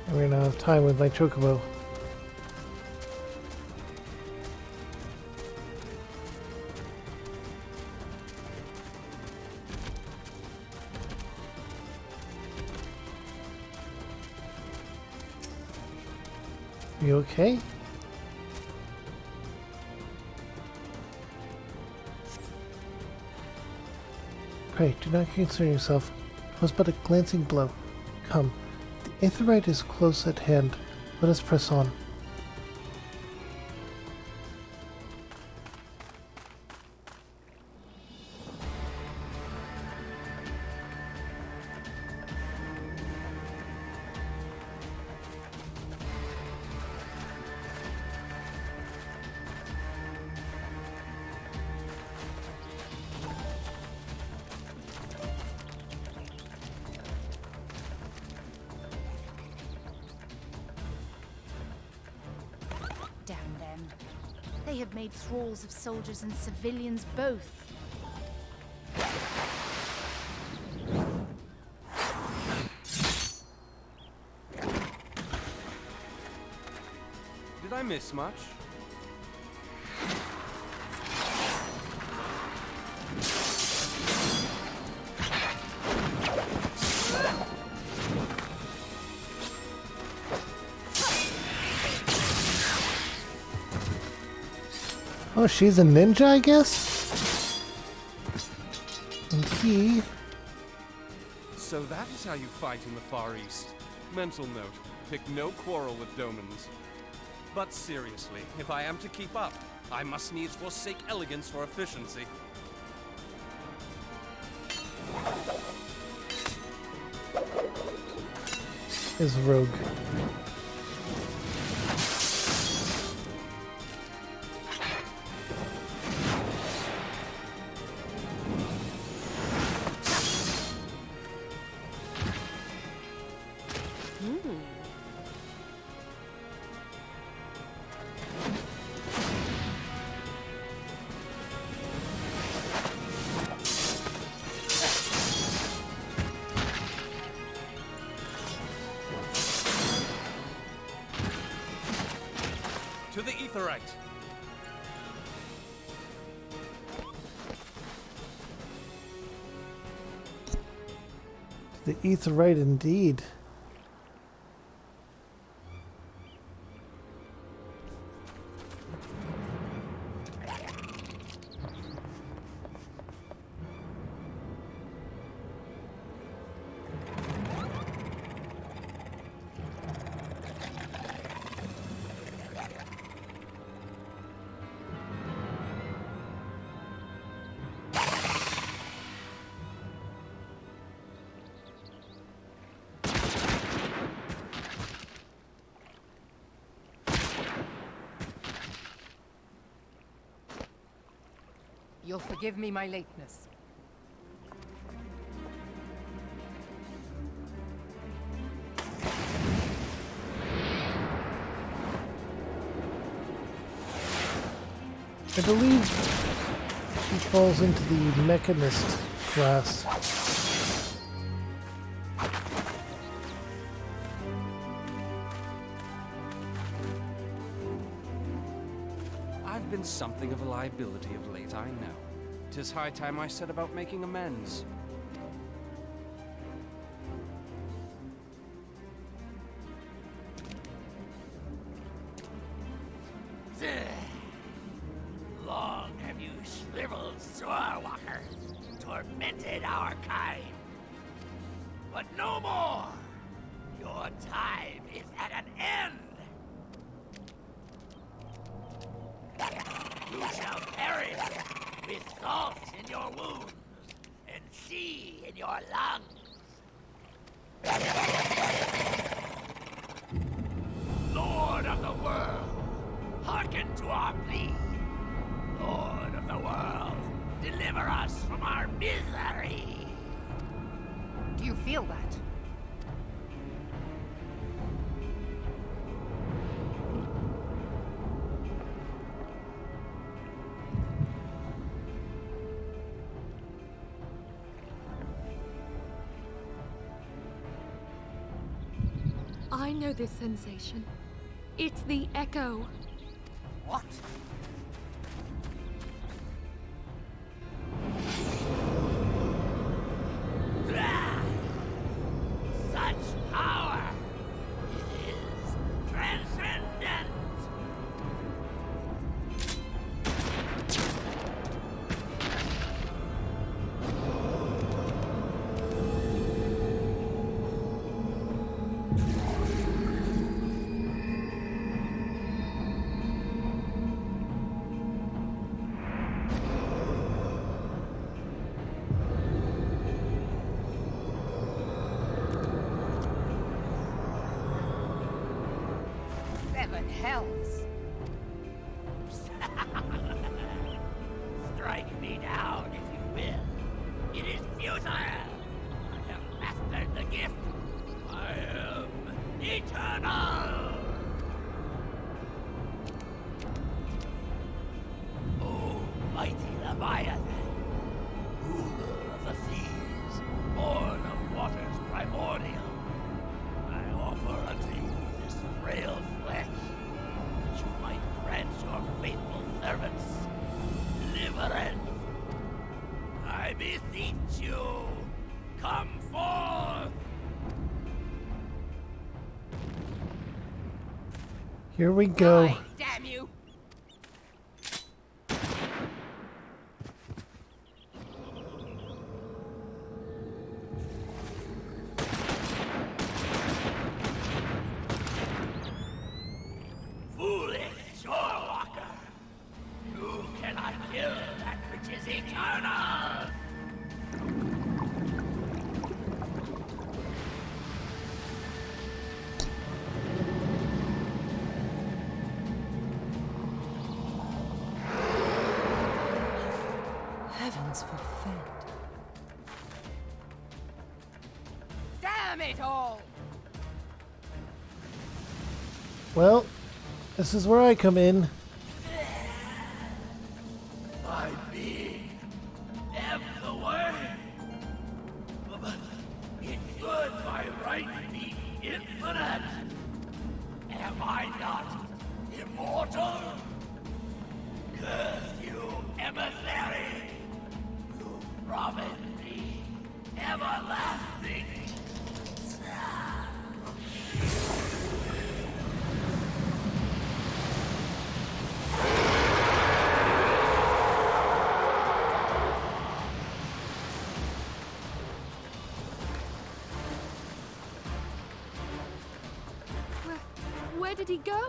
I ran out of time with my chocobo. You okay? Pray, do not concern yourself. It was but a glancing blow. Come, the aetherite is close at hand. Let us press on. Damn them. They have made thralls of soldiers and civilians both. Did I miss much? Oh, she's a ninja, I guess? And he... So that is how you fight in the Far East. Mental note, pick no quarrel with Domans. But seriously, if I am to keep up, I must needs forsake elegance for efficiency. is rogue. To the Aetherite! The Aetherite indeed. You'll forgive me my lateness. I believe she falls into the Mechanist class. I've been something of a liability of late, I know. 'Tis high time I set about making amends. Long have you shriveled Sorwalkers, tormented our kind. But no more! Your time is at an end! You shall perish with salt in your wounds and sea in your lungs. Lord of the world, hearken to our plea. Lord of the world, deliver us from our misery. Do you feel that? I know this sensation. It's the echo. What? Such power! It is transcendent! Seven hells. Strike me down if you will. It is futile. I have mastered the gift. I am eternal. Oh, mighty Leviathan, ruler of the seas, born of waters primordial, I offer unto you this frail flesh, that you might grant your faithful servants deliverance. I beseech you, come forth! Here we go. Die, damn you! Foolish shorewalker! You cannot kill that which is eternal! Heavens forfend. Damn it all! Well, this is where I come in. My being am the way. But it should by right be infinite. Am I not immortal? Curse you, emissary! You promised me everlasting. Where did he go?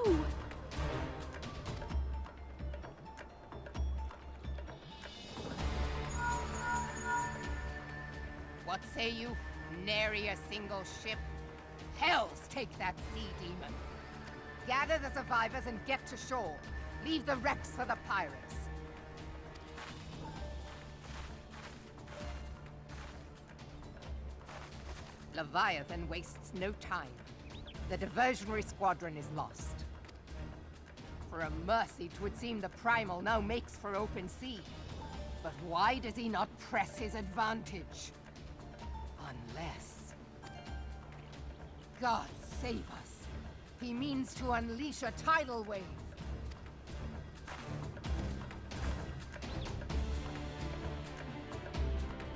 What say you? Nary a single ship? Hells take that sea demon. Gather the survivors and get to shore. Leave the wrecks for the pirates. Leviathan wastes no time. The diversionary squadron is lost. For a mercy, 'twould seem the Primal now makes for open sea. But why does he not press his advantage? Unless... God save us. He means to unleash a tidal wave.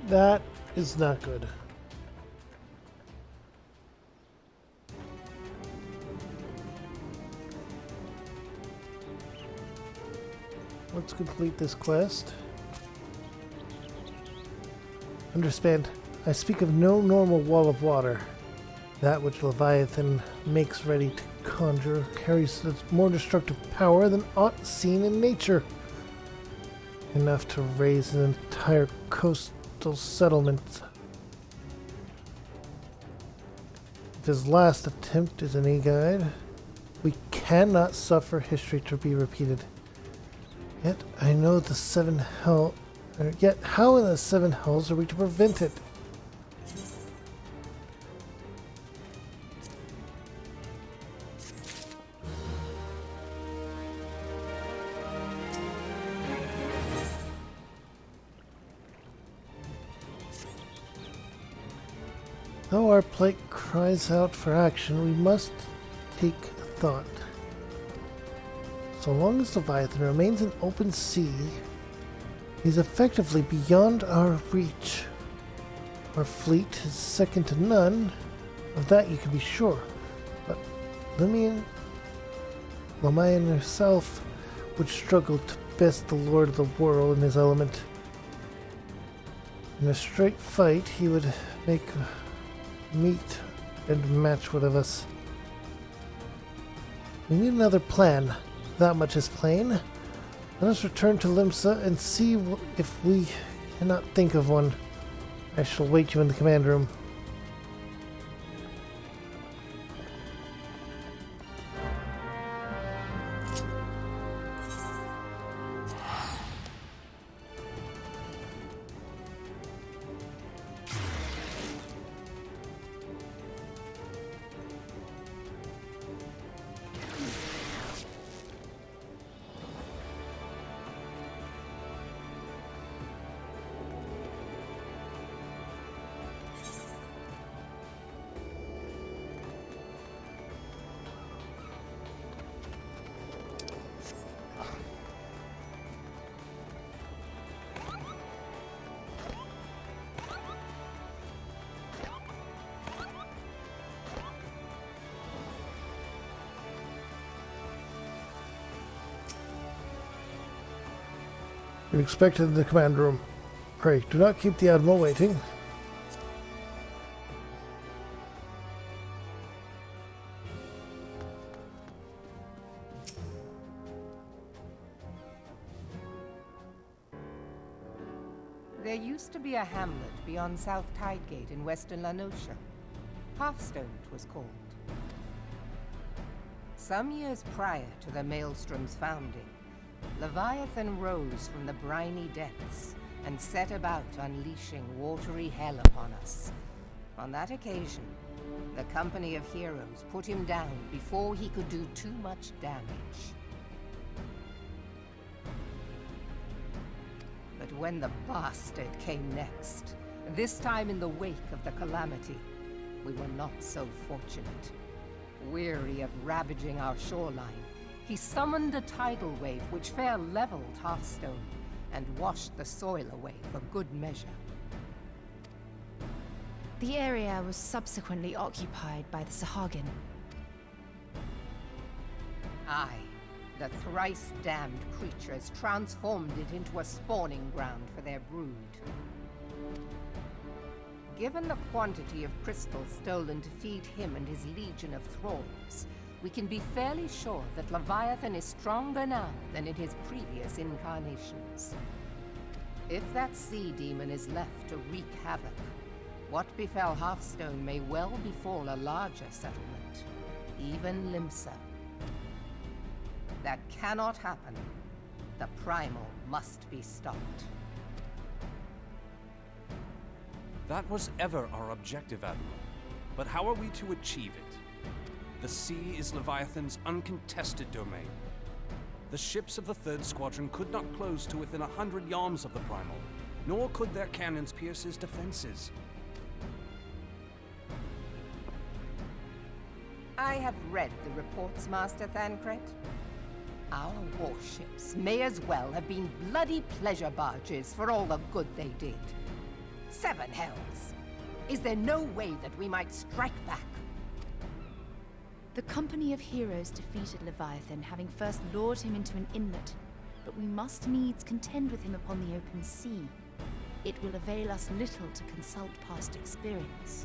That is not good. Let's complete this quest. Understand, I speak of no normal wall of water. That which Leviathan makes ready to conjure carries more destructive power than aught seen in nature. Enough to raise an entire coastal settlement. If his last attempt is any guide, we cannot suffer history to be repeated. Yet I know the yet how in the seven hells are we to prevent it? Though our plight cries out for action, we must take thought. So long as Leviathan remains an open sea, he's effectively beyond our reach. Our fleet is second to none, of that you can be sure. But Lamayan herself would struggle to best the Lord of the World in his element. In a straight fight, he would make meet and match one of us. We need another plan. That much is plain. Let us return to Limsa and see if we cannot think of one. I shall wait you in the command room. You're expected in the command room. Pray, do not keep the Admiral waiting. There used to be a hamlet beyond South Tidegate in western Lanosha. Hearthstone it was called. Some years prior to the Maelstrom's founding, Leviathan rose from the briny depths and set about unleashing watery hell upon us. On that occasion, the Company of Heroes put him down before he could do too much damage. But when the bastard came next, this time in the wake of the calamity, we were not so fortunate. Weary of ravaging our shoreline, he summoned a tidal wave which fair leveled Hearthstone and washed the soil away for good measure. The area was subsequently occupied by the Sahagin. Aye, the thrice-damned creatures transformed it into a spawning ground for their brood. Given the quantity of crystals stolen to feed him and his legion of thralls, we can be fairly sure that Leviathan is stronger now than in his previous incarnations. If that sea demon is left to wreak havoc, what befell Hearthstone may well befall a larger settlement, even Limsa. That cannot happen. The Primal must be stopped. That was ever our objective, Admiral. But how are we to achieve it? The sea is Leviathan's uncontested domain. The ships of the 3rd Squadron could not close to within 100 yards of the Primal, nor could their cannons pierce his defenses. I have read the reports, Master Thancred. Our warships may as well have been bloody pleasure barges for all the good they did. 7 hells! Is there no way that we might strike back? The Company of Heroes defeated Leviathan, having first lured him into an inlet, but we must needs contend with him upon the open sea. It will avail us little to consult past experience.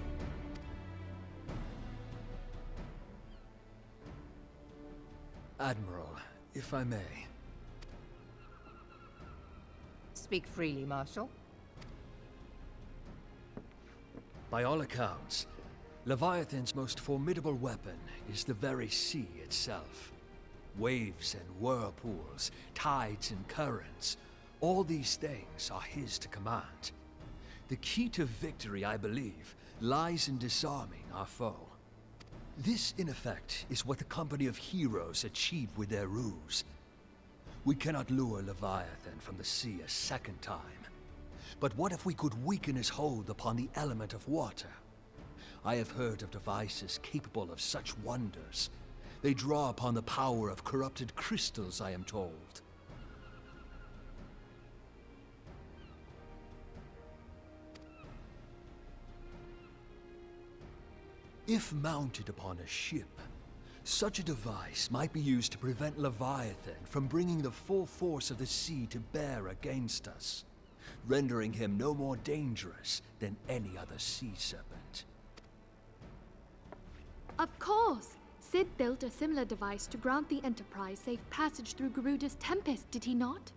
Admiral, if I may. Speak freely, Marshal. By all accounts, Leviathan's most formidable weapon is the very sea itself. Waves and whirlpools, tides and currents, all these things are his to command. The key to victory, I believe, lies in disarming our foe. This, in effect, is what the Company of Heroes achieved with their ruse. We cannot lure Leviathan from the sea a second time. But what if we could weaken his hold upon the element of water? I have heard of devices capable of such wonders. They draw upon the power of corrupted crystals, I am told. If mounted upon a ship, such a device might be used to prevent Leviathan from bringing the full force of the sea to bear against us, rendering him no more dangerous than any other sea serpent. Of course! Sid built a similar device to grant the Enterprise safe passage through Garuda's Tempest, did he not?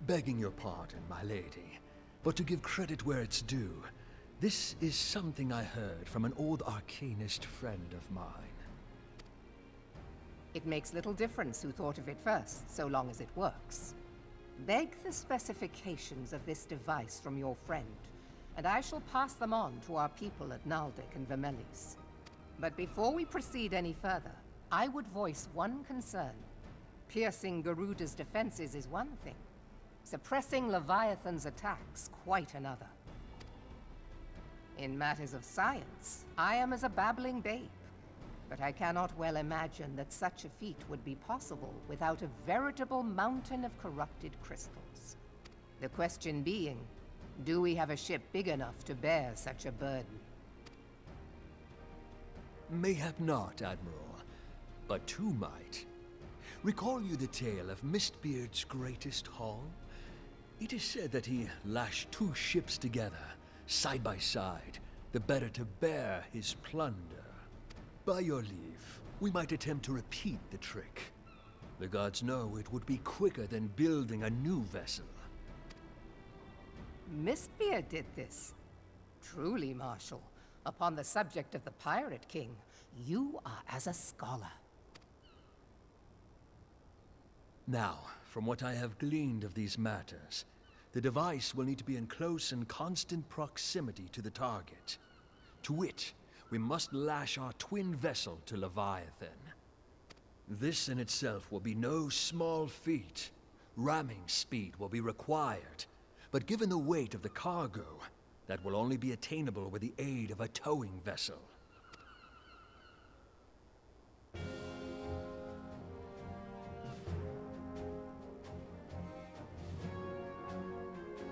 Begging your pardon, my lady, but to give credit where it's due, this is something I heard from an old arcanist friend of mine. It makes little difference who thought of it first, so long as it works. Beg the specifications of this device from your friend, and I shall pass them on to our people at Naldic and Vermelis. But before we proceed any further, I would voice one concern. Piercing Garuda's defenses is one thing. Suppressing Leviathan's attacks, quite another. In matters of science, I am as a babbling babe, but I cannot well imagine that such a feat would be possible without a veritable mountain of corrupted crystals. The question being, do we have a ship big enough to bear such a burden? Mayhap not, Admiral, but two might. Recall you the tale of Mistbeard's greatest haul? It is said that he lashed two ships together, side by side, the better to bear his plunder. By your leave, we might attempt to repeat the trick. The gods know it would be quicker than building a new vessel. Mistbeard did this. Truly, Marshal, upon the subject of the Pirate King, you are as a scholar. Now, from what I have gleaned of these matters, the device will need to be in close and constant proximity to the target. To wit, we must lash our twin vessel to Leviathan. This in itself will be no small feat. Ramming speed will be required, but given the weight of the cargo, that will only be attainable with the aid of a towing vessel.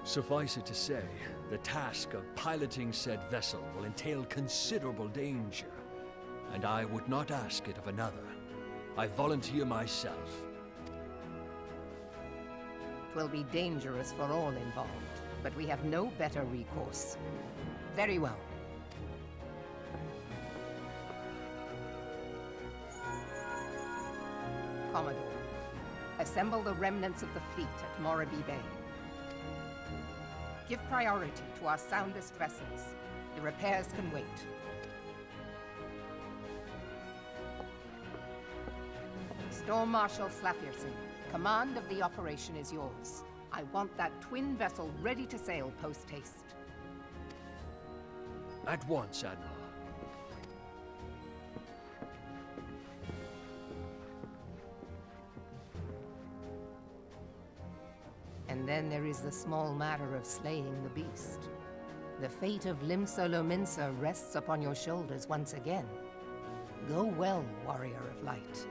Suffice it to say, the task of piloting said vessel will entail considerable danger, and I would not ask it of another. I volunteer myself. Twill be dangerous for all involved, but we have no better recourse. Very well. Commodore, assemble the remnants of the fleet at Morabee Bay. Give priority to our soundest vessels. The repairs can wait. Storm Marshal Slafierson, command of the operation is yours. I want that twin vessel ready to sail post-haste. At once, Admiral. And then there is the small matter of slaying the beast. The fate of Limsa Lominsa rests upon your shoulders once again. Go well, Warrior of Light.